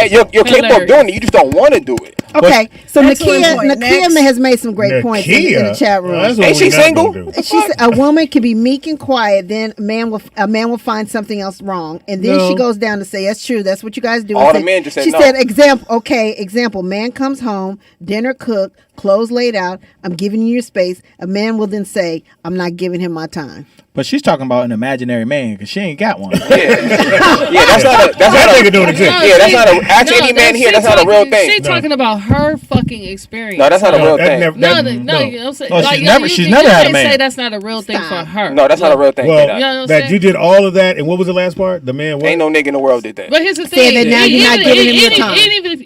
capable of doing it. You just don't want to do it. Okay, so Excellent point. Nakia Next. has made some great points in the chat room. That's what Ain't we she not single? gonna do. She said a woman can be meek and quiet, then a man will find something else wrong, and then No. she goes down to say, "That's true. That's what you guys do." All And the say- men just said She no. said, "Example. Man comes home, dinner cooked, clothes laid out. I'm giving you your space." A man will then say, "I'm not giving him my time." But she's talking about an imaginary man because she ain't got one. Yeah, that's not a. That nigga don't exist. Yeah, that's not a. Ask any man here. That's not a real thing. She's talking about her fucking experience. No, that's not a real That thing. never- No, that- you know what I'm saying? Oh, she's you never had a can't man. say that's not a real thing for her. No, that's not a real thing. Well, Kiddo. You know what I'm that saying? you did all of that, and what was the last part? The man what? Ain't no nigga in the world did that. But here's the Saying thing. that now you're not giving him your time.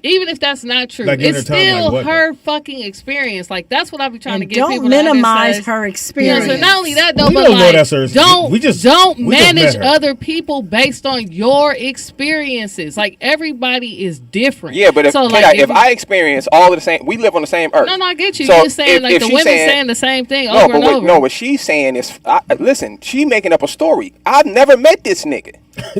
Even if that's not true, Like giving it's her time, still like what, her fucking experience. Like that's what I be trying And to get people don't to minimize understand. her You know, experience. so not only that though, We but don't know like, that's her. don't We just manage met her. other people based on your experiences. Like everybody is different. Yeah, but if, so, if I experience all of the same, we live on the same earth. no, I get you. So You're just saying if the she's women saying- saying the same thing No, over and over. No, what she's saying is, listen, she making up a story. I've never met this nigga.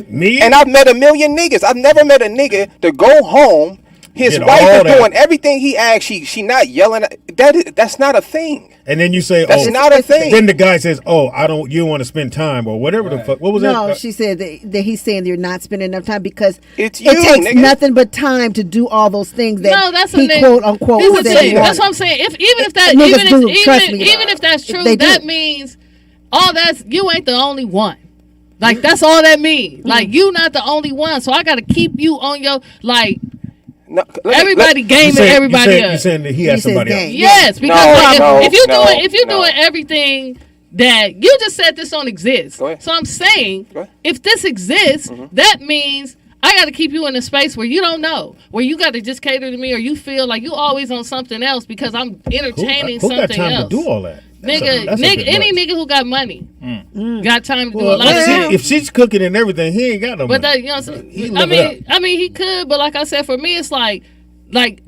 Me? And I've met a million niggas. I've never met a nigga to go home. his Get wife all is that. doing everything he asks. She not yelling. That's not a thing. And then you say, That's "Oh, not a thing." Then the guy says, "Oh, you don't want to spend time or whatever the fuck." What was No, that? she said that he's saying you're not spending enough time because It's it you, takes nigga. nothing but time to do all those things that No, that's he a nigga. quote unquote Here's the said he thing. That's wanted. what I'm saying. Even if that, Niggas even do, trust if, me. even if that's true, They do. that means you ain't the only one. Like that's all that means. Like you not the only one. So I got to keep you on your like. No, Everybody gaming everybody up. You saying that he has says somebody else? game. Yes, because No, like, no, if you no, doing everything that you just said this don't exist. Go ahead. So I'm saying Go ahead. if this exists, that means I got to keep you in a space where you don't know, where you got to just cater to me, or you feel like you always on something else because I'm entertaining Who got something time else. to do all that? Nigga, That's a bit any much. nigga who got money got time to do a Well, lot of shit. if she's cooking and everything, he ain't got no But money. that, you know what I'm He saying? live it I mean, he could, but like I said, for me, it's like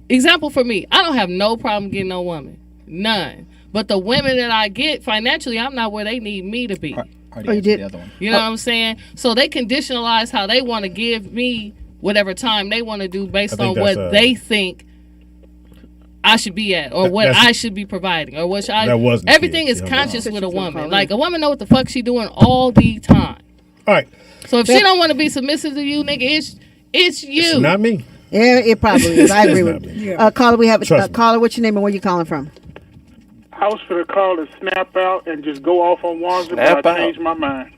example for me, I don't have no problem getting no woman, none. But the women that I get financially, I'm not where they need me to be. Oh, you did? The other one. You know what I'm saying? So they conditionalize how they want to give me whatever time they want to do based I think on what that's, they think I should be at, or what I should be providing, or what That wasn't everything it. is Yeah, conscious no. with a woman. Like a woman know what the fuck she doing all the time. All right, So if she don't want to be submissive to you, nigga, it's you. it's not me. Yeah, it probably is. I agree It's with not you. me. Caller, we have Trust me. caller. What's your name and where you calling from? I was for the call to snap out and just go off on Wanzer, Snap but I out. changed my mind.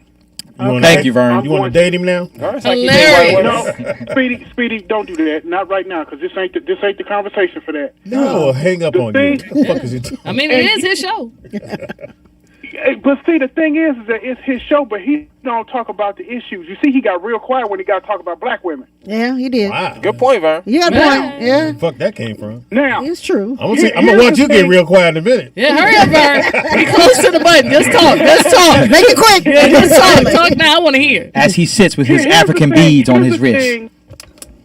Thank you, Vern. You want to date him now? All right, it's like you Hilarious. did right No, Speedy, don't do that. Not right now, because this ain't the conversation for that. No, hang up The on you. thing- What the fuck is it? I mean, it is his show. But see, the thing is that it's his show, but he don't talk about the issues. You see, he got real quiet when he got to talk about black women. Yeah, he did. Wow. Good point, Vern. You got a point. Yeah, Where the fuck that came from? Now, it's true. I'm gonna watch you get real quiet in a minute. Yeah, hurry up, Vern. Be close to the button. Just talk. Just talk. Make it quick. Yeah, just talk. Talk now. I want to hear. As he sits with his here's the African thing- beads on here's his the wrist. thing-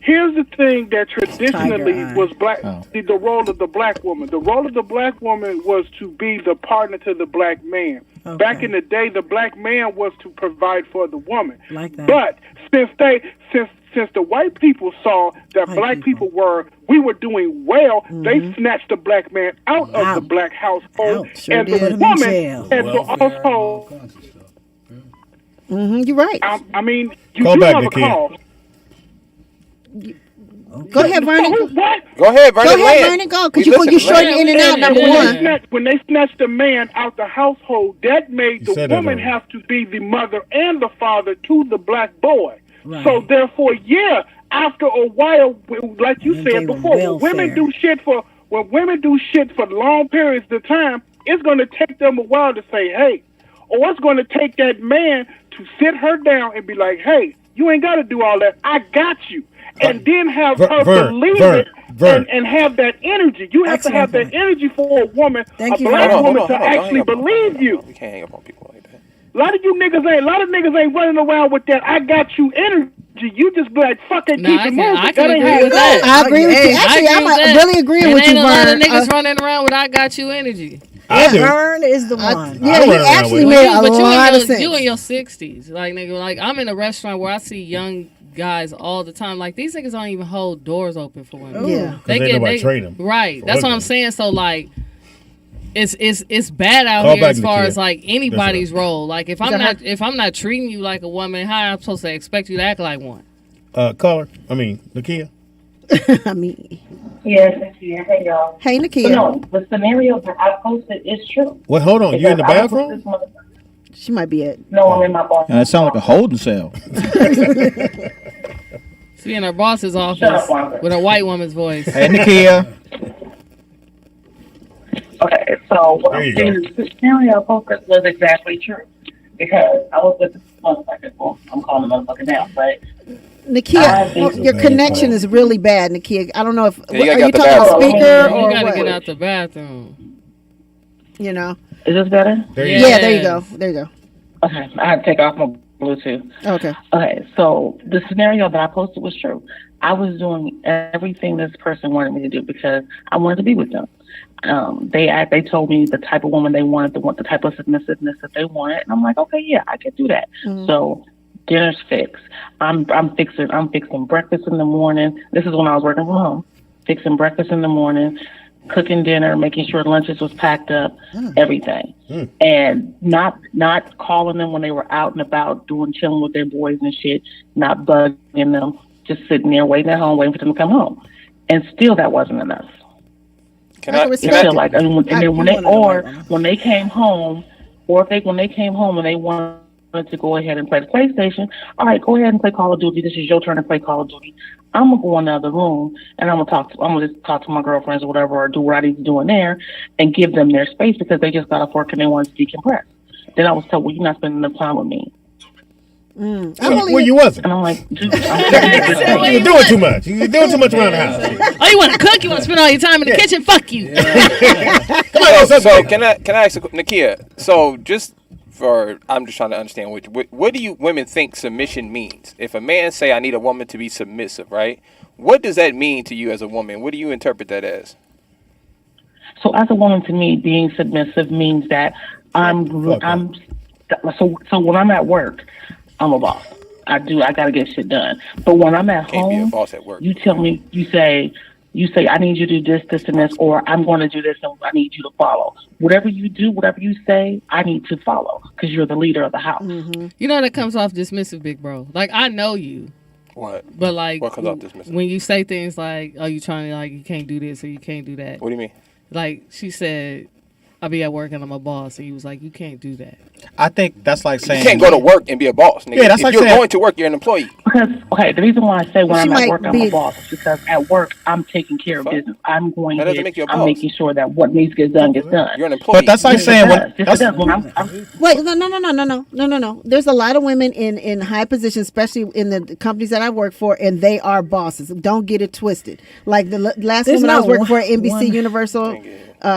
Here's the thing that traditionally Tiger eye. was black. Oh. The role of the black woman. The role of the black woman was to be the partner to the black man. Okay. Back in the day, the black man was to provide for the woman. Like that. But since the white people saw that White black people. we were doing well, they snatched the black man out of the Out. black household, Out. Sure and did. the Put him in woman jail. had to also. You're right. I mean, you Call do back, have a Nakia. call. Go ahead, Vernon. What? Go ahead, Vernon. Go ahead, Vernon. Go, because We you listen, short Vernon. in and out. Yeah, Number yeah. one. When they snatched the man out the household, that made the said that woman already. have to be the mother and the father to the black boy. Right. So therefore, yeah, after a while, like you And they said were before, when women do shit for long periods of time, it's going to take them a while to say, hey, or it's going to take that man to sit her down and be like, hey, you ain't got to do all that. I got you. And then have her believe it and have that energy. You have to have that energy for a woman, Thank a you, black Hold on, woman, to actually believe you. We can't hang up on people like that. A lot of niggas ain't running around with that I got you energy. You just be like, fuck it, Nah, keep I it can- moving. I can That ain't agree how it with that. goes. I agree with you. Hey, Actually, I agree with I'm that. really agreeing And with you, ain't a lot of Vernon. niggas running around with "I got you" energy. I do. Vern is the one. Yeah, I he run around actually with made a But lot of sense. you in your 60s, like nigga. Like I'm in a restaurant where I see young guys all the time. Like these niggas don't even hold doors open for women. Yeah. They ain't nobody train 'em. Right. For That's what women. I'm saying. So like. It's bad out Call here back as far Nakia. as like anybody's role. Like if I'm got not if I'm not treating you like a woman, how am I supposed to expect you to act like one? Nakia. I mean, Yes, yeah. Hey, y'all. hey, But Nakia. no, the scenario that I posted is true. What? Hold on. You in the Because I was with bathroom? this motherfucker. She might be at. No, I'm in my boss. That sounds like a holding cell. She in her boss's office up, Wanda. with a white woman's voice. Hey, Nakia. Okay, so what There I'm you saying is the scenario I posted was exactly true. Because I was with this motherfucker. Well, I'm calling him motherfucker now, but Nakia, your connection is really bad, Nakia. I don't know if Yeah, you are gotta you get the talking about bathroom. speaker You or gotta what? get out the bathroom. You know? is this better? There Yeah. you Yeah, there you go. There you go. Okay, I had to take off my Bluetooth. Okay. Okay, so the scenario that I posted was true. I was doing everything this person wanted me to do because I wanted to be with them. They told me the type of woman they wanted, the type of submissiveness that they wanted, and I'm like, okay, yeah, I can do that. So dinner's fixed. I'm fixing breakfast in the morning. This is when I was working from home. fixing breakfast in the morning, cooking dinner, making sure lunches was packed up, everything. And not calling them when they were out and about chilling with their boys and shit, not bugging them, just sitting there waiting at home, waiting for them to come home. And still that wasn't enough. When they came home, when they came home and they wanted to go ahead and play the PlayStation, all right, go ahead and play Call of Duty. This is your turn to play Call of Duty. I'm gonna go in the other room and I'm gonna just talk to my girlfriends or whatever, or do what I need to do in there, and give them their space because they just got off work and they want to decompress. Then I was told, well, you're not spending enough time with me. Well, you wasn't. And I'm like, you're doing too much. You're doing too much around the house. Oh, you want to cook? You want to spend all your time in the kitchen? Fuck you. Come on, so can I ask Nakia? So I'm just trying to understand what do you women think submission means? If a man say I need a woman to be submissive, right? What does that mean to you as a woman? What do you interpret that as? So as a woman, to me, being submissive means that so when I'm at work, I'm a boss. I got to get shit done. But when I'm at home, be a boss at work. You tell me, you say, I need you to do this, and this, or I'm going to do this, and I need you to follow. Whatever you do, whatever you say, I need to follow because you're the leader of the house. You know that comes off dismissive, big bro. Like, I know you. What? But like, what comes off dismissive? When you say things like, "Oh, you trying to like you can't do this or you can't do that." What do you mean? Like she said, I'll be at work and I'm a boss, and he was like, "You can't do that." I think that's like saying you can't go to work and be a boss. Nigga. Yeah, that's if like you're saying, going to work, you're an employee. Because the reason why I say when I'm at work I'm a boss is because at work I'm taking care of business. I'm going that here. Make you a boss. I'm making sure that what needs to get done gets done. You're an employee. But that's like saying Wait, no. There's a lot of women in high positions, especially in the companies that I work for, and they are bosses. Don't get it twisted. Like the last woman I was working for at NBC Universal.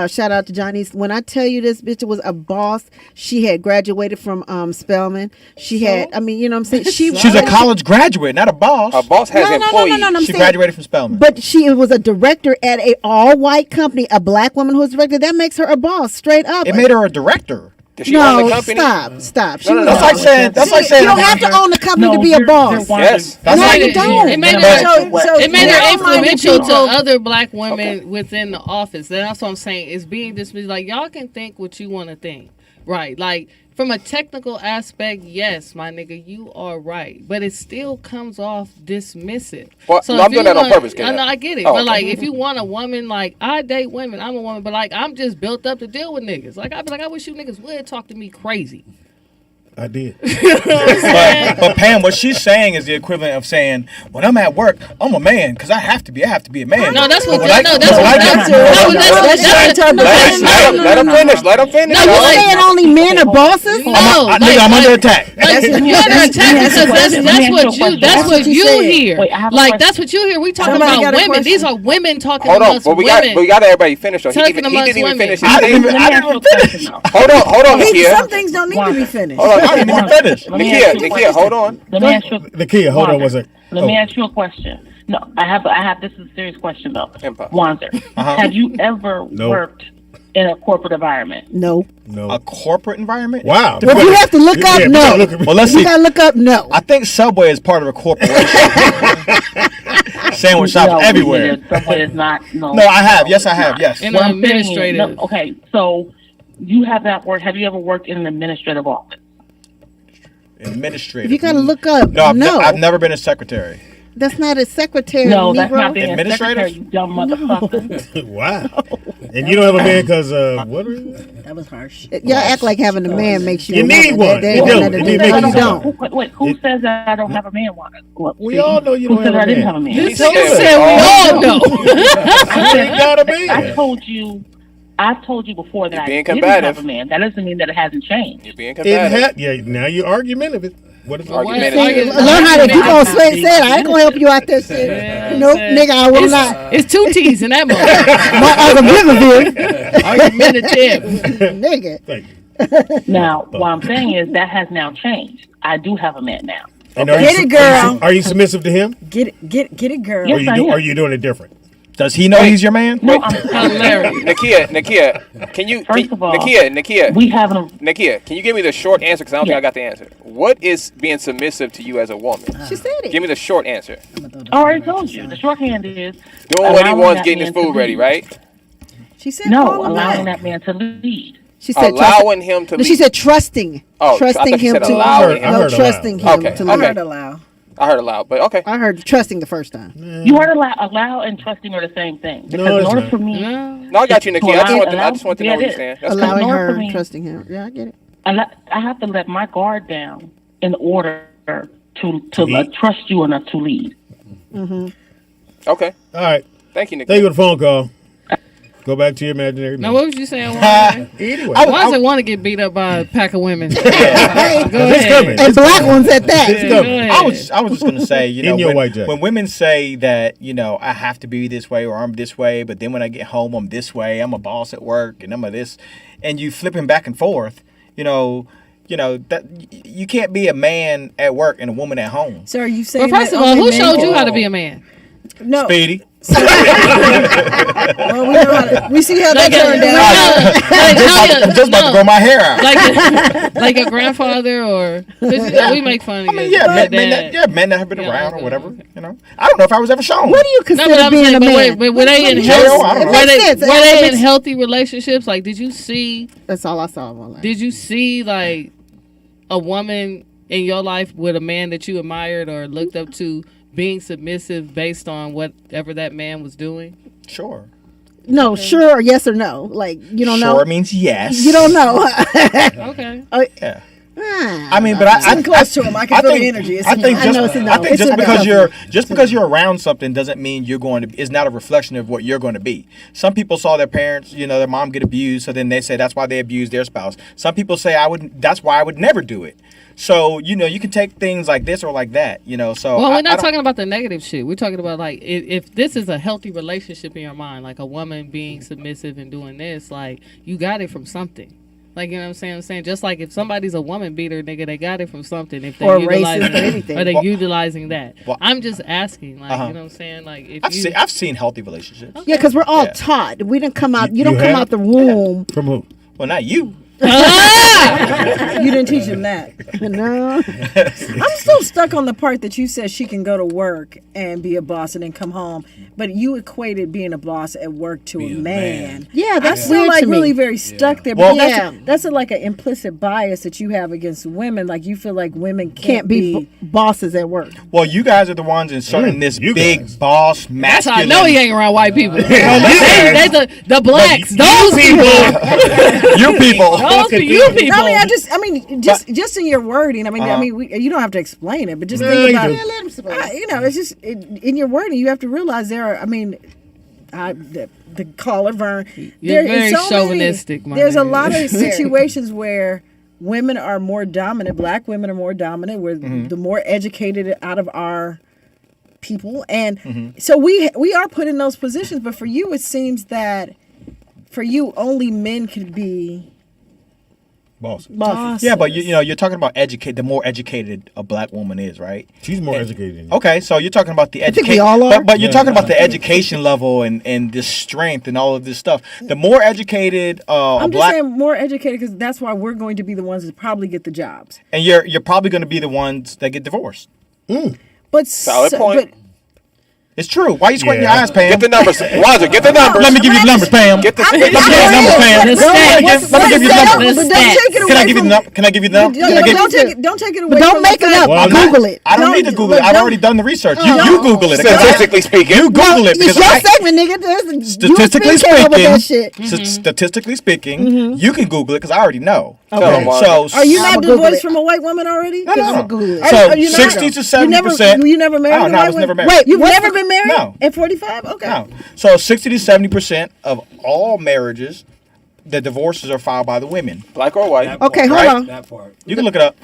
Shout out to Johnny. When I tell you this bitch was a boss, she had graduated from Spelman. She had, you know what I'm saying? She's a college graduate, not a boss. A boss has employees. No, she graduated from Spelman. But she was a director at a all-white company, a black woman who was director. That makes her a boss, straight up. It made her a director. Does she own the company? Stop. No. That's like saying. You don't have to own the company to be a boss. Yes. No, you don't. It made her influential to other black women within the office. That's what I'm saying. It's being dismissed. Like, y'all can think what you want to think. Right. Like, from a technical aspect, yes, my nigga, you are right. But it still comes off dismissive. Well, so no, I'm doing that on purpose, I know, I get it. But, like, if you want a woman, like, I date women, I'm a woman, but, like, I'm just built up to deal with niggas. Like, I'd be like, I wish you niggas would talk to me crazy. I did. but Pam, what she's saying is the equivalent of saying, when I'm at work, I'm a man because I have to be a man. No, that's what. Let him finish. No, you're saying only men are bosses? No, I'm under attack. You're under attack because that's what you hear. Like that's what you hear. We talking about women. These are women talking amongst women. Hold on, but we got everybody finished. He didn't even finish his statement. I didn't finish. Hold on, Nakia. Some things don't need to be finished. Hold on. I didn't even finish. Nakia, hold on. Nakia, hold on. Let me ask you a question. No, I have. This is a serious question though. Wanzer, have you ever worked in a corporate environment? No. A corporate environment? Wow. Well, if you have to look up, no. Well, let's see. You gotta look up, no. I think Subway is part of a corporation. Sandwich shop everywhere. Subway is not. No, I have. Yes, I have. Yes. In an administrative. Okay, so you have that work. Have you ever worked in an administrative office? Administrative. You gotta look up. No, I've never been a secretary. That's not a secretary. No, that's not being administrative. You dumb motherfucker. Wow. And you don't have a man because what? That was harsh. Y'all act like having a man makes you. You need one. You don't. Wait, who says that I don't have a man? We all know you don't have a man. I didn't have a man. He said we all know. You got a man. I've told you before that I didn't have a man. That doesn't mean that it hasn't changed. You're being combative. Now you're argumentative. What is argumentative? Learn how to keep on say it. I ain't gonna help you out there. Nope, nigga, I will not. It's two T's in that moment. Argumentative. Nigga. Thank you. Now, what I'm saying is that has now changed. I do have a man now. Get it, girl. Are you submissive to him? Get it, girl. Yes, Are you doing it different? Does he know he's your man? No, I'm hilarious. Nakia, can you? First of all, Nakia, we haven't. Nakia, can you give me the short answer? Because I don't think I got the answer. What is being submissive to you as a woman? She said it. Give me the short answer. I already told you. The shorthand is Doing what he allowing wants, that getting his man to food ready, lead. right? She said No, allowing that man to lead. She said Allowing him to No, she lead. said trusting. Oh, I Trusting thought you him said to allowing. I No, heard trusting him Okay, to okay. I lead. heard allow. I heard aloud, but okay. I heard trusting the first time. You heard allow and trusting are the same thing. Because No, in it's order not. for me, No, I got you, Nakia. I just want to know what you're saying. That's cool. Allowing in order her, for me- trusting him. Yeah, I get it. I have to let my guard down in order to lead? trust you enough to lead. Okay. All right. Thank you, Nakia. Thank you for the phone call. Go back to your imaginary. Now, man. what was you saying? Why Anyway. does it want to get beat up by a pack of women? Go It's ahead. coming. And black ones at that. It's Go coming. ahead. I was just gonna say, you know, In your white jacket. when women say that, you know, I have to be this way or I'm this way, but then when I get home I'm this way, I'm a boss at work and I'm a this, and you flipping back and forth, you know that you can't be a man at work and a woman at home. So are you Well, saying? first that of all, only who men showed can- you how to be a man? No. Speedy. Well, we know how to, we see how that turned out. I'm just about to grow my hair out. like a grandfather, or 'cause, you know, we make fun of I mean, your men that have been Yeah, around okay, or whatever. okay. You know, I don't know if I was ever shown. What do you No, consider but I'm being saying, a man? but were they in Jail? I don't know. were they, Makes sense. were they in Makes- healthy relationships? Like, did you see That's all I saw of all that. Did you see like a woman in your life with a man that you admired or looked up to being submissive based on whatever that man was doing? Sure. No, sure, or yes or no. Like, you don't know. Sure means yes. You don't know. Okay. Yeah. Ah. I mean, but I Sitting close to him, I can feel the energy. It's I think a no. just, I know it's a no. I think It's just a no. because you're around something doesn't mean you're going to. It's not a reflection of what you're going to be. Some people saw their parents, their mom get abused, so then they say that's why they abused their spouse. Some people say that's why I would never do it. So you can take things like this or like that. So Well, I we're not don't- talking about the negative shit. We're talking about like if this is a healthy relationship in your mind, like a woman being submissive and doing this, like you got it from something. Like, you know what I'm saying? I'm saying just like if somebody's a woman beater, nigga, they got it from something. If Or they're racist utilizing or anything. or they're Well- utilizing that. Well- I'm just asking, like, Uh-huh. you know what I'm saying? Like, if I've seen healthy relationships. Yeah, because we're all Yeah. taught. We didn't come out. You You don't come have? out the womb. From who? Well, not you. You didn't teach him that. No. I'm still stuck on the part that you said she can go to work and be a boss and then come home, but you equated being a boss at work to a man. Yeah, that's I'm still weird like to me. really very stuck there. Well- But Yeah. that's like an implicit bias that you have against women. Like you feel like women Can't be bosses at work. Well, you guys are the ones inserting this you big guys. boss that's how I masculine. know he ain't around white people. guys. they the blacks, those people. You people. Those you people. I mean, just in your wording. You don't have to explain it, but just No, think you about do. it. It's just in your wording. You have to realize there are. The caller Vern. You're there is very chauvinistic, my There's a nigga. lot of situations where women are more dominant. Black women are more dominant. We're the more educated out of our people, and so we are put in those positions. But for you, it seems that for you, only men could be Boss. bosses. Yeah, but you're talking about the more educated a black woman is, right? She's more educated than you. Okay, so you're talking about the think education. we all are. But you're Yeah. talking about the education level and the strength and all of this stuff. The more educated I'm just black, saying more educated because that's why we're going to be the ones that probably get the jobs. and you're probably going to be the ones that get divorced. But Valid point. It's true. Why are you squinting Yeah. your eyes, Pam? Get the numbers, Wazir. Get the numbers. Let me give you the numbers, Pam. Get the. Let me give you the numbers, Pam. The stats. Let me give you the The numbers. But don't stats. take it Can away I give you the from- number? Can I give you the number? Yeah, Can I give don't take it away. But don't from make the it fact- up. Well, Google it. I don't need to Google it. I've already done the research. You Google it. Statistically speaking. You Google it It's because your I. segment, nigga. Statistically came up with that speaking, shit. statistically speaking, you can Google it because I already know. Tell 'em, Wazir. So Are you I'ma not Google divorced it. from a white woman already? No, no, no. Google it. Are So you not? 60 to 70%. You never married Oh, a no, I white was woman? never married. Wait, you've What's never the- been married? No. At 45? Okay. No. So 60 to 70% of all marriages, the divorces are filed by the women. Black or white. Okay, hold Right? on. That part. You can look it up.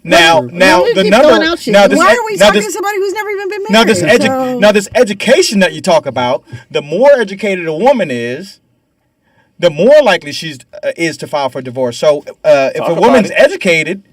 Now we the keep number. throwing out shit. Now this. Why are we now talking this, to somebody who's never even been now married? this education that you talk about, the more educated a woman is, the more likely she's is to file for divorce. So if Talk a about woman's it. educated,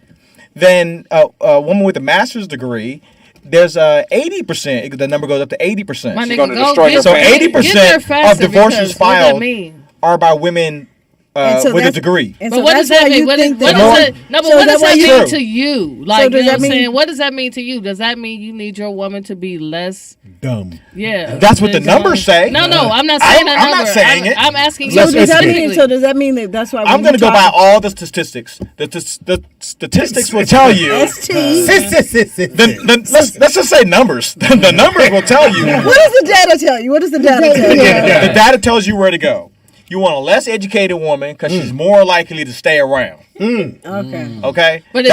then a woman with a master's degree there's 80%. The number goes up to 80%. My She's nigga, gonna go destroy get your So family. 80% of divorces What does that filed mean? are by women And so with a that's- degree. And But so what does that's that why mean? you What think does that. that? No, but So what that does why that you- mean True. to you? Like, does you know that what I'm saying? mean- What does that mean to you? Does that mean you need your woman to be less? Dumb. Yeah. That's what the numbers say. No, I'm not saying that I'm number. not saying it. I'm asking you Less So does that educated. mean? So does that mean that that's why? I'm going to go by all the statistics. The statistics will tell you. Let's just say numbers. The numbers will tell you. What does the data tell you? What does the data tell you? The data tells you where to go. You want a less educated woman because she's more likely to stay around. Okay. Okay. But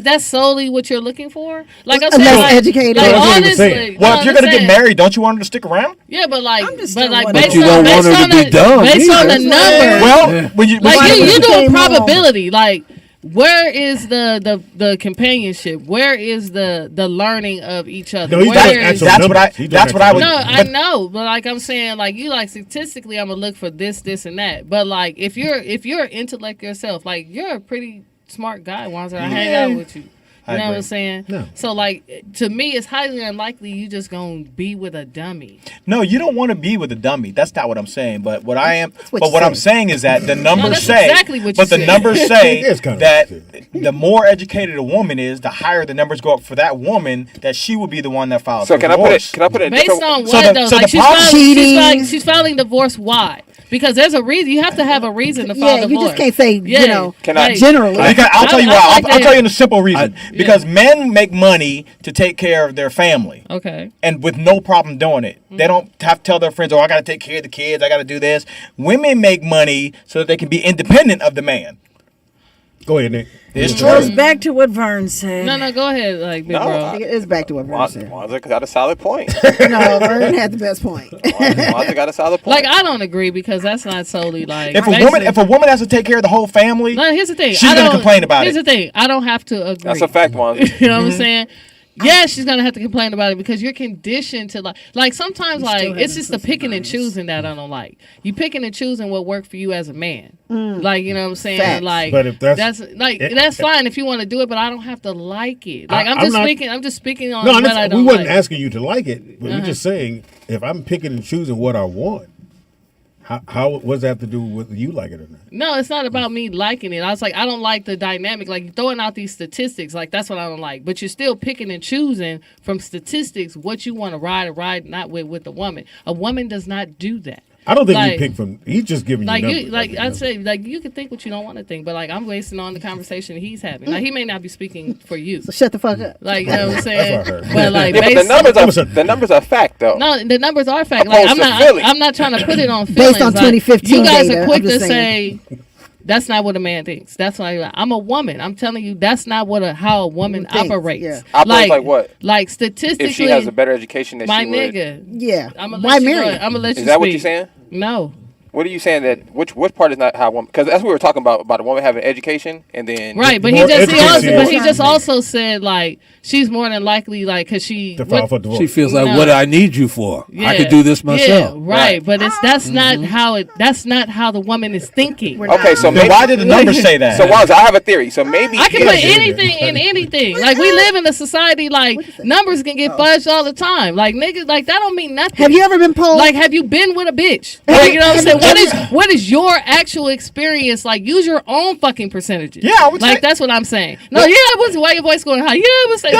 that's solely what you're looking for? Like I'm Less saying, like, educated. Like That's what all he was this, saying. like, Well, no, if you're I'm going to get saying- married, don't you want her to stick around? Yeah, but like, just but still like, wondering. based But you on don't want based her on to be the dumb based on the either. numbers. Well, when you Like you you doing came home. probability. Like where is the companionship? Where is the learning of each other? No, he's Where talking is- actual That's what numbers. I- He's that's talking what I actual would- No, numbers. I know, but like I'm saying, like you like statistically, I'm gonna look for this, and that. But like if you're intellect yourself, like you're a pretty smart guy, Wanzer. I hang out with you. You I know what agree. I'm saying? No. So like to me, it's highly unlikely you just gonna be with a dummy. No, you don't want to be with a dummy. That's not what I'm saying. But what I am, what but you what I'm said. saying is that the numbers that's say, exactly what you but the said. numbers say It is kind of that what the more educated a woman is, the higher the numbers go up for that woman. That she will be the one that files. So for can I put divorce. it? Can I put it? in Based different- on So what the- though? so Like the problem- she's filing divorce. Why? Because there's a reason. You have to have a reason to file Yeah, divorce. you just can't say, Yeah. you know, Can I- Like, generally. Because I'll tell you I why. like I'll that. tell you in a simple reason. Because men make money to take care of their family. Okay. And with no problem doing it. They don't have to tell their friends, oh, I got to take care of the kids. I got to do this. Women make money so that they can be independent of the man. Go ahead, Nick. It's Goes true. back to what Vern said. No, go ahead, like big No, bro. It's back to what Vern said. Wanzer got a solid point. No, Vern had the best point. Wanzer got a solid point. Like I don't agree because that's not solely like. If basically- a woman has to take care of the whole family, No, here's the thing. she's I gonna don't- complain about Here's it. the thing. I don't have to agree. That's a fact, Wanzer. You know what I'm saying? Yeah, she's gonna have to complain about it because you're conditioned to like sometimes like it's just the picking and choosing that I don't like. You picking and choosing what worked for you as a man. Like you know what I'm saying? Facts. Like But if that's- that's fine if you want to do it, but I don't have to like it. Like I'm just speaking on No, what I don't we wasn't like. asking you to like it. But we're just saying if I'm picking and choosing what I want, how what does that have to do with whether you like it or not? No, it's not about me liking it. I was like, I don't like the dynamic. Like throwing out these statistics, like that's what I don't like. But you're still picking and choosing from statistics what you want to ride not with the woman. A woman does not do that. I don't think Like- you pick from. He's just giving Like you you, numbers. like I'd say, like you can think what you don't want to think, but like I'm wasting on the conversation he's having. Like he may not be speaking for you. So shut the fuck up. Like you know what I'm saying? That's what I heard. But like Yeah, but the numbers are fact though. no, the numbers are fact. Opposed Like I'm to not. Philly. I'm not trying to put it on feelings. Based on Like, 2015 you guys data, are quick I'm to just say that's not what a man thinks. That's why I'm a woman. I'm telling you, that's not what how a woman Thinks, operates. yeah. Operates like what? Like statistically, If she has a better education than my she would. nigga. Yeah. I'm gonna Why let you marry? go. I'm gonna let you Is that what speak. you're saying? No. What are you saying that which part is not how woman? Because that's what we were talking about a woman having education and then Right, but more he education. just also said like she's more than likely like because she to file for divorce. She feels like, No. what do I need you for? I Yeah. could do this myself. Yeah, right, but that's not how that's not how the woman is thinking. Okay, so Then maybe, why did the numbers say that? So Wanzer, I have a theory. So maybe I can if- put anything in anything. Like we live in a society like numbers can get fudged all the time. Like niggas, like that don't mean nothing. Have you ever been polled? Like, have you been with a bitch? Like, you know what I'm saying? What is your actual experience? Like, use your own fucking percentages. Yeah, I would like say- that's what I'm saying. No, why your voice going high? Yeah, I would say.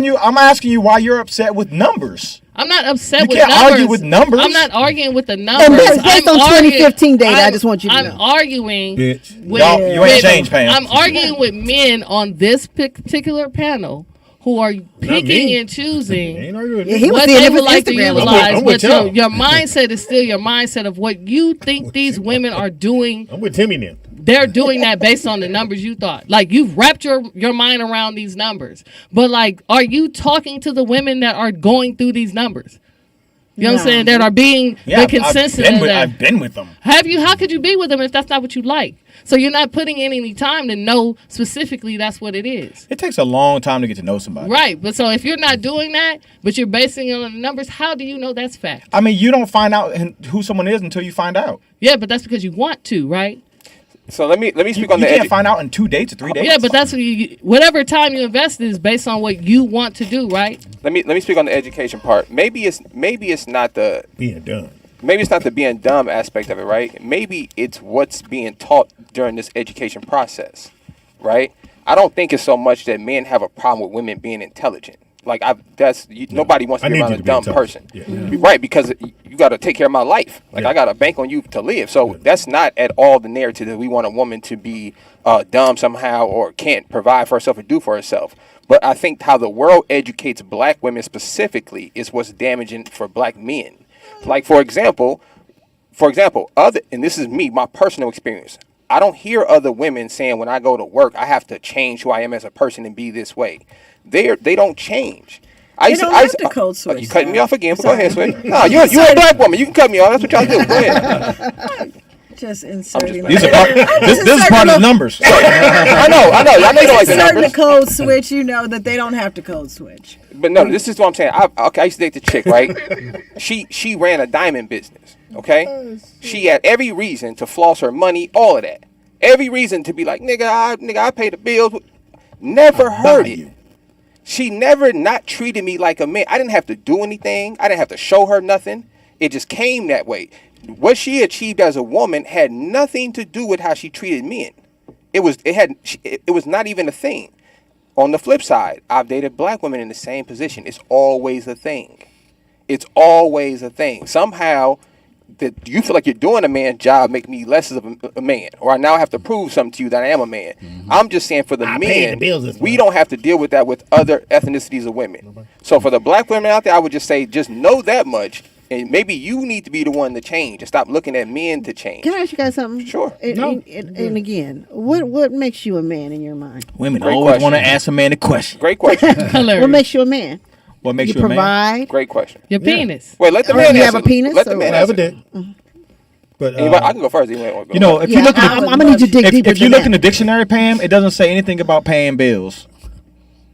No, I'm asking you why you're upset with numbers. I'm not upset You with can't numbers. argue with numbers. I'm not arguing with the numbers. And based on 2015 data, I I'm- just want you to I'm know. arguing Bitch. with. Y'all, you ain't with- changed, Pam. I'm arguing with men on this particular panel who are picking me. and choosing. Ain't arguing with Yeah, me. he was What seeing they if would his like to Instagram. utilize, I'm but with y'all. your mindset is still your mindset of what you think these women are doing. I'm with Timmy now. They're doing that based on the numbers you thought. Like you've wrapped your mind around these numbers, but like, are you talking to the women that are going through these numbers? You know what I'm saying? That are being Yeah, the consensus I've of that. I've been with them. Have you? How could you be with them if that's not what you like? So you're not putting in any time to know specifically that's what it is. It takes a long time to get to know somebody. Right. But so if you're not doing that, but you're basing it on the numbers, how do you know that's fact? I mean, you don't find out who someone is until you find out. Yeah, but that's because you want to, right? So let me speak on you the can't find out in 2 dates or 3 dates. Yeah, but that's whatever time you invest is based on what you want to do, right? Let me speak on the education part. Maybe it's not the being dumb. Maybe it's not the being dumb aspect of it, right? Maybe it's what's being taught during this education process, right? I don't think it's so much that men have a problem with women being intelligent. Like nobody wants to be around a dumb person, right? Because you got to take care of my life. Like I got to bank on you to live. So that's not at all the narrative that we want a woman to be dumb somehow or can't provide for herself or do for herself. But I think how the world educates black women specifically is what's damaging for black men. Like for example, and this is me, my personal experience. I don't hear other women saying when I go to work I have to change who I am as a person and be this way. They don't change. I used to code switch. You cutting me off again? But go ahead, Switch. No, you're a black woman. You can cut me off. That's what y'all do. Go ahead. Just inserting. This is part of the numbers. I know. I know you don't like the numbers. The code switch, you know that they don't have to code switch. But no, this is what I'm saying. I used to date the chick, right? She ran a diamond business. Okay, she had every reason to floss her money, all of that. Every reason to be like, nigga, I pay the bills. Never heard it. She never not treated me like a man. I didn't have to do anything. I didn't have to show her nothing. It just came that way. What she achieved as a woman had nothing to do with how she treated men. It was not even a thing. On the flip side, I've dated black women in the same position. It's always a thing. It's always a thing. Somehow that you feel like you're doing a man's job make me less of a man, or I now have to prove something to you that I am a man. I'm just saying for the men, we don't have to deal with that with other ethnicities of women. So for the black women out there, I would just say, just know that much, and maybe you need to be the one to change and stop looking at men to change. Can I ask you guys something? Sure. And again, what makes you a man in your mind? Women always want to ask a man a question. Great question. What makes you a man? What makes you you a man? Provide. Great question. Your penis. Wait, let the man you answer. have a penis? Let the man I have answer. a dick. But I can go first. You know, if you look at I'm gonna need you to dig deeper. If you look in the dictionary, Pam, it doesn't say anything about paying bills.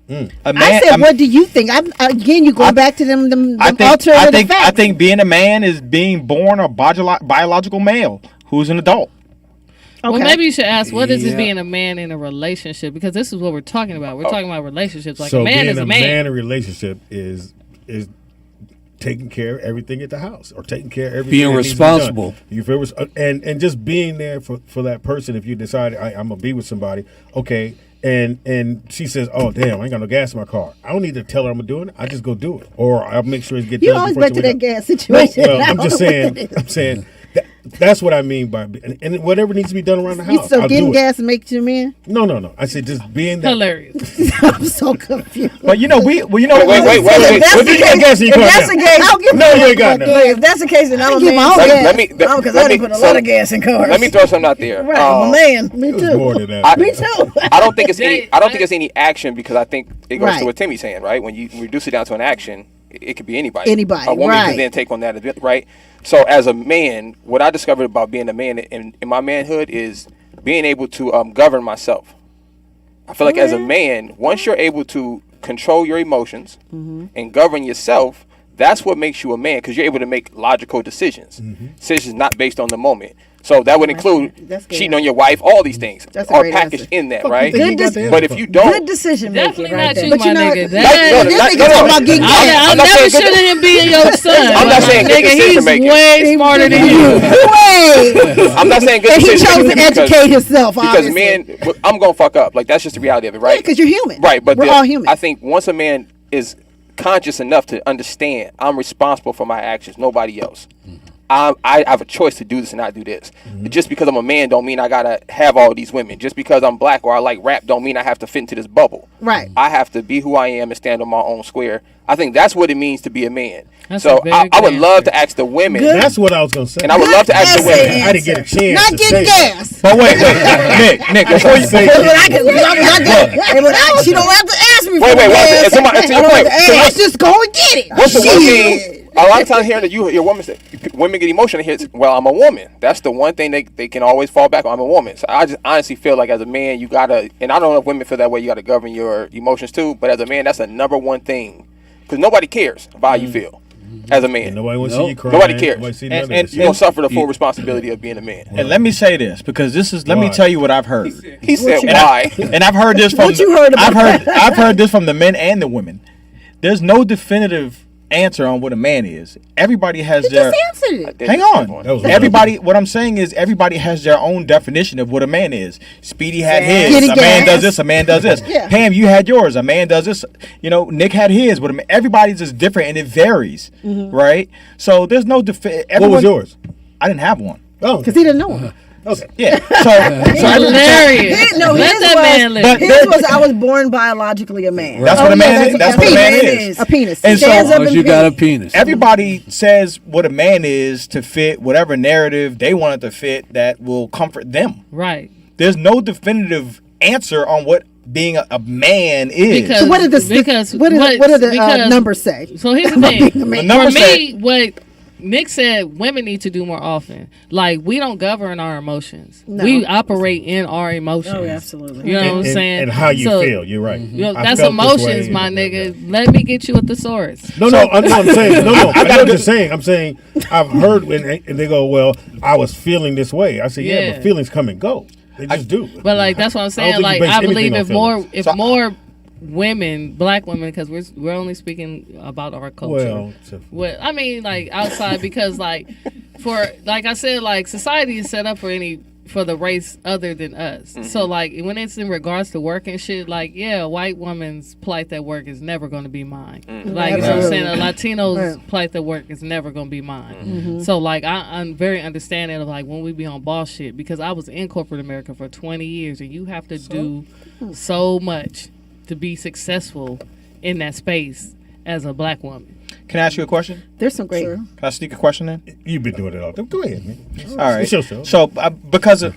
I said, what do you think? Again, you going back to them alternative facts. I think being a man is being born a biological male who's an adult. Okay. Well, maybe you should ask, what is it being a man in a relationship? Because this is what we're talking about. We're talking about relationships. Like, so a man being is a man. man in a relationship is taking care of everything at the house, or taking care of everything. Being responsible. You feel and just being there for that person. If you decide I'm gonna be with somebody, okay. And she says, "Oh damn, I ain't got no gas in my car. I don't need to tell her I'm doing it. I just go do it, or I'll make sure it gets done." You always back to that gas situation. Well, I'm just saying. That's what I mean by and whatever needs to be done around the house. So getting gas makes you a man? No. I said just being that. Hilarious. I'm so confused. But you know, wait. What did you got gas in your car? That's the case. No, you ain't got none. If that's the case, then I'm a man. Because I didn't put a lot of gas in cars. Let me throw something out there. Right, I'm a man. Me too. More than that. Me too. I don't think it's any action, because I think it goes to what Timmy's saying, right? When you reduce it down to an action, it could be anybody. A woman can then take on that a bit, right? So as a man, what I discovered about being a man in my manhood is being able to govern myself. I feel like as a man, once you're able to control your emotions and govern yourself, that's what makes you a man, because you're able to make logical decisions. Decisions not based on the moment. So that would include cheating on your wife, all these things are packaged in that, right? But if you don't, good decision making, definitely right not you, there. my nigga. I'm never should have be in your son. I'm not saying good nigga, decision making. He's way smarter than you. I'm not saying good And he decision chose making to educate himself, because obviously. men, I'm gonna fuck up. Like, that's just the reality of it, right? Because you're human. Right, but we're all human. I think once a man is conscious enough to understand I'm responsible for my actions, nobody else. I have a choice to do this and not do this. Just because I'm a man don't mean I gotta have all these women. Just because I'm black or I like rap don't mean I have to fit into this bubble. Right. I have to be who I am and stand on my own square. I think that's what it means to be a man. That's so a very I would good love to ask the women. That's what I was gonna say. And I would love to ask the women. I didn't get a chance. Not to getting say gas. But wait, Nick, before you say, She don't have to ask me. Wait. To your point. Let's just go and get it. What's the one thing? A lot of times hearing that your woman say, women get emotional hits. Well, I'm a woman. That's the one thing they can always fall back on. I'm a woman. So I just honestly feel like as a man, you gotta, and I don't know if women feel that way. You gotta govern your emotions too. But as a man, that's the number one thing, because nobody cares about how you feel. as a man. Nobody wants to see you cry. Nobody cares. Nobody see And- none of and- this. You don't suffer the full responsibility of being a man. And let me say this because this is. Let me Why? tell you what I've heard. He said, you- "Why?" And I've heard this from. What you heard about I've heard this from the men and the women. There's no definitive answer on what a man is. Everybody has their. Just answered it. Hang on. That was Everybody. What I'm saying is everybody has their own definition of what a man is. Speedy had his. Getting A man gas. does this. A man does this. Yeah. Pam, you had yours. A man does this. You know, Nick had his. What a man, everybody's is different and it varies, right? So there's no What was yours? I didn't have one. Oh, Because he didn't know him. okay. Yeah. So Hilarious. His, no, Let his that was, man live. But- his was I was born biologically a man. That's what a man is. That's what a man penis is. A penis. And so- Stands As up long as and you got a penis. penis. Everybody says what a man is to fit whatever narrative they want it to fit that will comfort them. Right. There's no definitive answer on what being a man is. Because So what did the what do the because- numbers say? So here's the thing. The For numbers me, say- what Nick said, women need to do more often. Like, we don't govern our emotions. No. We operate in our emotions. Oh, absolutely. You know what I'm saying? And how you So, feel. You're right. you know, I that's felt this way. emotions, my nigga. Let me get you a thesaurus. No, I know what I'm saying. No, I know what good- you're saying. I'm saying I've heard and they go, well, I was feeling this way. I say, yeah, Yeah. but feelings come and go. They just do. But like that's what I'm I saying. don't think Like you base I believe anything on if feelings. more women, black women, because we're only speaking about our culture. Well, I mean, like outside because like for like I said, like society is set up for the race other than us. So like when it's in regards to work and shit, like a white woman's plight at work is never going to be mine. Like you know what I'm saying, a Latino's plight at work is never going to be mine. So like I'm very understanding of like when we be on boss shit because I was in corporate America for 20 years and you have to do so much to be successful in that space as a black woman. Can I ask you a question? There's some great. Can I sneak a question in? you've been doing it all. Go ahead, man. All right. It's your show. So because of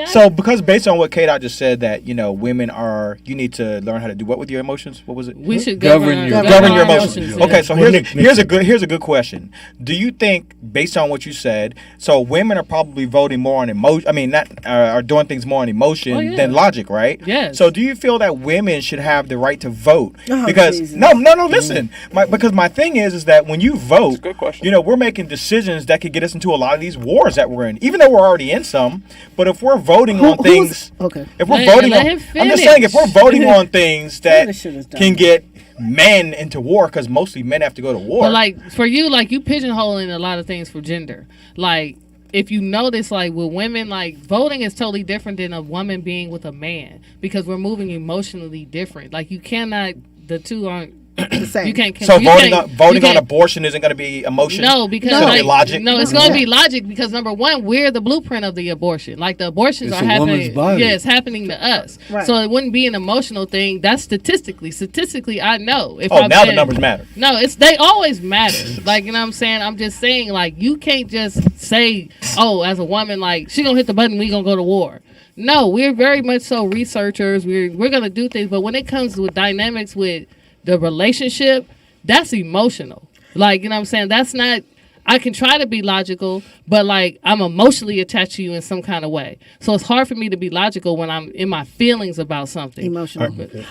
so because based on what K-Dot just said that women are you need to learn how to do what with your emotions. What was it? We should Govern your emotions. Okay, so Well, here's a good question. Do you think based on what you said, so women are probably voting more on emotion? I mean, not are doing things more on emotion than logic, right? Yes. So do you feel that women should have the right to vote? Oh, Because Jesus. no, listen. Because my thing is that when you vote, good question. we're making decisions that could get us into a lot of these wars that we're in, even though we're already in some. But if we're voting on things, okay. if we're Let- voting let on, him I'm just saying, if we're finish. voting on things that This shit is dumb. can get men into war, because mostly men have to go to war. But like for you, like you pigeonholing a lot of things for gender. Like if you notice, like with women, like voting is totally different than a woman being with a man because we're moving emotionally different. Like you cannot, the two aren't The same. You can't. so you voting can't- on voting you on can't- abortion isn't going to be emotion. No, because it's gonna be like, logic. No, it's going to be logic because number one, we're the blueprint of the abortion. Like the abortions It's are a woman's happening. body. Yeah, it's happening to us. Right. So it wouldn't be an emotional thing. That's statistically, I know. If Oh, I've now the been- numbers matter. No, they always matter. Like you know what I'm saying. I'm just saying like you can't just say, oh, as a woman, like she gonna hit the button, we gonna go to war. No, we're very much so researchers. We're gonna do things, but when it comes with dynamics with the relationship, that's emotional. Like, you know what I'm saying? That's not, I can try to be logical, but like I'm emotionally attached to you in some kind of way. So it's hard for me to be logical when I'm in my feelings about something. Emotional.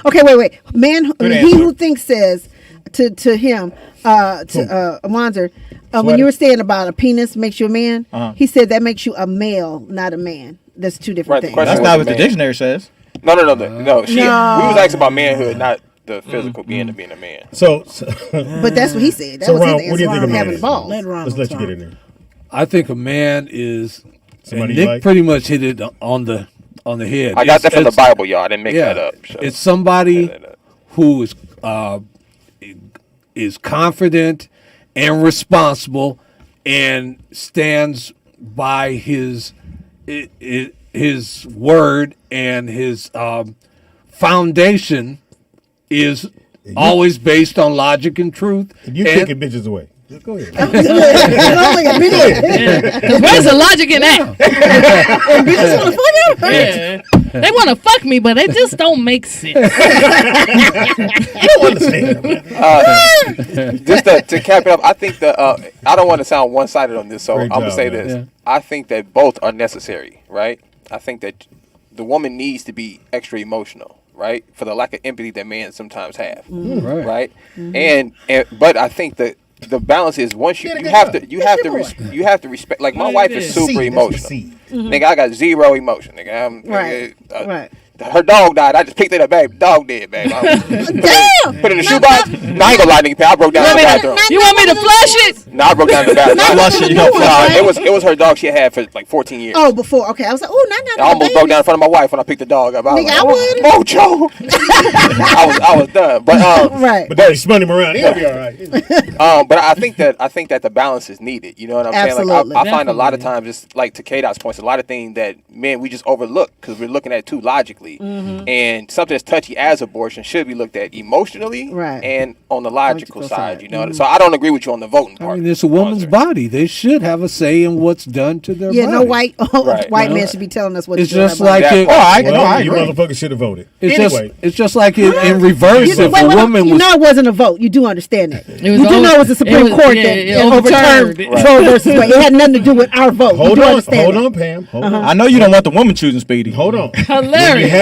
Okay, wait. Man, Good he answer. who thinks says to him, Wanzer, when you were saying about a penis makes you a man, he said that makes you a male, not a man. That's two different Right, the things. question That's was not what the man. dictionary says. No. We No. was asking about manhood, not the physical being of being a man. So But that's what he said. That So, was Ron, his what do you answer. think a man Having is? balls. Let Ron let's let you talk. get in there. I think a man is. Somebody And you Nick like? pretty much hit it on the head. I got that from the It's- Bible, y'all. I didn't make that up. So. It's somebody that up. who is confident and responsible and stands by his word, and his foundation is always based on logic and truth. You and taking bitches away. Go ahead. Because where's the logic in that? Yeah. They want to fuck me, but it just don't make sense. I don't understand. Just to cap it up, I think I don't want to sound one-sided on this, so Great I'm gonna job, say man. this. Yeah. I think that both are necessary, right? I think that the woman needs to be extra emotional. right? For the lack of empathy that men sometimes have, Right. right? And but I think that the balance is once you have to respect. Like my wife is super emotional. Nigga, I got zero emotion. Nigga, Right. Her dog died. I just picked it up, babe. Dog dead, babe. Damn. Put it in the shoebox. No, I ain't gonna lie, nigga. I broke down in the bathroom. You want me to flush it? No, I broke down in the bathroom. Flush it, you don't flush It was her dog she had for like 14 years. Oh, before. Okay, I was like, oh, not. I almost broke down in front of my wife when I picked the dog up. I was Nigga, like, I Mojo. I was done. But Right. But daddy spun him around. He'll be all right. but I think that the balance is needed. You know what I'm saying? Absolutely. Like I find a lot of times, just like to K-Dot's points, a lot of things that men we just overlook because we're looking at it too logically. And something as touchy as abortion should be looked at emotionally and on the logical side. You know, so I don't agree with you on the voting part. I mean, it's a woman's body. They should have a say in what's done to their body. No white men should be telling us what It's to do. just like it. You motherfuckers should have voted. It's just like in reverse. If a woman you was, know it wasn't a vote. You do understand that. was You do know it was the Supreme Court that overturned Roe versus Wade. It had nothing to do with our vote. Hold you on, understand hold that. on, Pam. Hold on. I know you don't want the woman choosing Speedy. Hold on. Hilarious.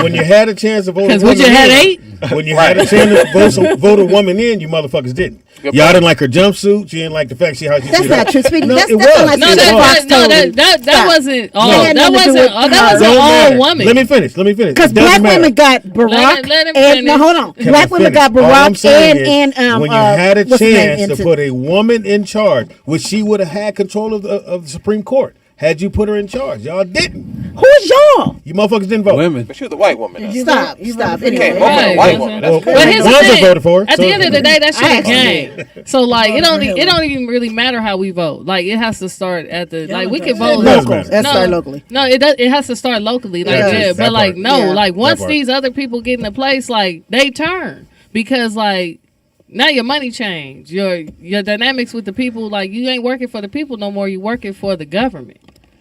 When you had a chance to vote, Because we just had 8. When you had a chance to vote a woman in, you motherfuckers didn't. Y'all didn't like her jumpsuit. You didn't like the fact how she. That's not true, Speedy. No, That's it was. like No, that wasn't all. That wasn't all women. Let me finish. Because black women got Barack and hold on, black women got Barack and when you had a chance to put a woman in charge, which she would have had control of the Supreme Court. Had you put her in charge, y'all didn't. Who's y'all? You motherfuckers didn't vote. women. But she was a white woman. Stop. You can't vote for a white woman. That's But here's the Kwanzaa thing. voted for her, At so- the end of the day, that shit I a game. So like, it don't even really matter how we vote. Like, it has to start at the like we can vote Local. That's start locally. No, it does. It has to start locally. Like Yeah, but that like part. no, Yeah. like once That part. these other people get into place, like they turn because like. Now your money changed. Your dynamics with the people, like you ain't working for the people no more. You working for the government.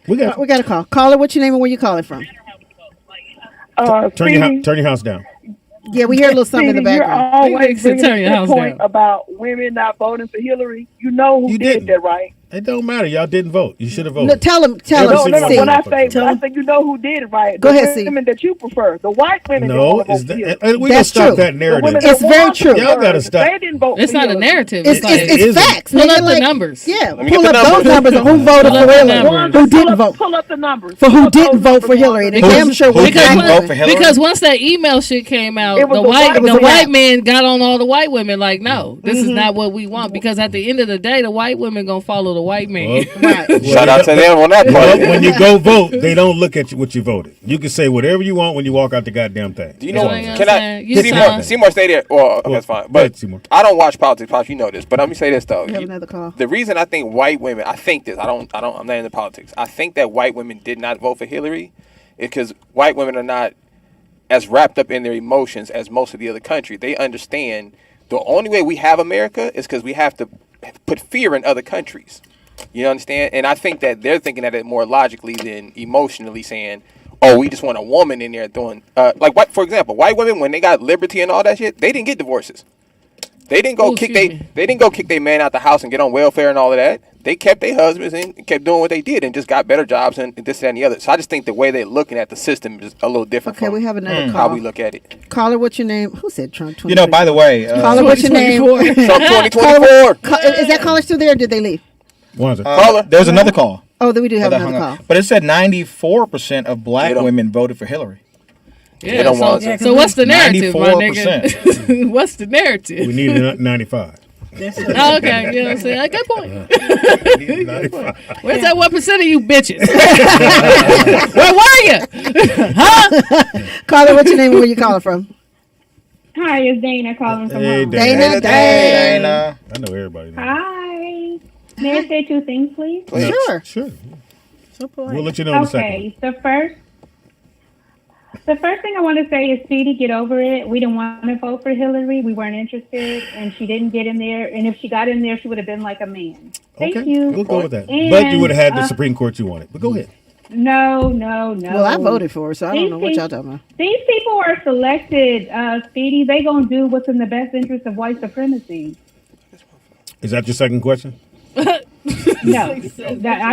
We got a call. Caller, what's your name and where you calling from? turn your house down. Yeah, we hear a little something in the You're background. always bringing Turn your the house point down. about women not voting for Hillary. You know who You did didn't. that, right? It don't matter. Y'all didn't vote. You should have voted. No, tell him. No. See. When I say, Tell I him. think you know who did it, right? Go the ahead, see. women that you prefer, the white women. No, didn't vote is for Hillary. that, we That's gotta stop true. that The narrative. women It's that very want true. her, Y'all gotta stop. They didn't vote. It's for not a Hillary. narrative. It's like, isn't. facts. pull nigga, up the like- numbers. Yeah, me pull get up the those numbers. numbers of who voted Pull for up the Hillary, numbers. who didn't vote Pull up the numbers. for who Pull up didn't those vote for numbers. Hillary. And Because- damn sure who we didn't got vote for Hillary? Because once that email shit came out, It was the a white wrap. the It was a white wrap. men got on all the white women. Like, no, this is not what we want. Because at the end of the day, the white women gonna follow the white man. right. Shout out to them on that Well, part. when you go vote, they don't look at what you voted. You can say whatever you want when you walk out the goddamn thing. Do you know? That's all. Can I? You sound- Seymour stay there. Well, okay, that's fine. Go ahead, But Seymour. I don't watch politics. Pops, you know this. But let me say this though. We have another call. The reason I think white women, I think this. I'm not into politics. I think that white women did not vote for Hillary, is because white women are not as wrapped up in their emotions as most of the other country. They understand the only way we have America is because we have to put fear in other countries. You understand? And I think that they're thinking at it more logically than emotionally, saying, "Oh, we just want a woman in there doing for example, white women when they got liberty and all that shit, they didn't get divorces. They didn't go kick their man out the house and get on welfare and all of that. They kept their husbands and kept doing what they did and just got better jobs and this, that, and the other. So I just think the way they're looking at the system is a little different Okay, from we have another how call. we look at it. Caller, what's your name? Who said Trump? You know, by the way, Caller, what's your name? Trump 2024. Is that caller still there or did they leave? Caller. there's another call. Oh, then we do have that another hung up. call. But it said 94% of black They don't- women voted for Hillary. Yeah, don't want so, it. so what's the narrative, my 94%. nigga? What's the narrative? We need 95. Oh, okay, you know what I'm saying? Good point. 95. Where's that 1% of you bitches? Where were you? Huh? Caller, what's your name and where you calling from? Hi, it's Dana calling from Hey, home. Dana. Dana. I know everybody. Knows. Hi. May I say two things, please? Sure. Sure. So polite. We'll let you know in a second. Okay, the first thing I want to say is, Speedy, get over it. We didn't want to vote for Hillary. We weren't interested, and she didn't get in there. And if she got in there, she would have been like a man. Thank Okay, you. we'll go with that. And, But you would have had the Supreme Court you wanted. But go ahead. No. Well, I voted for her, so I don't know what y'all talking about. These people are selected, Speedy. They gonna do what's in the best interest of white supremacy. Is that your second question? No, I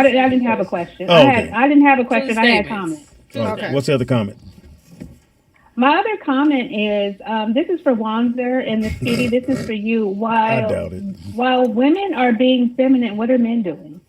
didn't have a question. Oh, okay. I didn't have a question. Two I had statements. comments. Okay. What's the other comment? My other comment is, this is for Wanzer and the Speedy. This is for you. I doubt it. While women are being feminine, what are men doing?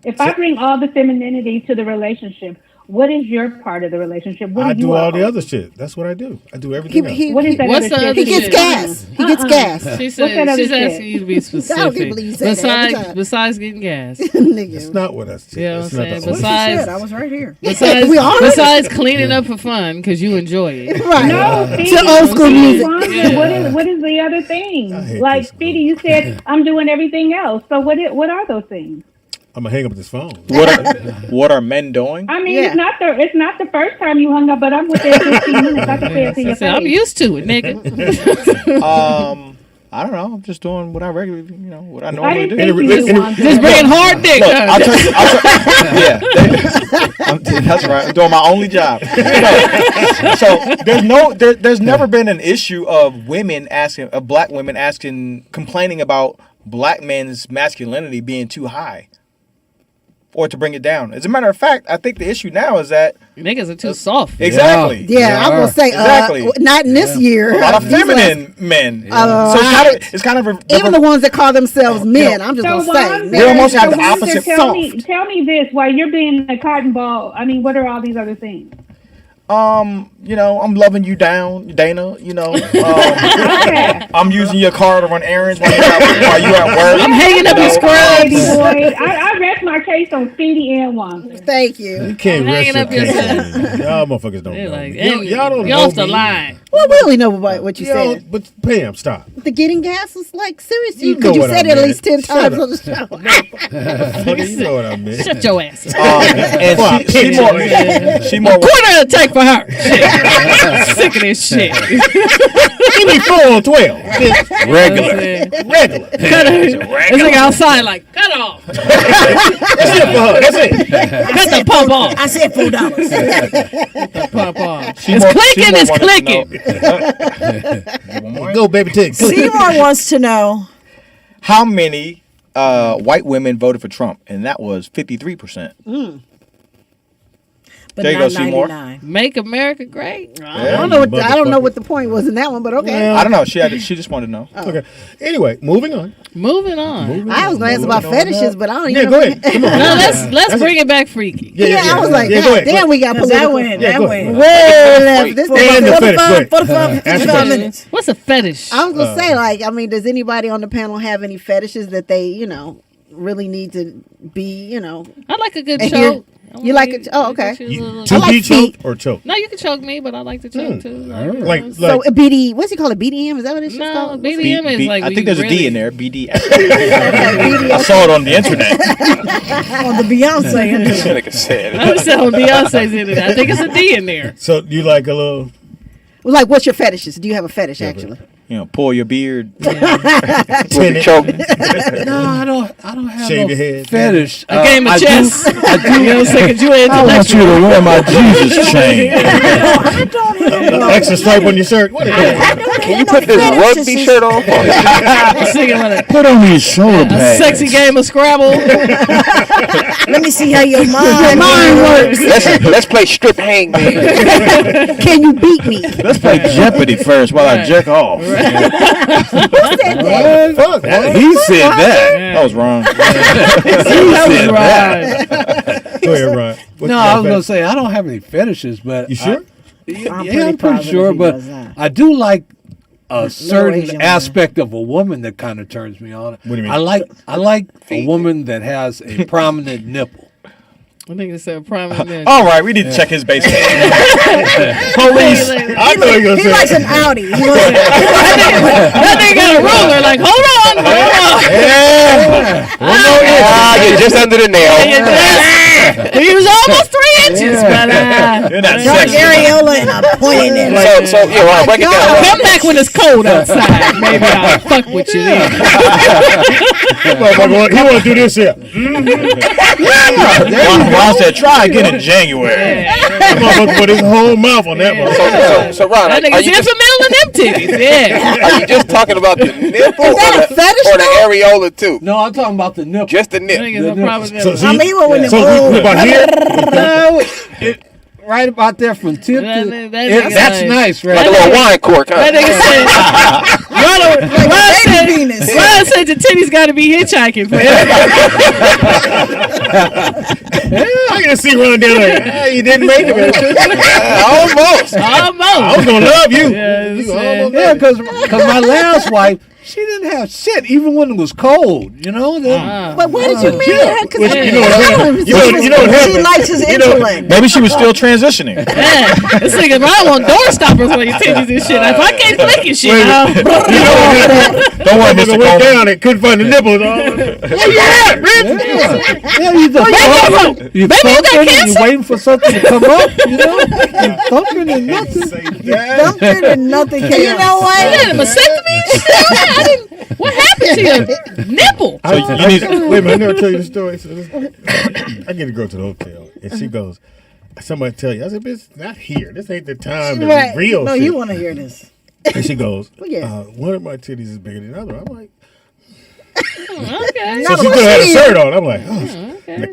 If I bring all the femininity to the relationship, what is your part of the relationship? What I do do you all all the other shit. That's what I do. I do everything else. What is that What's other the shit? other He gets shit? gas. He gets gas. She What's said that other she's shit? asking you to be I don't specific. believe you say that every time. Besides getting gas. Nigga. That's not what I said. You know what I'm That's not saying? the- Besides, I was right here. besides cleaning up for fun because you enjoy it. Right. No, Speedy, To old school Speedy, music. Wanzer, Yeah. what is the other I thing? hate Like this Speedy, you said I'm doing everything else. So what are those things? I'm gonna hang up this phone. What are men doing? I mean, Yeah. it's not the first time you hung up, but I'm within 15 minutes. I can say it to your I said, I'm face. used to it, nigga. I don't know. I'm just doing what I regularly, what I I normally didn't do. think you did Wanzer. Just bringing hard dick. Look, yeah, that's right. I'm doing my only job. So there's never been an issue of black women complaining about black men's masculinity being too high, or to bring it down. As a matter of fact, I think the issue now is that Niggas are too soft. exactly. Yeah, I'm gonna say Exactly. not in this year. A lot of These feminine men. Uh, So it's kind of even the ones that call themselves men. I'm just So gonna say Wanzer, They almost have the Wanzer, opposite tell me, soft. tell me this: while you're being a cotton ball, I mean, what are all these other things? I'm loving you down, Dana. Okay. I'm using your car to run errands while you at work. I'm hanging up your Baby scrubs. boy, I rest my case on Speedy and Wanzer. thank you. You can't I'm rest hanging your up your case. son. Y'all motherfuckers don't They're know like, me. hey, Y'all don't you're know off the me. line. Well, we only know what you Y'all- said. But Pam, stop. The getting gas was like serious. You Because know you what I said it at meant. least 10 Shut times up. on the show. You know what I meant. Shut your ass. And she more. Quarter of a take for her. Shit. Sick of this shit. Give me 4 on 12. Regular. Regular. Cut it. It's like outside, like, cut off. That's it for her. That's it. Cut the pump off. I said $4. Pump off. She It's more- clicking, she more it's wanted to clicking. Go, baby, take. Seymour wants to know. How many white women voted for Trump? And that was 53%. But There you not go, Seymour. 99. Make America great. I don't know what the point was in that one, but okay. I don't know. She just wanted to know. Okay. Anyway, moving on. Moving on. I was going to ask about fetishes, but I don't even Yeah, know. go ahead. Come on. No, let's bring it back freaky. Yeah, I was like, Yeah, go God ahead, go damn, ahead. we got Because that political. went. Yeah, That go went. Way left. This And the was fetish, go ahead. 45, 55 minutes. What's a fetish? I was going to say, like, I mean, does anybody on the panel have any fetishes that they, really need to be, I like a good And choke. you like it? Oh, okay. To I like be feet. choked or choke? No, you can choke me, but I like to choke too. Like, So a BD, what's he called? A BDM? Is that what it's No, called? BDM is like I we think there's a D really- in there. BD. BDM. I saw it on the internet. On the Beyonce internet. Like I said. I was telling Beyonce's in it. I think it's a D in there. So you like a little? Well, like, what's your fetishes? Do you have a fetish, actually? Pull your beard. Tenant. Choke. No, I don't have Shave no your head. fetish. A game of I do- chess. You know what I'm saying? 'Cause you an I want you intellectual. to wear my Jesus chain. I don't have Extra stripe on your shirt. What is that? Can you put this rugby shirt on? I'm singing with it. Put on these shoulder A pads. sexy game of Scrabble. Let me see how your mind works. Let's play strip hang, man. Can you beat me? Let's play Jeopardy first while I jerk off. Fuck, man. He said that. That was wrong. That was right. Go ahead, Ron. What No, you I got was gonna back? say I don't have any fetishes, but You sure? Yeah, I'm I'm pretty pretty positive sure, he but does that. I do like a certain Asian aspect of a woman that kind of turns me on. What do you mean? I like a woman that has a prominent nipple. I think it's a prominent. All right, we need to check his basement. Police. I know you're He gonna likes say. an Audi. That nigga got a ruler. Like, hold on. You're just under the nail. He was almost 3 inches, but You're not Dark sexy. areola and I'm pointing it. So yeah, Ron, break it down. come back when it's cold outside. Maybe I'll fuck with you then. He want to do this here. Ron said, try again in January. That motherfucker put his whole mouth on that one. So Ron, That are nigga's you just infamil in them titties. Yeah. are you just talking about the nipple or that a fetish, the areola too? No, I'm talking about the nipple. Just the That nip. nigga's a prominent. So I mean, when so the about here? No, right about there from tip That to. nigga- that nigga That's like- nice, right? Like a little wine cork, huh? That nigga said, Ron said the titties got to be hitchhiking for I can see Ron down like, you didn't make it, man. Almost. I was gonna love you. Yeah, because my last wife, she didn't have shit even when it was cold. You know. But why did you marry her? Because You know what She happened? likes his intellect. Maybe she was still transitioning. Yeah, this nigga Ron want door stoppers for your titties and shit. If I can't flick your shit, Don't worry, Mr. Mr. Went Coleman. down and couldn't find the nipples. Where you at, Rich? Yeah, you Baby, thumping, you got you cancer? waiting for something to come up. You know, you thumping and nothing. Dumping and nothing came. You know what? you had a vasectomy and shit? I didn't, what happened to your nipple? Wait a minute, I never tell you the story. So I get a girl to the hotel, and she goes, somebody tell you. I said, bitch, not here. This ain't the time to Right. be real No, shit. you want to hear this. And she goes, Yeah. one of my titties is bigger than the other. I'm like, Okay. so she still had a shirt on. I'm like, oh. The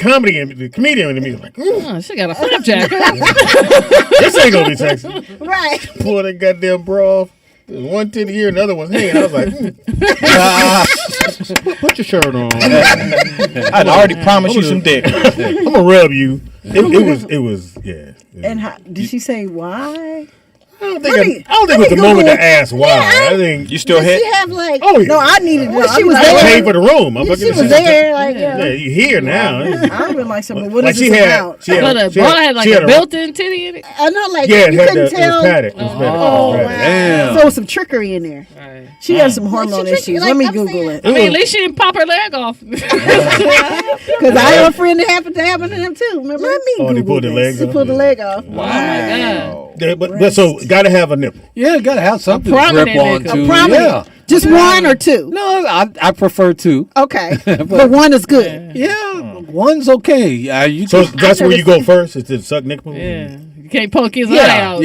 comedian in me was like, Oh, she got a flapjack. this ain't gonna be sexy. Right. Pull that goddamn bra off. There's one titty here, another one's hanging. I was like, put your shirt on. I'd already promised you some dick. I'm gonna rub you. It was, yeah. And how, did she say why? I don't think it was the moment to ask why. I think You still Did hit? she have like? Oh yeah. No, I needed to know. She was I there. paid for the room. I'm She was there, like Yeah, you here now. I would like some. What Like is this about? But the bra had like a built-in titty in it. I know, like Yeah, it you had couldn't the, tell. it was padded. It was padded. Oh It was wow! padded. Damn. So it was some trickery in there. She has some hormone What's she issues. drinking? Let me Like, I'm Google saying- it. I mean, at least she didn't pop her leg off. Because I have a friend that happened to happen to him too. Remember? Let me Oh, they Google pulled the this. legs He off? pulled the leg off. Oh my god. Yeah, but so gotta have a nipple. Yeah, gotta have something to prominent grip on nigga. to. Prominent. Yeah. Just one or two. No, I prefer two. Okay, but one is good. Yeah, one's okay. You So can, that's where you go first, is to suck nipples? Yeah. You can't poke his eye out.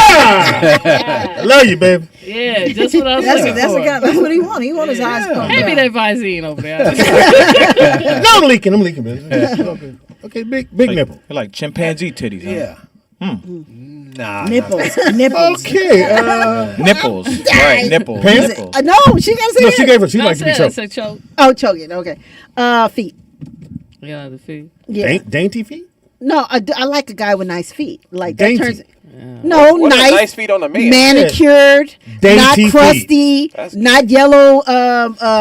I love you, baby. Yeah, just what I was That's looking that's, for. that's what he wants. He wants his eyes pumped Hand me out. that Visine over there. No, I'm leaking, baby. Okay, big nipple. They're like chimpanzee titties. Huh? yeah. Nah. Nipples. Nipples. Okay. Nipples. Right, nipples. Pants? Nipples. No, she got to say No, it. she gave her. She No, likes to be that's choked. a choke. Oh, choking. Okay. Feet. Yeah, the feet. Yeah. Dainty feet? No, I like a guy with nice feet. Like that Dainty. turns. No, What nice. nice feet on a man. Manicured, Dainty not feet. crusty, That's- not yellow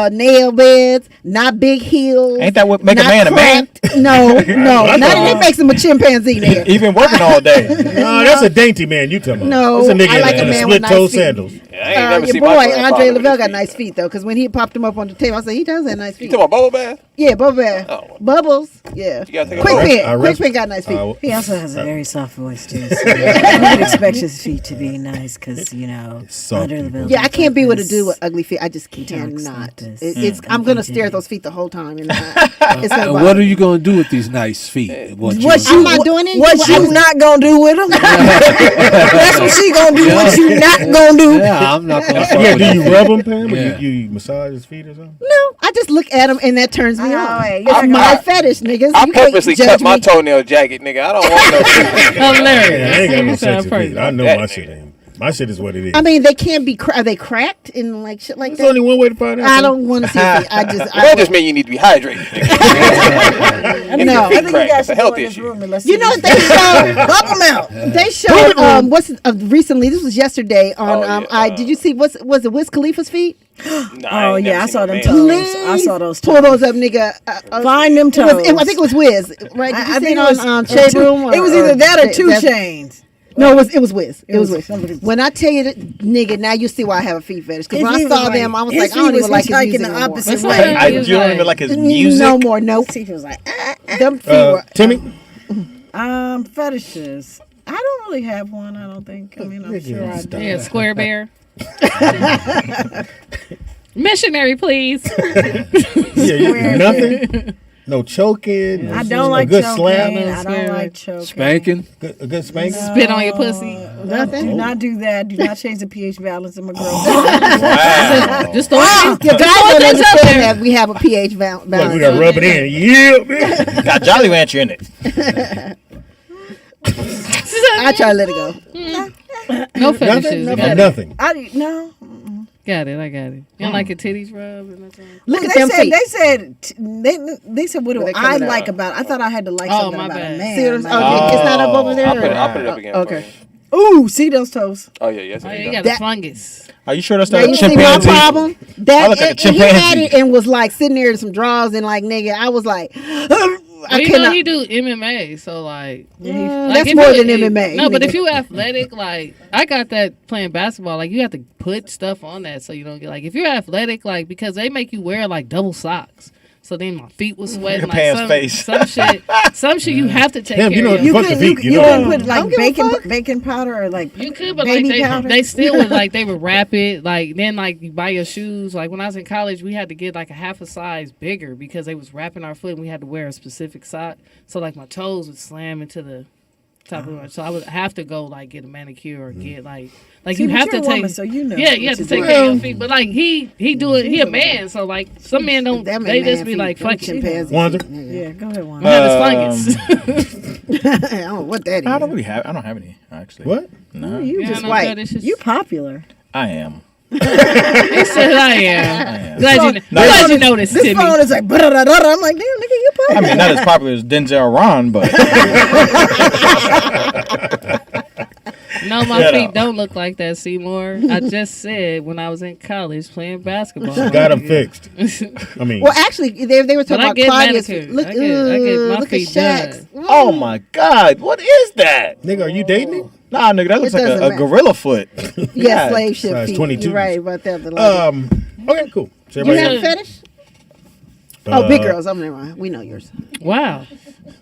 nail beds, not big heels. Ain't that what make a not man a man? cracked. No, none of it makes him a chimpanzee. There. He been working all day. No, that's a dainty man you talking about. No, That's a nigga I like in a the man with split toe nice feet. sandals. Yeah, I ain't never Your seen boy my grandfather Andre with Lavelle his got feet. nice feet though, because when he popped him up on the table, I said he does have nice You feet. talking about bubble bath? Yeah, Bubba. Oh. Bubbles. Yeah. You gotta take a Quick look. Pen. Quick Pen got nice feet. He also has a very soft voice too. So you would expect his feet to be nice because soft under the people. building. Yeah, I can't be with a this. dude with ugly feet. I just talks cannot. like this. It's I'm gonna stare at those feet the whole time. And it's And gonna what are you gonna do with these nice feet? What you I'm not doing anything. What you not gonna do with him? That's what she gonna do. What you not gonna do? Yeah, I'm not gonna. Yeah, do you rub him, Pam? Or Yeah. you massage his feet or something? No, I just look at him and that turns me on. wait, It's you're my not- fetish, niggas. I You can't purposely judge cut my me. toenail jacket, nigga. I don't want no. Hilarious. Yeah, I ain't got no You sound sexy crazy. feet. I know That my nigga. shit ain't. My shit is what it is. I mean, they can be. Are they cracked and like shit like There's that? only one way to find out. I don't want to see feet. I just. That just means you need to be hydrated. Nigga. No. I think you Crack. guys That's a should go healthy in this issue. room and let's You see know this. what they showed? Bump 'em out. They showed recently. This was yesterday on. Oh, yeah. I did you see was it Wiz Khalifa's feet? Oh yeah, I saw them toes. toes. I saw those Pull toes. those up, nigga. Find them It toes. was, I think it was Wiz, right? Did you I see think it it was on Shade Room. It was either that or 2 Chainz. No, it was Wiz. It was was Wiz. somebody- When I tell you that, nigga, now you see why I have a feet fetish. Because when I His feet saw was them, I was his like, I feet don't was even like his hitchhiking music the anymore. opposite What's way. that? I you don't even like his music. No more, no. He was like, Them feet were. Timmy? fetishes. I don't really have one. I don't think. I mean, I'm sure I do. Yeah, square bear. Missionary, please. Yeah, nothing. No choking. I don't like a good choking. slap. I don't like choking. Spanking. A good spank. Spit on your pussy. Do not do that. Do not change the pH balance in my girl. Wow. Just throw Your it. guys don't understand that we have a pH balance. Look, we gotta rub it in. Yeah, man. Got Jolly Rancher in it. I try to let it go. No fetishes. Nothing. No. Got it. I got it. You don't like your titties rubbed and that? Look at they them said, feet. they said what do They I coming like out. about? I thought I had to like Oh, something my about bad. a man. See what I'm Like, okay, it's not up over there. I'll put it up again. Okay. Ooh, see those toes? Oh yeah, yes. Oh, there you you got go. the fungus. Are you sure that's Now not a you see my chimpanzee? problem? I That look like a and he had chimpanzee. it and was like sitting there in some drawers and like nigga, I was like, I Well, you know cannot. he do MMA, so like, That's if more you- than MMA. No, but nigga. if you athletic, like I got that playing basketball, like you have to put stuff on that so you don't get like if you're athletic, like because they make you wear like double socks. So then my feet was sweating. Your Like pants some, face. some shit you have to take Damn, care you know of. you fuck the feet. You You know. could put I don't like give a fuck. baking powder or like You could, but like baby powder. they still would like they would wrap it like then like you buy your shoes. Like when I was in college, we had to get like a half a size bigger because they was wrapping our foot and we had to wear a specific sock. So like my toes would slam into the top of it. So I would have to go like get a manicure or get like See, you but have you're to a take. woman, so you know Yeah, you what have to to take do. care of your feet. But like he do it. He a man, so like some men don't. That They man just be feet, like them fuck it. chimpanzee Wanda? feet, nigga. Yeah, go ahead, one. We have this fungus. I don't know what that is. I don't really have. I don't have any actually. What? No, You Yeah, just no white. fetishes. You popular. I am. He said I am. Glad you noticed, This Timmy. phone is like, ba-da-da-da-da. I'm like, damn, nigga, you I popular. mean, not as popular as Denzel Ron, but No, my Shut feet up. don't look like that, Seymour. I just said when I was in college playing basketball. Got them fixed. I mean, Well, actually, they were But talking I about get Claudia's. manicured. Look, I get my look at feet Shaq's. done. oh my God, what is that? nigga, are you dating it? Nah, nigga, that looks like doesn't a matter. gorilla foot. Yeah, God. slave ship Size feet. 22s. You're right about that. But like, Okay, cool. So you everybody- have a fetish? Oh, big girls. I'm never mind. We know yours. Wow,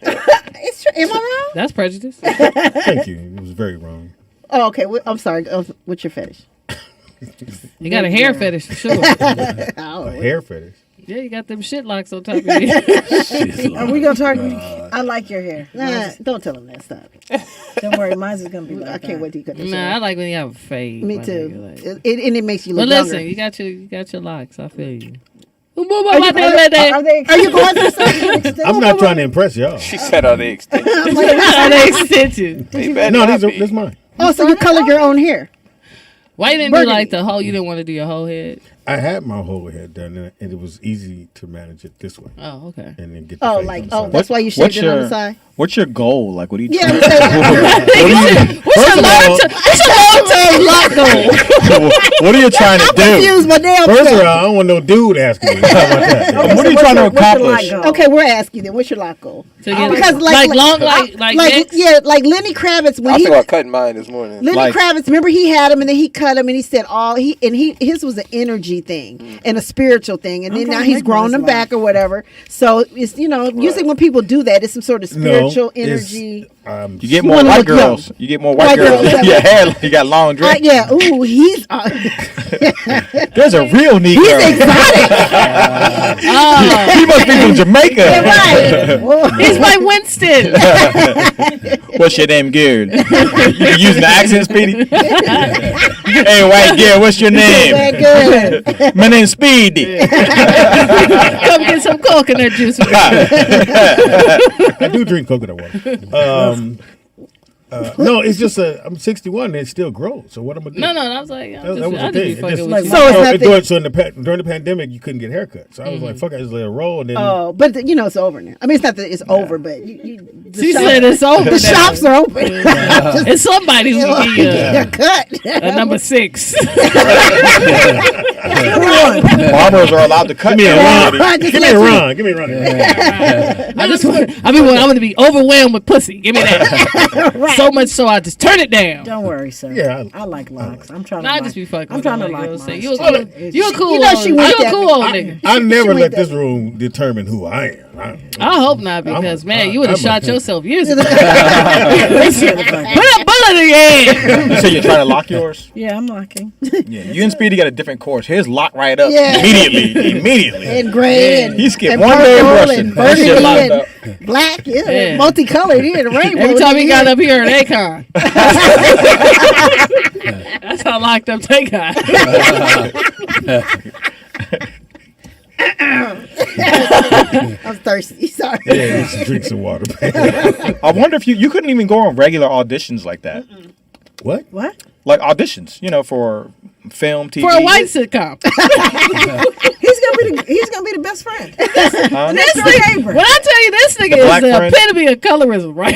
It's true. Am I wrong? that's prejudice. Thank you. It was very wrong. Oh, okay. I'm sorry. What's your fetish? You got a hair fetish for sure. A hair fetish. Yeah, you got them shit locks on top of your head. Are we gonna talk? I like your hair. Nah, don't tell him that. Stop. Don't worry, mine's is gonna be like I can't wait till you cut the Nah, I like when you have a fade. Me my too. nigga, like- And it makes you But look listen, younger. you got your locks. I feel you. Are you going through something? I'm not trying to impress y'all. She said, "Are they extended?" Are they extensions? They better No, not this be. is mine. Oh, so you colored your own hair? Why you didn't do like the whole? You didn't want to do your whole head. I had my whole head done, and it was easy to manage it this way. Oh, okay. And then get the Oh, face like on the oh, side. that's why you shaved it on the side. What's your goal? Like, what are you Yeah, trying What's your long-term lock goal? What are you trying to do? Confused my damn First of self. all, I don't want no dude asking me. How about that? What are you trying to accomplish? Okay, we're asking you. What's your lock goal? To get Because like long, like necks? yeah, like Lenny Kravitz when I he think I cut mine this morning. Lenny Like- Kravitz, remember he had him and then he cut him and he said his was an energy thing and a spiritual thing and then gonna now he's make grown mine them back or whatever. So it's usually when people do that, it's some sort of spiritual energy. You get more wanna white look young. girls. You get more white White girls. girls, Your hair, you got long dreads. Yeah, ooh, he's There's a real Negro. he's exotic. He must be from Jamaica. Right. He's like Winston. What's your name, Gerd? You be using the accent, Speedy? Hey, white girl, what's your name? Very good. My name's Speedy. Come get some coconut juice. I do drink coconut water. No, it's just I'm 61 and it still grows. So what am I doing? No, I was like, That was I the just thing. be It fucking just- with you. So it's nothing. So during the pandemic, you couldn't get haircuts. So I was like, fuck, I just let it roll. And then Oh, but it's over now. I mean, it's not that it's over, but the She shop- said it's over. the now. shops are open. It's somebody who's gonna be They're cut. a number 6. Barbers are allowed to cut give me a their run. hair. Give me a run. Give me a run. I'm gonna be overwhelmed with pussy. Give me that. So much so I just turn it down. Don't worry, sir. Yeah, I like locks. I'm trying to. Nah, I like, just be fucking. I'm with trying to them, like you know what I'm saying? mine. You a cool You know she old, went you a that- cool old nigga. I never went let that- this room determine who I am. I hope not because man, you would have I'm shot a- yourself years ago. Put Yeah, a bullet in your head. You say you're trying to lock yours? I'm locking. Yeah. You and Speedy got a different course. His lock right up Yeah. immediately. And gray and He skipped and one day of purple brushing. and That shit locked burgundy up. and black, Yeah. multicolored, yeah, the rainbow. Every time he yeah. got up here in Akon. That's how locked up they got. I'm thirsty. Sorry. Yeah, just drink some water. I wonder if you couldn't even go on regular auditions like that. What? Like auditions, for film, TV. For a white sitcom. He's gonna be the best friend. This nigga, when I tell you this nigga black is the friend. epitome of colorism, right?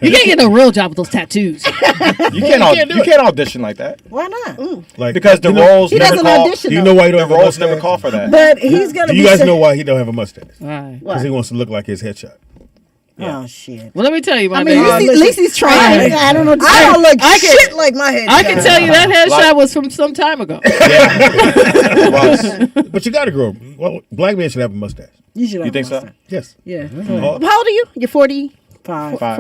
You can't get no real job with those tattoos. You can't audition like that. Why not? Like, Because the roles He never doesn't call. audition. do you know why he don't The have a roles mustache? never call for that. But he's gonna Do be. you guys know why he don't have a mustache? Right. Because he wants to look like his headshot. Oh shit. Well, let me tell you, my I mean, baby. at least he's trying. I don't know. What to I say. don't look I can- shit like my head. I can tell you that headshot was from some time ago. But you got to grow. Well, black men should have a mustache. You should. You think so? Yes. Yeah. Oh, How old are you? You're 45. 5.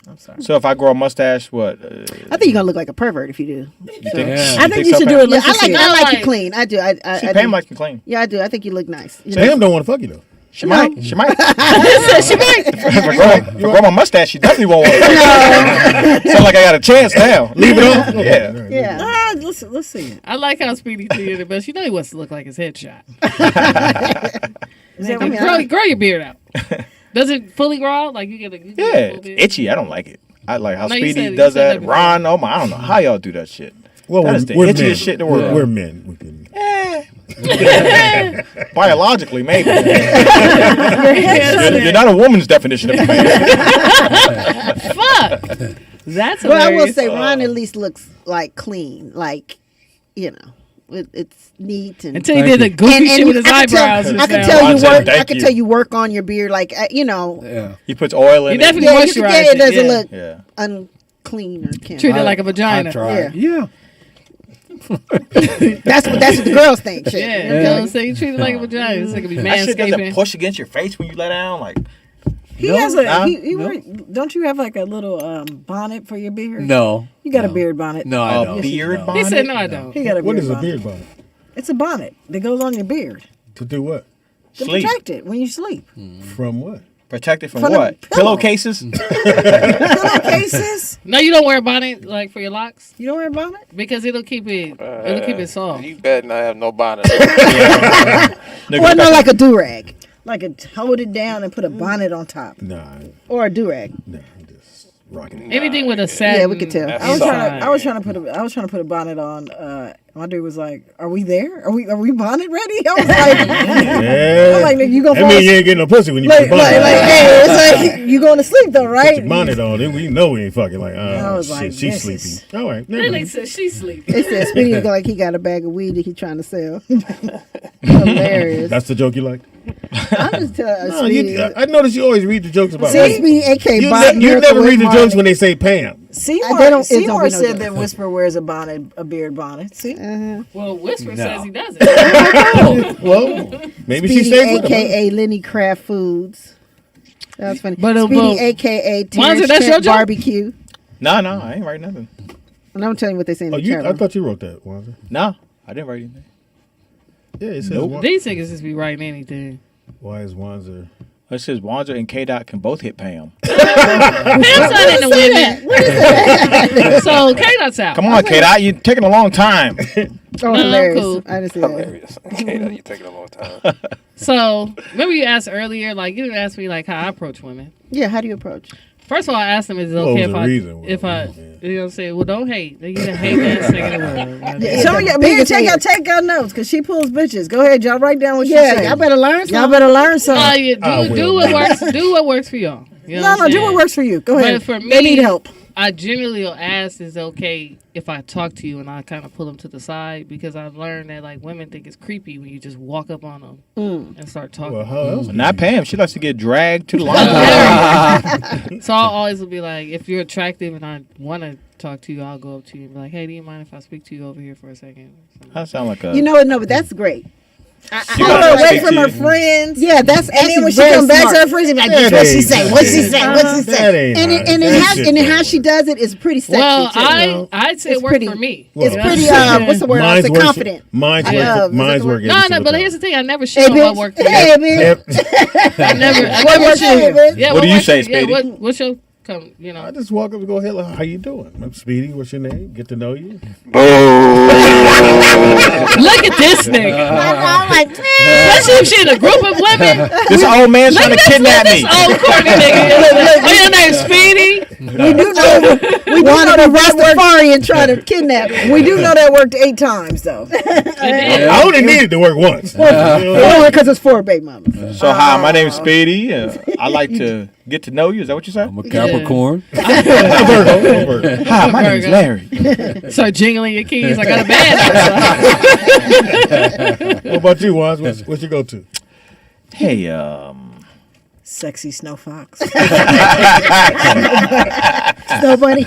I'm sorry. So if I grow a mustache, what? I think you're gonna look like a pervert if you do. You think? Yeah. I think you should do it. Yeah, I like you clean. I do. I Pam do. likes me clean. Yeah, I do. I think you look nice. You Pam don't want to fuck you though. She might. She might. She might. If I grow my mustache, she definitely won't want to. Sound like I got a chance now. Leave it on. Yeah. Yeah. Let's see it. I like how Speedy did it, but you know he wants to look like his headshot. Grow your beard out. Does it fully grow out? Like you get a Yeah, it's itchy. I don't like it. I like how No, you Speedy said- does you said that. that Ron, oh my, I don't know how y'all do that shit. Well, That is the we're itchiest men. shit in the world. We're men. We can. Biologically, maybe. You're not a woman's definition of a man. Fuck. That's Well, I will hilarious. say Ron at least looks like clean. Like, it's neat and. Until he did the goofy shit with his eyebrows. I can just tell now. you Ron said, work. I "Thank can you." tell you work on your beard. Like, Yeah. He puts oil in You it. definitely Yeah, moisturize it doesn't yeah. look Yeah. unclean or can't. Treat it like a vagina. I tried. Yeah. That's what the girls think. Shit. Yeah, you know what I'm saying? You treat it like a vagina. It's like a be That shit doesn't manscaping. push against your face when you lay down. Like, He has a. Don't you have like a little bonnet for your beard? No. You got a beard bonnet. No, I a don't. beard No. bonnet. He said, no, I don't. He got a beard What is a bonnet. beard bonnet? It's a bonnet that goes on your beard To do what? to Sleep. protect it when you sleep. From what? Protected from From the what? pillow. Pillowcases? Pillowcases. No, you don't wear a bonnet like for your locks You don't wear a bonnet? because it'll keep it soft. You better not have no bonnet. Nigga, Or no, that's- like a do rag Like hold it down and put a bonnet on top. Nah, or a do rag. I'm just rocking it. Anything with a satin. Yeah, we could tell. That's I was Sorry. trying to put a bonnet on. My dude was like, "Are we there? Are we bonnet ready?" I was like, Yeah. I'm like, "Nigga, you gonna That fall means you asleep?" ain't getting no pussy when you Like, put a bonnet on. hey, it's like you going to sleep though, Put right? your bonnet on, then we know we ain't fucking. Like, I oh was shit, like, she's this sleepy. is- All right, never Then they mind. said she's sleeping. They said Speedy look like he got a bag of weed that he's trying to sell. Hilarious. That's the joke you like. I'm just telling No, Speedy. I notice you always read the jokes about. See? Speedy, aka You, Bob you Miracle never with read the Marley. jokes when they say Pam. Seymour, They don't- it Seymour don't be no said joke. that Whisper wears a bonnet, a beard bonnet. See, Well, Whisper No. says he doesn't. Well, maybe she Speedy, stays with him. aka Lenny Kraft Foods. That was funny. But, Speedy, aka Terrence that's your Trent joke? Barbecue. No, I ain't writing nothing. And I'm telling you what they say in Oh, the you, chat. I thought you wrote that, Wanza. No, I didn't write anything. Yeah, it says Nope. These niggas just be writing anything. Why is Wanza? It says Wanda and K. Dot can both hit Pam. Pam's not into women. So K-Dot's out. Come on, K. Dot, you're taking a long time. Oh, No, hilarious. cool. I didn't see that. Hilarious. Okay, you're taking a long time. So remember you asked earlier, like you didn't ask me like how I approach women. Yeah, how do you approach? First of all, I asked them, is it What okay was if the I, reason? if I, Yeah. you know what I'm saying? Well, don't hate. You can hate that second word. Yeah, some of y'all, big man, thing. take out notes because she pulls bitches. Go ahead, y'all write down what she Yeah, said. y'all better learn something. Y'all better learn something. Yeah, I do will. what works. Do what works for y'all. You know No, what I'm do saying? what works for you. Go ahead. But for me, they need help. I generally will ask, is it okay if I talk to you and I kind of pull them to the side because I've learned that like women think it's creepy when you just walk up on them and start talking. Well, how else? Not Pam. She likes to get dragged to the line. So I'll always will be like, if you're attractive and I want to talk to you, I'll go up to you and be like, hey, do you mind if I speak to you over here for a second? That sound like a. You know what? No, but that's great. She Pull gotta her away speak from to her you. friends. Yeah, that's And then actually when she very come back smart. to her friends, she be like, That "What she ain't say? nice. What she say? What she That say?" ain't And nice. and That shit how don't she work. does it is pretty sexy Well, too. you know? I'd say It's it worked pretty- for me. It's Well, pretty. What's the word? Mine's It's work- confident. Mine's I work. love- Mine's is it work. No, but here's the thing. I never Hey, shit on what bitch. worked for me. Hey, bitch. I never What works for you, shit. bitch? Yeah, What do you works say, for- yeah, Speedy? what's your come, you know. I just walk up and go, hello, how you doing? I'm Speedy. What's your name? Get to know you. Look at this nigga. I'm like, man. Especially if she in a group of women. This old man's trying to kidnap me. This old corny nigga. Oh, your name's Speedy? We do know that Rastafari and try to kidnap him. We do know that worked 8 times though. I only needed to work once. Because it's 4 baby mamas. So hi, my name's Speedy. I like to get to know you. Is that what you said? I'm a Capricorn. Hi, my name's Larry. Start jingling your keys. I got a bad. What about you, Waz? What's your go-to? Hey, Sexy snow fox. Snow bunny.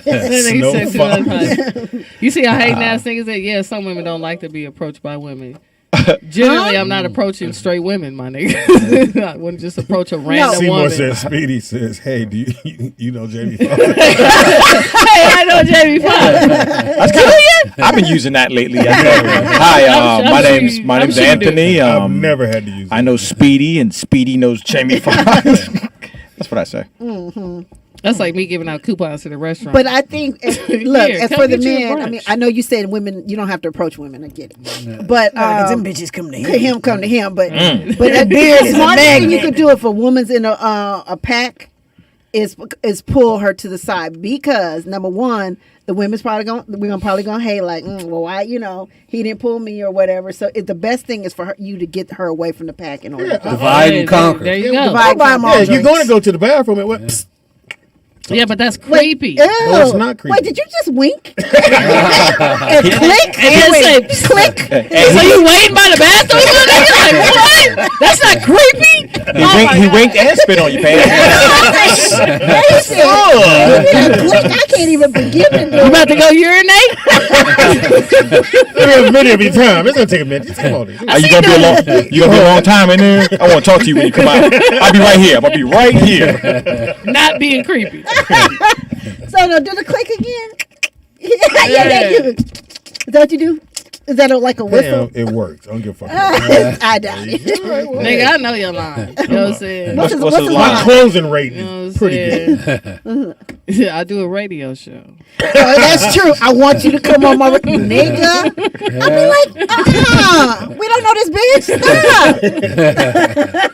You see how hating ass niggas that? Yeah, some women don't like to be approached by women. Generally, I'm not approaching straight women, my nigga. I wouldn't just approach a random Seymour woman. says, Speedy says, hey, do you know Jamie Foxx? Hey, I know Jamie Foxx. I've been using that lately. Hi, my name's Anthony. I've never had to use it. I know Speedy, and Speedy knows Jamie Foxx. That's what I say. Mm-hmm. That's like me giving out coupons to the restaurant. But I think, look, Here, as come for the get you a men, I brunch. mean, I know you said women, you don't have to approach women. I get it. But them bitches come to him. him come to him. But But that beard the is a smartest thing you magnet. could do if a woman's in a pack is pull her to the side, because number one, the women's probably gonna hate like, well, why, he didn't pull me or whatever. So the best thing is for you to get her away from the pack in order to Divide and conquer. There you go. divide and Yeah, you're going to go to the bathroom and what? Psst. Yeah, but that's creepy. Ew. No, it's not creepy. Wait, did you just wink? and click? And then say, Click. so you waiting by the bathroom? You're like, what? That's not creepy? He winked and spit on your pants. Click. I can't even begin to do You about to go urinate? There's many of your time. It's going to take a minute. Just come on. Are you gonna be a long time in there? I want to talk to you when you come out. I'll be right here. I'm gonna be right here. Not being creepy. So no, do the click again. yeah, you. Is that what you do? Is that like a whistle? Damn, it works. I don't give a fuck. I doubt it. Nigga, I know you're lying. You know what I'm saying? What's his My line? closing rate You know is what I'm pretty saying? good. I do a radio show. That's true. I want you to come on my nigga. I'll be like, we don't know this bitch.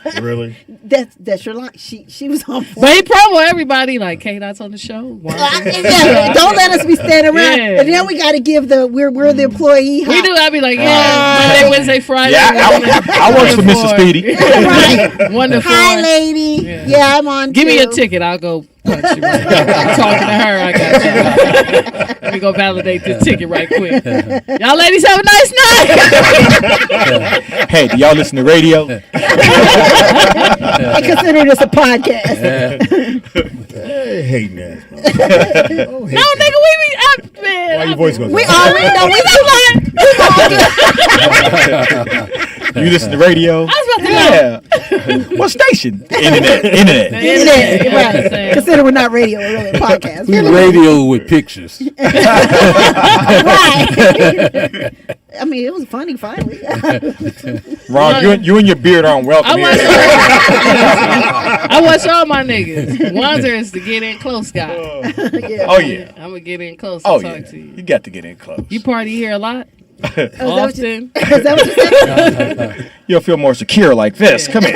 Stop. Really? That's your line. She was on. But he promo everybody like K-Dot's on the show. Yeah, don't let us be standing around. Yeah. And then we got to give we're the employee. We do. I'd be like, Monday, Wednesday, Friday. Yeah, I work for Mr. Speedy. Right. Wonderful. Hi, lady. Yeah, I'm on. Give me a too. ticket. I'll go punch you. Right. I'm talking to her. I got you. Let me go validate this ticket right quick. Y'all ladies have a nice night. Hey, do y'all listen to radio? I consider this a podcast. Hey, hating ass. No, nigga, we be up, man. Why your voice goes We up? already know. We You listen to radio? I was about to Yeah. What station? Internet. Internet, right. Consider we're not radio, we're really a podcast. We radio with pictures. Right. I mean, it was funny finally. Ron, you and your beard aren't welcome here. I watch all my niggas. Wanzer is the get in close guy. Oh, yeah. I'm gonna get in close Oh, and yeah. talk to you. You got to get in close. You party here a lot? Often. Often? Is that what you said? You'll feel more secure like this. Come here.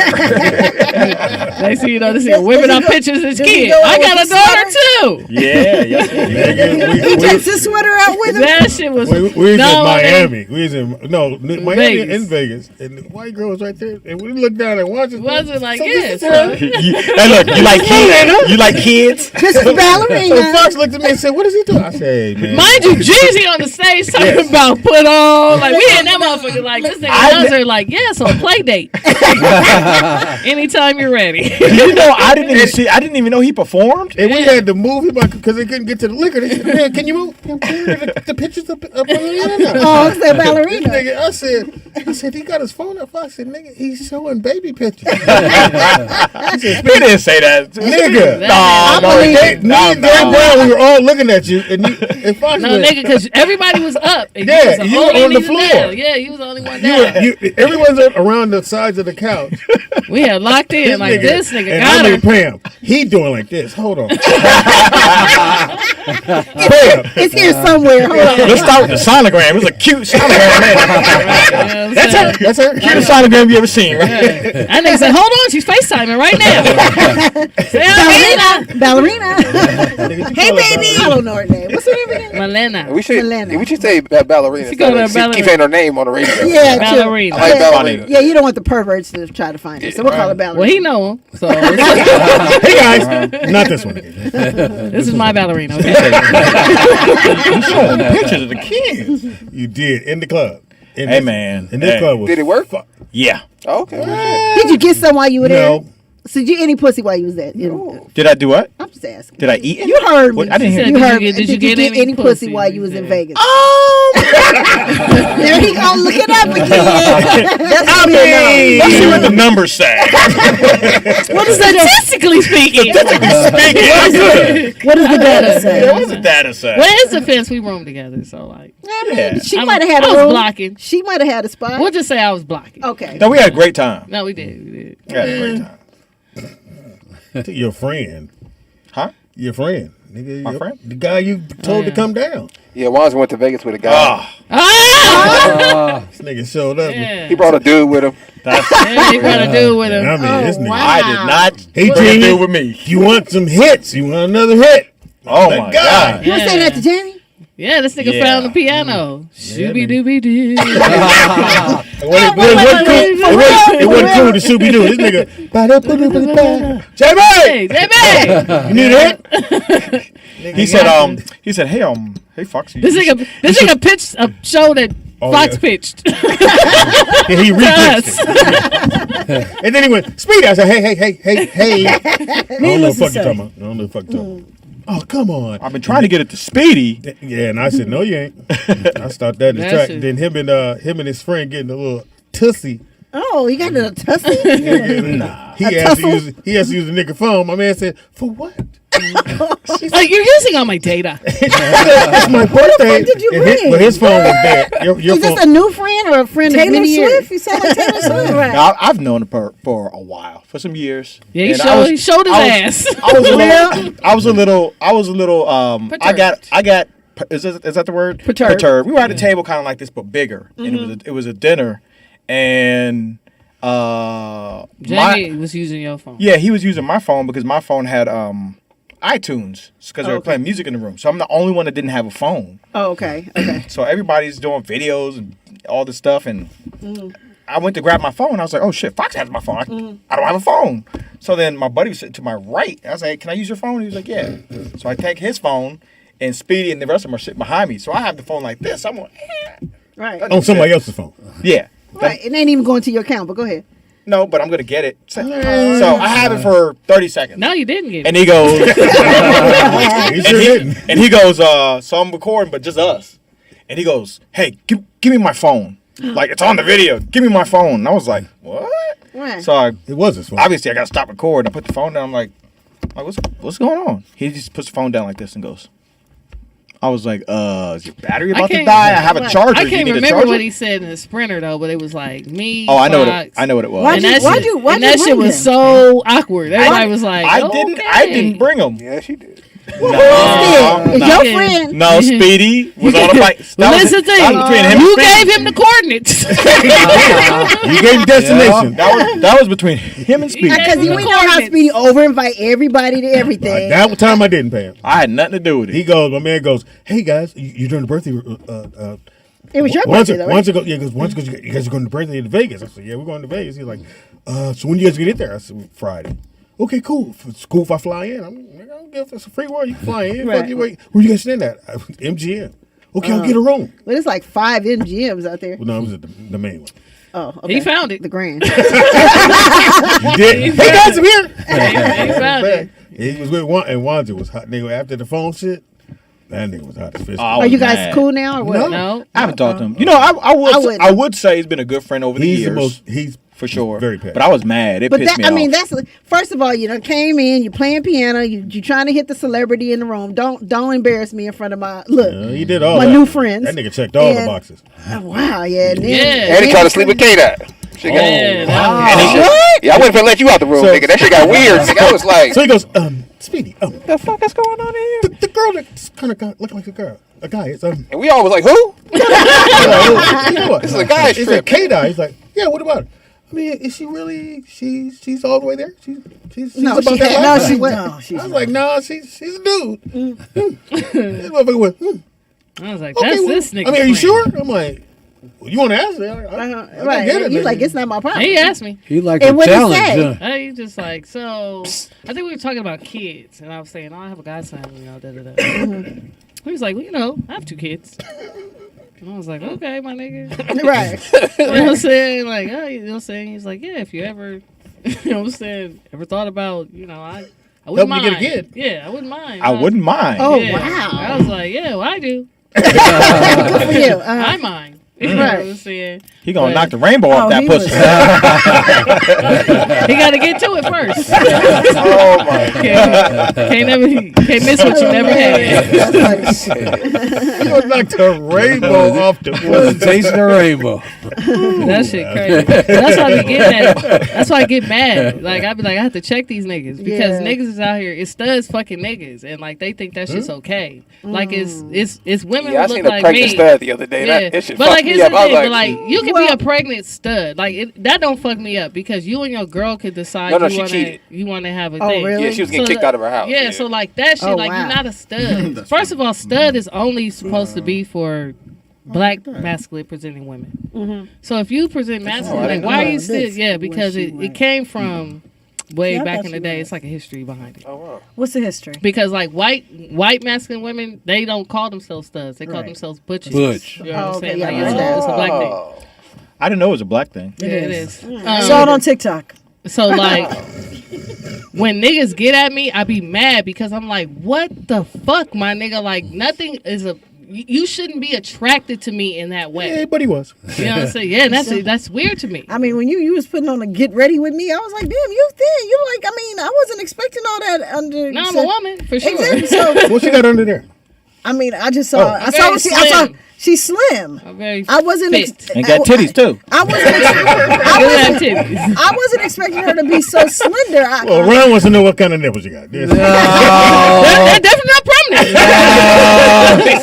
They see, this is women on pictures as kids. I got a daughter too. Yeah. He takes his sweater out with him. That shit was. We was in Miami. We was in Miami Vegas. and Vegas, and the white girl was right there. And we looked down and watched it. Was it like this this? is Huh? Hey, look, you like kids? You like kids? This is ballerina. So Fox looked at me and said, "What is he doing?" I said, "Hey, man." Mind you, Jeezy on the stage talking about put on. Like, we had that motherfucker like, this nigga are like, yes, on play date. Anytime you're ready. You know, I didn't even know he performed. And we had to move him because they couldn't get to the liquor. They said, "Man, can you move the pictures up on the Oh, it's that ballerina. Nigga, I said, he got his phone up. I said, nigga, he's showing baby pictures. He said, He didn't say that. nigga. We were all looking at you. And Fox No, nigga, because everybody was up. And Yeah, you you was were on the knees floor. down. Yeah, you was the only one down. everyone's around the sides of the couch. We had Yeah, locked in. Like, this nigga and got I her. mean, Pam, he doing like this. Hold on. Pam. It's here somewhere. Hold on. Let's start with the sonogram. It's a cute sonogram. That's her. That's her. Cutest sonogram you ever seen, right? That nigga said, hold on, she's FaceTiming right now. Ballerina. Hey, baby. I don't know her name. What's her name again? Malena. We should say ballerina. She go to Keep ballerina. saying her name on the radio. Yeah, Ballerina. I like ballerina. Yeah, you don't want the perverts to try to find her, so we'll call her ballerina. Well, he know him. So Hey guys, not this one. this is my ballerina. Okay. You showing pictures of the kids. You did in the club. Hey, man. And this Hey. club was. Did it work? Yeah. Oh, okay. Did you get some while you were there? No. So did you eat any pussy while you was there? Did I do what? I'm just asking. Did I eat it? You heard me. What? I didn't hear Said, you. You heard did me. you get any pussy while you was in Vegas? There he go. Look it up again. That's me. Let's see what the numbers say. What is statistically speaking? What does the data say? What does the data say? Well, it's a fence. We room together, so like. Yeah. She I might have had was a room. blocking. She might have had a spot. We'll just say I was blocking. Okay. No, we had a great time. No, we did. We did. We had a great time. Your friend. Huh? Your friend. Nigga, My friend? The guy you told to come down. Yeah, Wanz went to Vegas with a guy. Ah! This nigga showed up. Yeah. He brought a dude with him. Yeah, he got to do with him. I mean, this nigga. wow. I did not. Hey, bring a Jamie, dude with me. you want some hits? You want another hit? Oh Let my go. god. You want to say that to Jamie? Yeah, this nigga Yeah. found the piano. Shooby dooby doo. It wasn't cool to Scooby Doo. This nigga. Jamie, Hey, Jamie! you need a hit? He said, hey Fox. This nigga pitched a show that Oh, Fox yeah. pitched. And he repitched it. And then he went, Speedy. I said, hey. I don't know what the fuck you talking about. Oh, come on. I've been trying to get it to Speedy. Yeah, and I said, no, you ain't. I stopped that in the That track. shit. Then him and his friend getting a little tussy. Oh, you got a tussy? Nah. He has to use the nigga phone. My man said, for what? Like, you're using all my data. It's my birthday. What did you And bring? his phone was dead. Your Is this phone. a new friend or a friend of Taylor many years? Swift? You sound like Taylor Swift. Right. Now, I've known her for a while, for some years. Yeah, he And showed his ass. I was a little. I got. Is that the word? Perturbed. We were at a table kind of like this, but bigger, and it was a dinner, and Jamie was using your phone. yeah, he was using my phone because my phone had iTunes because they were playing music in the room. So I'm the only one that didn't have a phone. Oh, okay. Okay. So everybody's doing videos and all this stuff, and I went to grab my phone. I was like, "Oh shit, Fox has my phone. I don't have a phone." So then my buddy was sitting to my right. I was like, "Can I use your phone?" He was like, "Yeah." So I take his phone, and Speedy and the rest of them are sitting behind me. So I have the phone like this. I'm like, Right. On somebody else's phone. "Yeah." Right. It ain't even going to your account, but go ahead. No, but I'm gonna get it. So I have it for 30 seconds. No, you didn't get it. And he goes, He sure didn't. and he goes, so I'm recording, but just us. And he goes, "Hey, give me my phone. Like, it's on the video. Give me my phone." And I was like, "What?" Right. So It was his phone. obviously I gotta stop recording. I put the phone down. I'm like, what's going on? He just puts the phone down like this and goes. I was like, is your battery about to can't- die? I have a charger. I Do you can't need a remember charger? what he said in the Sprinter though, but it was like me. Oh, I know Fox, what it was. Why'd And you- that why'd shit, you- why'd and you that shit bring was him? so awkward. Everybody was like, I okay. didn't bring him. Yeah, she did. It's no. your friend. No, Speedy was on a bike. That was- Listen to that was between him and you Speedy. gave him the coordinates. You gave him destination. That was between him and Speedy. Because we know how Speedy over invite everybody to everything. That time I didn't pay him. I had nothing to do with it. My man goes, hey guys, you're doing the birthday. It was your once birthday, though, right? once ago, you guys are going to birthday to Vegas. I said, yeah, we're going to Vegas. He's like, so when you guys get there? I said, Friday. Okay, cool. It's cool if I fly in. I'll give us a free word. You can fly in. Right. Wait, where you guys staying at? MGM. Okay, I'll get a room. But it's like 5 MGMs out there. Well, no, it was the main one. Oh, okay. He found it. The Grand. You did. Hey guys, I'm here. He found it. He was with one, and Wanzi was hot. Nigga, after the phone shit, that nigga was hot as fish. Are you guys cool now or what? No. I haven't talked to him. You know, I would say he's been a good friend over the years. He's for sure. very petty. But I was mad. It But pissed that, me I off. mean, that's first of all, you done came in, you playing piano, you trying to hit the celebrity in the room. Don't embarrass me in front of my he did all my that. new friends. That nigga checked all the And- boxes. Wow, yeah, and then, Yeah. And he tried to sleep with K-Dot. Shit Yeah, yeah, I wasn't gonna let you out the room, nigga. That shit got weird. Nigga. I was like, So he goes, Speedy, what the fuck is going on here? the girl that's kind of looking like a girl, a guy. It's And we all was like, who? This is a guy's He's trip. like K-Dot. He's like, yeah. What about her? I mean, is she really? She's all the way there. She's No, about she that had- life? no, she I wasn't. was like, no, she's a dude. This motherfucker went, I was like, okay, that's well, this nigga. I mean, are you plan. sure? I'm like, well, you want to ask me? I Right. get it. You nigga. like, it's not my problem. He asked me. He like And a what'd he challenge. say? Huh? He just like, so I think we were talking about kids, and I was saying, oh, I have a godson, da da da. He was like, well, I have 2 kids. And I was like, okay, my nigga. Right. You know what I'm saying? Like, oh, you know what I'm saying? He's like, yeah, if you ever, you know what I'm saying, ever thought about, I wouldn't Helping mind. you get a kid. Yeah, I wouldn't mind. I wouldn't mind. Oh, Yeah. wow. I was like, yeah, well, I do. Good for you. I mind. You know what I'm saying? He gonna But- knock the rainbow off that he pussy. He got to get to it first. Oh my Can't miss what you never had. You gonna knock the rainbow off the pussy. Chasing the rainbow. That shit crazy. That's why I be getting at. That's why I get mad. Like I be like, I have to check these niggas because niggas is out here. It's studs fucking niggas, and like they think that shit's okay. Like it's women Yeah, I who seen look a like pregnant me. stud the other day. Yeah. That shit But fucked like me here's the up. I thing. was But like, like you can be a pregnant stud. Like that don't fuck me up because you and your girl could decide No, she cheated. you want to have a Oh, thing. really? yeah, she was getting kicked out of her house. Yeah, so like that shit, Oh, like wow. you're not a stud. First of all, stud is only supposed to be for black masculine presenting women. So if you present masculine, like why are you still? Yeah, because it came from way Yeah, I back thought in the she day. was. It's like a history behind it. Oh wow. What's the history? Because like white masculine women, they don't call themselves studs. They call Right. themselves butches. Butch. You know what Oh, I'm okay, saying? yeah, Like, I it's, heard it's a black thing. Oh. I didn't know it was a black thing. Yeah, it is. Saw it on TikTok. So like when niggas get at me, I be mad because I'm like, what the fuck, my nigga? Like nothing is a. You shouldn't be attracted to me in that way. Yeah, but he was. You know what I'm saying? Yeah, that's weird to me. I mean, when you was putting on the get ready with me, I was like, damn, you thin. You like, I mean, I wasn't expecting all that under. No, I'm a woman for sure. Exactly. So, What you got under there? I mean, I just saw. I'm I saw. very What I saw. slim. She's slim. I'm very I wasn't. fit. And got titties too. I wasn't. Good at titties. I wasn't expecting her to be so slender. Well, Ron wants to know what kind of nipples you got. They're definitely not prominent.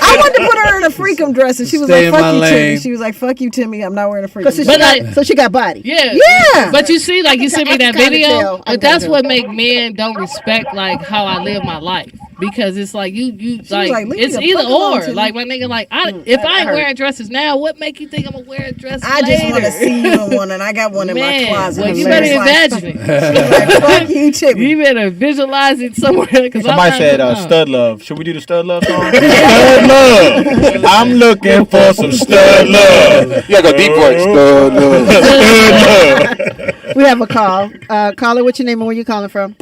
I wanted to put her in a freakum dress, and she was Stay like, in "Fuck my you, lane. Timmy." She was like, "Fuck you, Timmy. I'm not wearing a freakum." So she, But got, like- so she got body. Yeah. Yeah. But you see, like you sent me I that can kinda video, tell. but that's what make men don't respect like how I live my life. Because it's like you like, like, "Leave it's me the either fuck alone, or. Timmy." Like my nigga, like if I ain't hurt. wearing dresses now, what make you think I'm gonna wear a dress I later? just want to see you in one, and I got one in my Man, closet. well, you She better was like, imagine it. like, "Fuck you, Timmy." You better visualize it somewhere. Cause Somebody said stud love. Should we do the stud love song? Stud love. I'm looking for some stud love. You gotta go deep voice. We have a call. Caller, what's your name and where you calling from?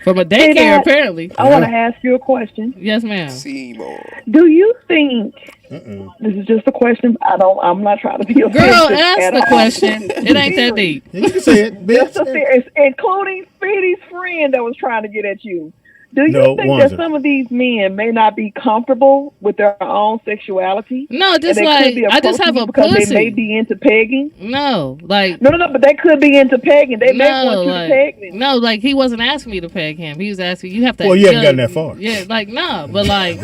From a Hey, daycare, Dad. apparently. I want to ask you a question. Yes, ma'am. Seymour. Do you think this is just a question? I'm not trying to be offensive. Girl, ask at the all. question. It ain't that deep. You can say it, Just a bitch. serious, including Speedy's friend that was trying to get at you. Do you No, think Wanza. that some of these men may not be comfortable with their own sexuality? No, And just they like could be I just have approaching a you because pussy. they may be into pegging. No, like No, but they could be into pegging. They may no, want you like to peg them. no, like he wasn't asking me to peg him. He was asking you have to. Well, you haven't gotten that far. Yeah, like no, but like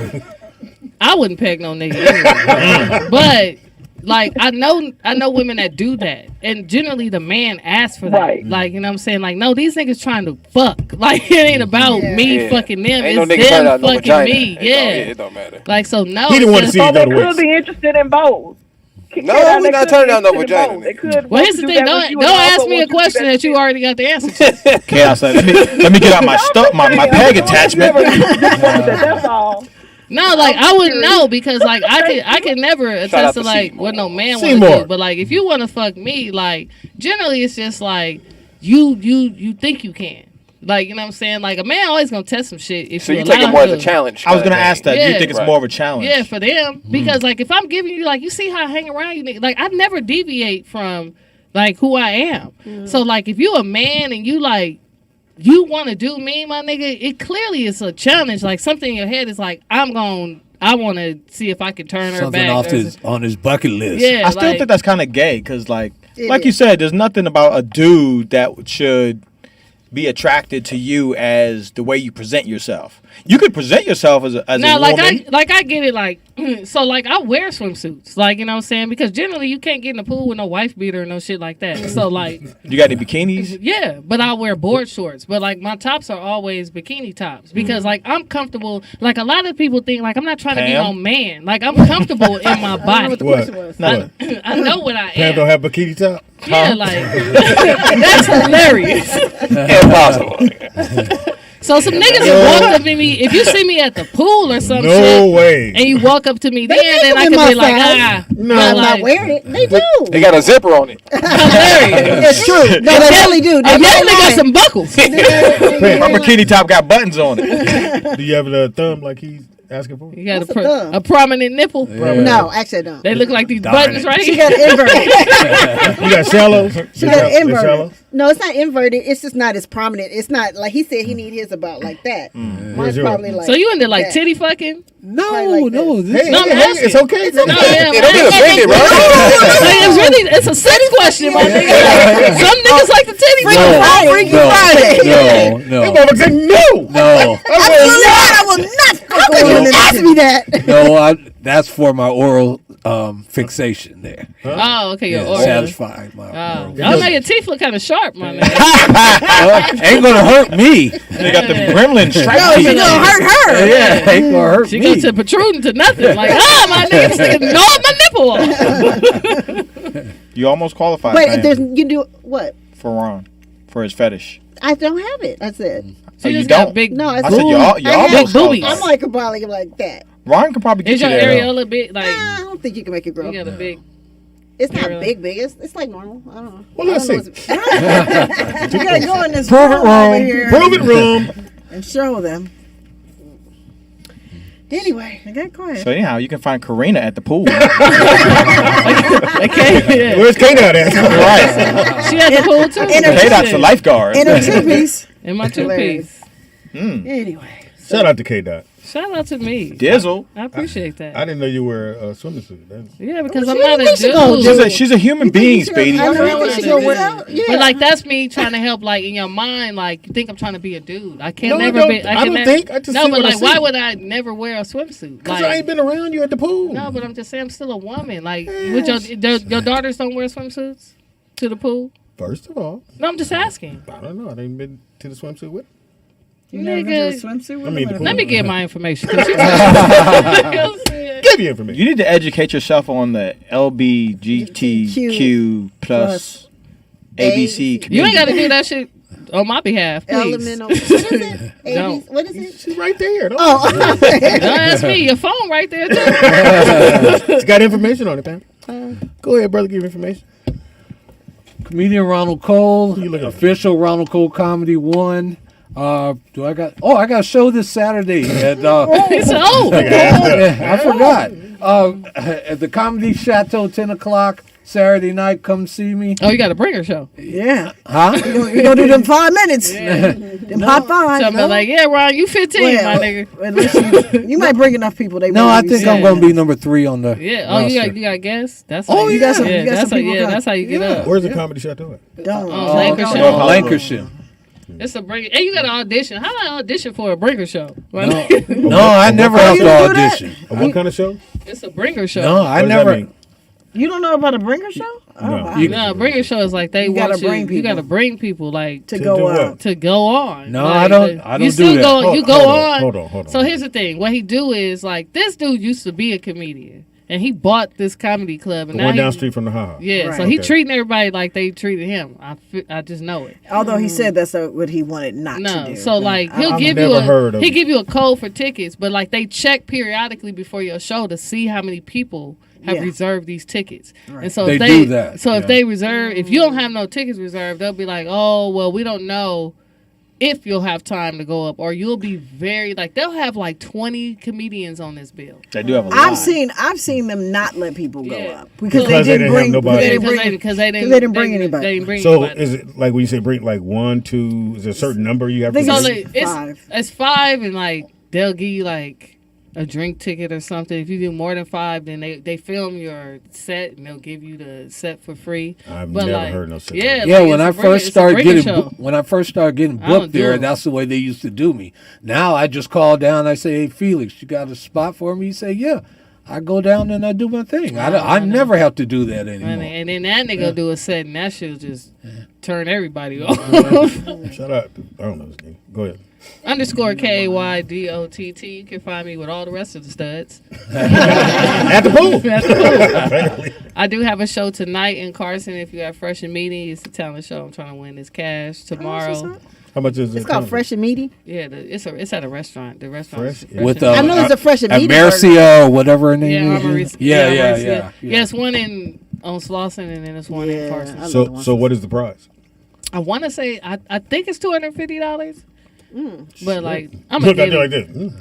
I wouldn't peg no nigga. Anyway. But like I know women that do that, and generally the man asks for that. Right. Like you know what I'm saying. Like no, these niggas trying to fuck. Like it ain't about me Yeah. fucking them. Ain't no It's nigga turn them out no fucking vagina. me. It don't matter. Like so no. He didn't want to it's see just- you So go they to could waste. be interested in both. No, we not turning down no vagina. They could. Well, here's the thing. Don't ask me a question that you already got the answer to. Chaos. Let me get out my stuff, my peg attachment. That's all. No, like I wouldn't know because like I could never out attest to to like Seymour. what no man want Seymour. to do. But like if you want to fuck me, like generally it's just like you think you can. Like you know what I'm saying? Like a man always gonna test some shit if So you you take allow it more him as a to. challenge. I was gonna ask that. Do you Yeah. think it's Right. more of a challenge? Yeah, for them because like if I'm giving you like you see how I hang around you, nigga, like I never deviate from like who I am. So like if you a man and you like. You want to do me, my nigga? It clearly is a challenge. Like something in your head is like, I want to see if I can turn her Something back. off on his bucket list. Yeah, I still like, think that's kind of gay because like like you said, there's nothing about a dude that should be attracted to you as the way you present yourself. You could present yourself as a now, woman. I get it. Like, so, like, I wear swimsuits. Like, you know what I'm saying? Because generally, you can't get in the pool with no wife beater or no shit like that. So, like, you got any bikinis? Yeah, but I wear board shorts. But like, my tops are always bikini tops because like I'm comfortable. Like a lot of people think like I'm not trying to be no man. Like I'm comfortable in my body. I know what I am. Pam don't have bikini top. Yeah, like that's hilarious. Impossible. So some niggas that walk up to me, if you see me at the pool or some shit, way. and you walk up to me then I can be like, no, I'm not wearing it. They do. They got a zipper on it. Hilarious. It's true. No, they really do. They definitely got some buckles. My bikini top got buttons on it. Do you have a thumb like he's asking for? You got a prominent nipple? Yeah. No, actually I don't. They look like these buttons right She here. got inverted. You got shallows? She got inverted. No, it's not inverted. It's just not as prominent. It's not like he said he need his about like that. Mine's probably like. So you into like that. titty fucking? No, like no. Hey, No, it's okay. No, yeah, Don't get offended, bro. it's a sex question, my nigga. Some niggas like the titty. Freaky Friday. No. Mama said no. No. I will not. How could you ask me that? No, that's for my oral fixation there. Oh, okay, your Yeah, oral. satisfying my oral. Y'all make your teeth look kind of sharp, my nigga. Ain't gonna hurt me. They got the gremlin striped No, teeth. you gonna hurt her. Yeah, ain't gonna hurt She me. goes to protruding to nothing. Like, my nigga, this nigga gnawed my nipple off. You almost qualified. Wait, man, there's you do what? for Ron for his fetish. I don't have it. I said. She you just got don't? big. No, I I said said you I have almost boobies. qualified. I'm like a probably like that. Ron can probably get Is you your there. areola big? Like, I don't think you can make it grow. you got a big. It's not Areola. big. It's like normal. I don't know. Well, let's see. You gotta go in this Prove it room over wrong. here Prove it wrong. and show them. Anyway, Okay, go ahead. So anyhow, you can find Karina at the pool. Okay. Where's K-Dot at? Right. She had the pool too. K-Dot's the lifeguard. In her two-piece. In my two Hilarious. piece. Anyway. Shout out to K-Dot. Shout out to me. Dizzle. I appreciate that. I didn't know you were a swimming suit. Yeah, because I'm not a She's a human being, Speedy. I know what you think I she gonna do. wear. Yeah. But like that's me trying to help. Like in your mind, like you think I'm trying to be a dude. I can't No, I never don't- be. I can don't never, think. I just no, see but what I like, why see. would I never wear a swimsuit? Because Like, I ain't been around you at the pool. no, but I'm just saying I'm still a woman. Like, with your daughters don't wear swimsuits to the pool. First of all, No, I'm just asking. I don't know. I ain't been to the swimsuit with. You never been to a Nigga, swimsuit with I mean, them? the let me get my information. 'cause you- Give you information. You need to educate yourself on the LBGTQ plus ABC community. you ain't got to do that shit on my behalf, please. Elemental. What is it? Don't. What is it? She's right there. Don't Oh, Don't ask me. Your phone right there too. It's got information on it, Pam. Go ahead, brother. Give information. Comedian Ronald Cole, You look at official Ronald Cole Comedy 1. I got a show this Saturday at He said, "Oh, I forgot. At the Comedy Chateau, 10 o'clock Saturday night. Come see me. oh, you got a bringer show." Yeah. Huh? You gonna do them 5 minutes. Them hot 5. So I'm like, "Yeah, Ron, you 15, my nigga." Unless you might bring enough people. They No, really I be think saying. I'm going to be number 3 on the Yeah. Oh, roster. you got guests. That's Oh, how you got some- you got that's some how, people yeah, come. that's how you get up. Where's the comedy chateau at? Don't. Lancashire. Lancashire. It's a bringer. And you got to audition. How do I audition for a bringer show? No, I never have to audition. What kind of show? It's a bringer show. No, I What does that never. mean? You don't know about a bringer show? Oh, No. wow. No, a bringer show is like they You want gotta you. bring You people. got to bring people like to To go do what? out. to go on. No, Like, I don't You do still that. go. You go Hold on. Hold on. So here's the thing. What he do is like this dude used to be a comedian, and he bought this comedy club, and The now one he, down the street from the Ha. Yeah, Right. so he Okay. treating everybody like they treated him. I just know it. Although he said that's what he wanted not to No, do. so like he'll I've give you never heard of he it. give you a code for tickets, but like they check periodically before your show to see how many people have Yeah. reserved these tickets. Right. And so They if do that, So if yeah. they reserve, if you don't have no tickets reserved, they'll be like, oh well, we don't know if you'll have time to go up, or you'll be very like they'll have like 20 comedians on this bill. They do have a lot. I've seen them not let people go Yeah. up because Because they didn't bring nobody. They Because didn't bring, because they didn't they didn't bring anybody. They didn't bring So anybody. is it like when you say bring like 1, 2? Is there a certain number you have I to? think So bring? it's like, 5. it's 5, and like they'll give you like a drink ticket or something. If you do more than 5, then they film your set and they'll give you the set for free. I've never heard no set. Yeah, Yeah, like, when it's I a first it's a started bringing getting show. booked don't do there, it. that's the way they used to do me. Now I just call down. I say, "Hey, Felix, you got a spot for me?" You say, "Yeah." I go down and I do my thing. I never have to do that anymore. And then that nigga do a set and that shit'll just turn everybody off. Shout out. I don't know his name. Go ahead. _ KYDOTT. You can find me with all the rest of the studs. At the pool. At the pool. I do have a show tonight in Carson. If you have Fresh and Meaty, it's a talent show. I'm trying to win this cash tomorrow. How much is it? It's called Fresh and Meaty. Yeah, it's at a restaurant. The restaurant is Fresh With I know there's a Fresh and Meaty. Marcia or whatever her name Yeah, is. Marcia. Yeah. Yeah, it's one on Slauson and then it's one in Carson. So what is the prize? I want to say I think it's $250. But like I'm Look gonna out there get like it. this.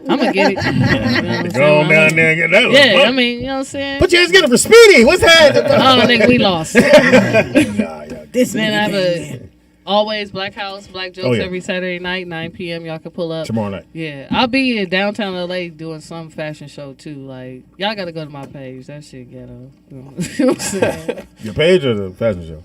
I'm gonna get it. You know what I'm Go saying? on down there and get that. Yeah, one. I mean, you know what I'm saying. Put your hands together for Speedy. What's happening? Oh, nigga, we lost. This Then I have a always Black House, Black Jokes Oh, yeah. every Saturday night, 9 p.m. Y'all can pull up Tomorrow night. Yeah, I'll be in downtown LA doing some fashion show too. Like y'all got to go to my page. That shit ghetto. You know what I'm saying? Your page or the fashion show?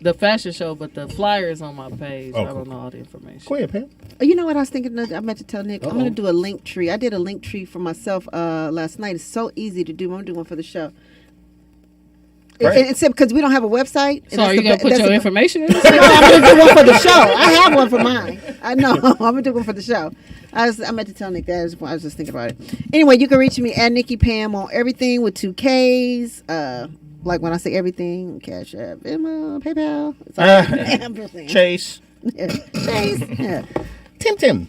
The fashion show, but the flyer is on my page. Oh, I cool. don't know all the information. Go ahead, Pam. You know what I was thinking? I meant to tell Nick. I'm going to do a link tree. I did a link tree for myself last night. It's so easy to do. I'm going to do one for the show. Right. Except because we don't have a website. So are you going to put your information in? No, I'm going to do one for the show. I have one for mine. I know. I'm going to do one for the show. I meant to tell Nick that. I was just thinking about it. Anyway, you can reach me at Nikki Pam on everything with 2 Ks. Like when I say everything, Cash App, Venmo, PayPal. It's all Chase. Chase. Yeah. Tim.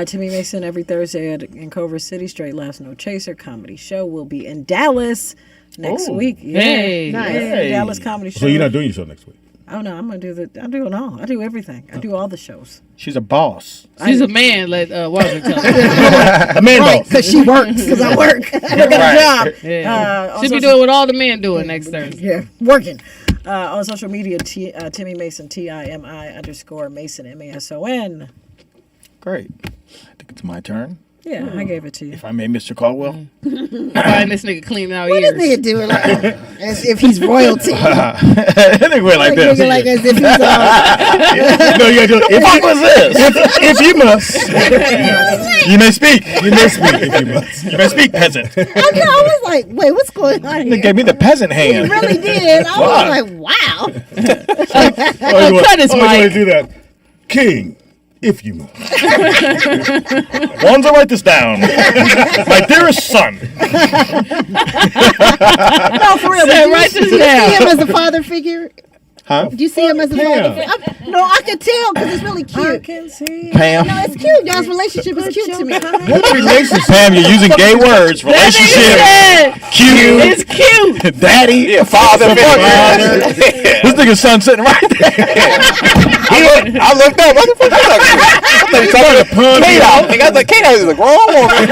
Timmy Mason every Thursday in Culver City. Straight Laughs No Chaser comedy show will be in Dallas next week. Yeah. Hey. Nice. Yeah, Dallas comedy show. So you're not doing your show next week? Oh no, I'm gonna do I do it all. I do everything. I do all the shows. She's a boss. She's a man. Let Walter tell her. A man Right, boss. because she works. Because I work. I got a job. Yeah. Also- She'll be doing what all the men doing next Thursday. Yeah, working. On social media, Timmy Mason, TIMI_Mason, MASON. Great. I think it's my turn. Yeah, I gave it to you. If I may, Mr. Caldwell. Find this nigga cleaning out What ears. this nigga doing? Like, as if he's royalty. I think we're like this. nigga like as if he's No, you gotta do it. What was this? If you must. You may speak. You may speak if you must. You may speak, peasant. I know. I was like, wait, what's going on They here? gave me the peasant He hand. really did. I was like, wow. cut his I mic. do that. King, if you must. Wanza, write this down. My dearest son. No, for real. Say, Did write you this see down. him as a father figure? Huh? Do you see him as a father figure? No, I could tell because it's really I cute. can see. Pam. No, it's cute. Y'all's relationship is cute to me. What relationship? Pam, you're using gay words. Relationship. Cute. It's cute. Daddy. Yeah, father. This nigga's son sitting right there. I looked up. What the fuck? I thought you talking to K-Dot. I was like, K-Dot is a grown woman.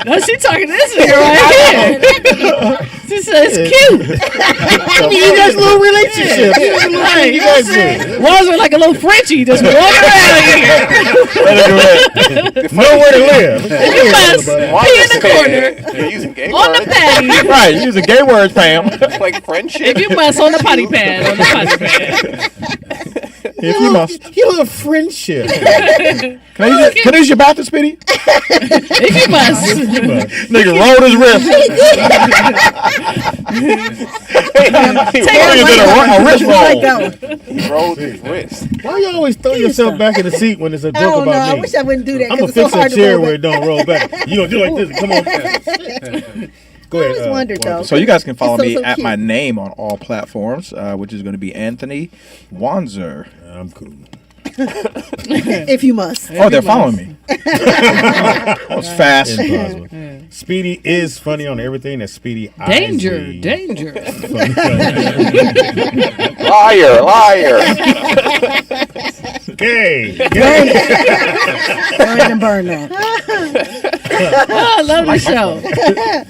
No, she talking to this nigga right here. She says it's cute. You guys' little relationship. Right, You guys do. Walls are like a little Frenchie just walking around here. Nowhere to live. You must be in the corner You're using gay on the words. patty. Right, you're using gay words, Pam. Like friendship. If you must on the potty pad, on the potty pad. If you must. You love friendship. Can I use your bathroom, Speedy? If you must. Nigga rolled his wrist. A wrist roll. He rolled his wrist. Why you always throw yourself back in the seat when it's a I joke don't know. about I me? wish I wouldn't do that I'm gonna because it's so fix a hard to chair roll where it back. don't roll back. You gonna do like this? Come on. Go I ahead. always wondered though. So you guys can follow It's so, me so at cute. my name on all platforms, which is going to be Anthony Wanzer. I'm cool. If you must. Oh, they're following me. That was fast. Impossible. Speedy is funny on everything. That's Speedy. Danger, IZ. danger. Liar. Gay. Go ahead and burn that. Oh, I love the show.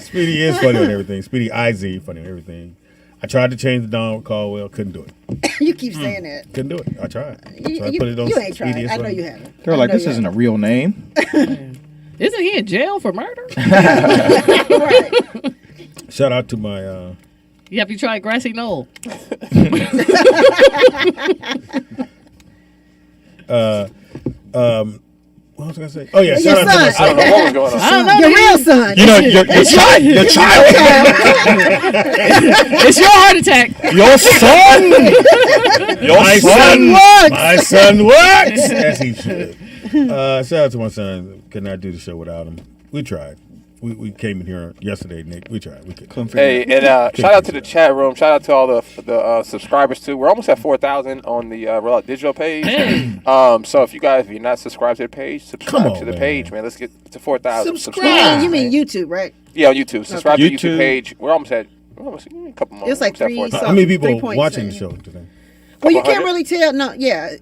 Speedy is funny on everything. Speedy IZ funny on everything. I tried to change the Don Caldwell, couldn't do it. You keep saying that. Couldn't do it. I tried. You, So I put it on you ain't tried. Speedy. I know you haven't. They're like, this isn't a real name. Isn't he in jail for murder? Shout out to my. Have you tried Grassy Knoll? What was I gonna say? Oh yeah, shout out to my son. I don't know what was going on. I don't know. Your real son. You know, your child. Your child. It's your heart attack. Your son. Your My son. My son works as he should. Shout out to my son. Could not do the show without him. We tried. We came in here yesterday, Nick. We tried. We couldn't. Hey, and shout out to the chat room. Shout out to all the subscribers too. We're almost at 4,000 on the ROLLOUT digital page. So if you're not subscribed to the page, subscribe to the page, man. Let's get to 4,000. Subscribe. You mean YouTube, right? Yeah, on YouTube. Subscribe to the YouTube page. We're almost at a couple more. It's like Almost at 4,000. How many people 3 watching the something. show today? Well, you can't really tell. No, yeah.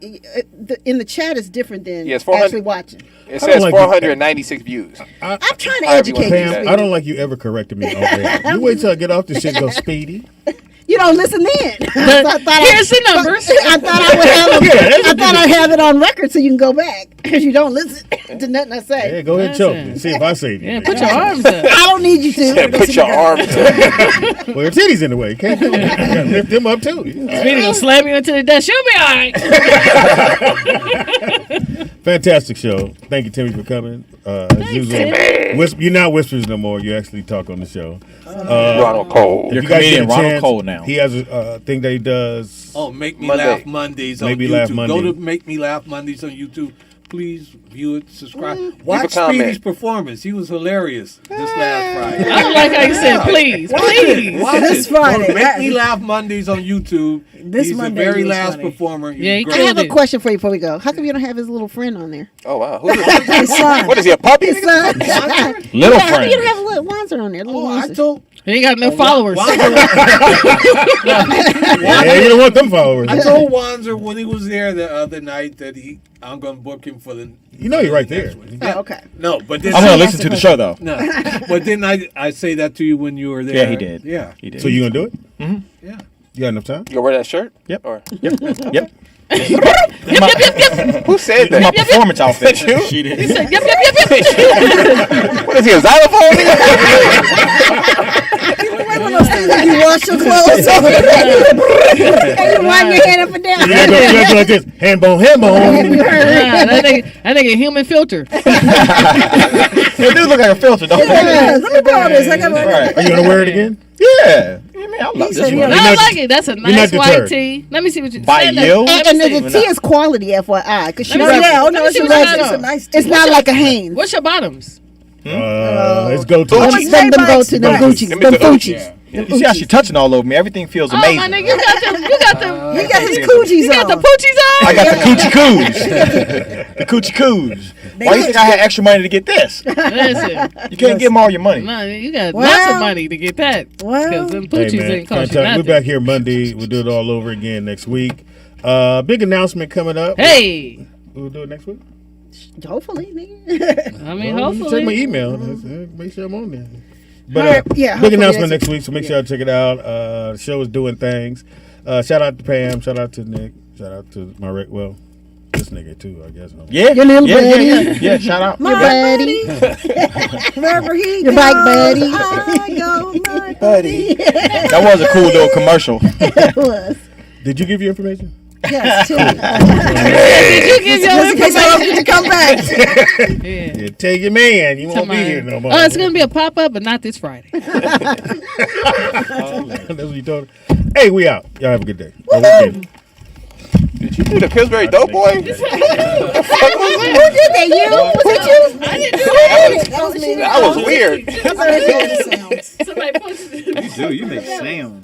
In the chat is different than Yeah, it's 400 actually watching. It says 496 views. I'm trying to However you educate wanna you. do that. Speedy. I don't like you ever corrected me on air. You wait till I get off this shit and go Speedy. You don't listen in. Here's the numbers. I thought I would have. I thought I'd have it on record so you can go back because you don't listen to nothing I say. Yeah, go ahead and choke me. See if I save you. Yeah, put your arms up. I don't need you to. Yeah, put your arms up. Well, your titties in the way. Can't do it. You gotta lift them up too. Speedy gonna slam you into the desk. You'll be all right. Fantastic show. Thank you, Timmy, for coming. As usual, you're not whispers no more. You actually talk on the show. Ronald Cole. If You're you guys get comedian a Ronald chance, Cole now. He has a thing that he does. Oh, Make Me Monday. Laugh Mondays on Make Me YouTube. Laugh Go Monday. to Make Me Laugh Mondays on YouTube. Please view it, subscribe. Leave a Watch comment. Speedy's performance. He was hilarious this last Friday. I don't like how you said please. Please. Watch This it. Friday, Go to Make that- Me Laugh Mondays on YouTube. This He's Monday the very was last funny. performer. He Yeah, was he great. I have a Killed it. question for you before we go. How come you don't have his little friend on there? Oh wow, who's His this? son. What is he, a puppy? His son. Little How come you don't friend. have a little Wanzer on there? Little Oh, I Wanzer. told He ain't got no followers. Yeah, you don't want them followers. I told Wanzer when he was there the other night that I'm going to book him for the. You know you're right there. Oh, okay. No, but then I'm gonna listen to the show though. No, but didn't I say that to you when you were there? Yeah, he did. Yeah, He did. So you gonna do it? yeah. You got enough time? You gonna wear that shirt? Yep. Or Yep. Yep. who said My that? performance outfit. You? She did. He said, yep. What is he, a xylophone? One of those things that you wash your clothes and you wipe your head up and down. You gotta go like this. Hand bone, hand bone. That nigga human filter. It do look like a filter, don't it? Yes, look at all this. I got my Right. Are you gonna wear it again? Yeah. I mean, I love He this said he one. don't- I like it. That's a not nice white deterred. tee. Let me see what you By stand up. you? Let And me the see. T is quality, FYI. Because she Let me see. loves Let me it. see She what loves you it. got It's a on. nice It's not like a Hanes. What's your bottoms? Let's go to Them it. go to them Gucci's. Give Them me the Gucci's. You see how she touching all over me? Everything feels Oh amazing. my nigga, you got them. He got his coochies You got the on. poochies on. I got the coochie coos. The coochie coos. Why do you think I had extra money to get this? Listen, You can't give them all your money. no, you got Well, lots of money to get that. well. Because them Hey poochies man, ain't cost you fantastic. nothing. We're back here Monday. We'll do it all over again next week. Big announcement coming up. Hey, We'll do it next week. Hopefully, nigga. I mean, Well, check my hopefully. email. Make sure I'm on there. But All right, yeah, big hopefully announcement that's- next week, so make sure y'all check it out. The show is doing things. Shout out to Pam. Shout out to Nick. Shout out to my this nigga too, I guess. Yeah. Your little yeah, buddy. Yeah, shout out. My buddy. Wherever he Your goes, bike buddy. I go, my Buddy. That was a cool little commercial. It was. Did you give your information? Yes, too. Did you give your Just in case I don't get to come back. Yeah. Yeah, tell your man you won't be here no more. Oh, it's gonna be a pop up, but not this Friday. That's what you told her. Hey, we out. Y'all have a good day. Did you do the Pillsbury Dope Boy? Who did that? You? Was it you? I didn't do That was weird. Somebody pushed it. You do. You make sounds.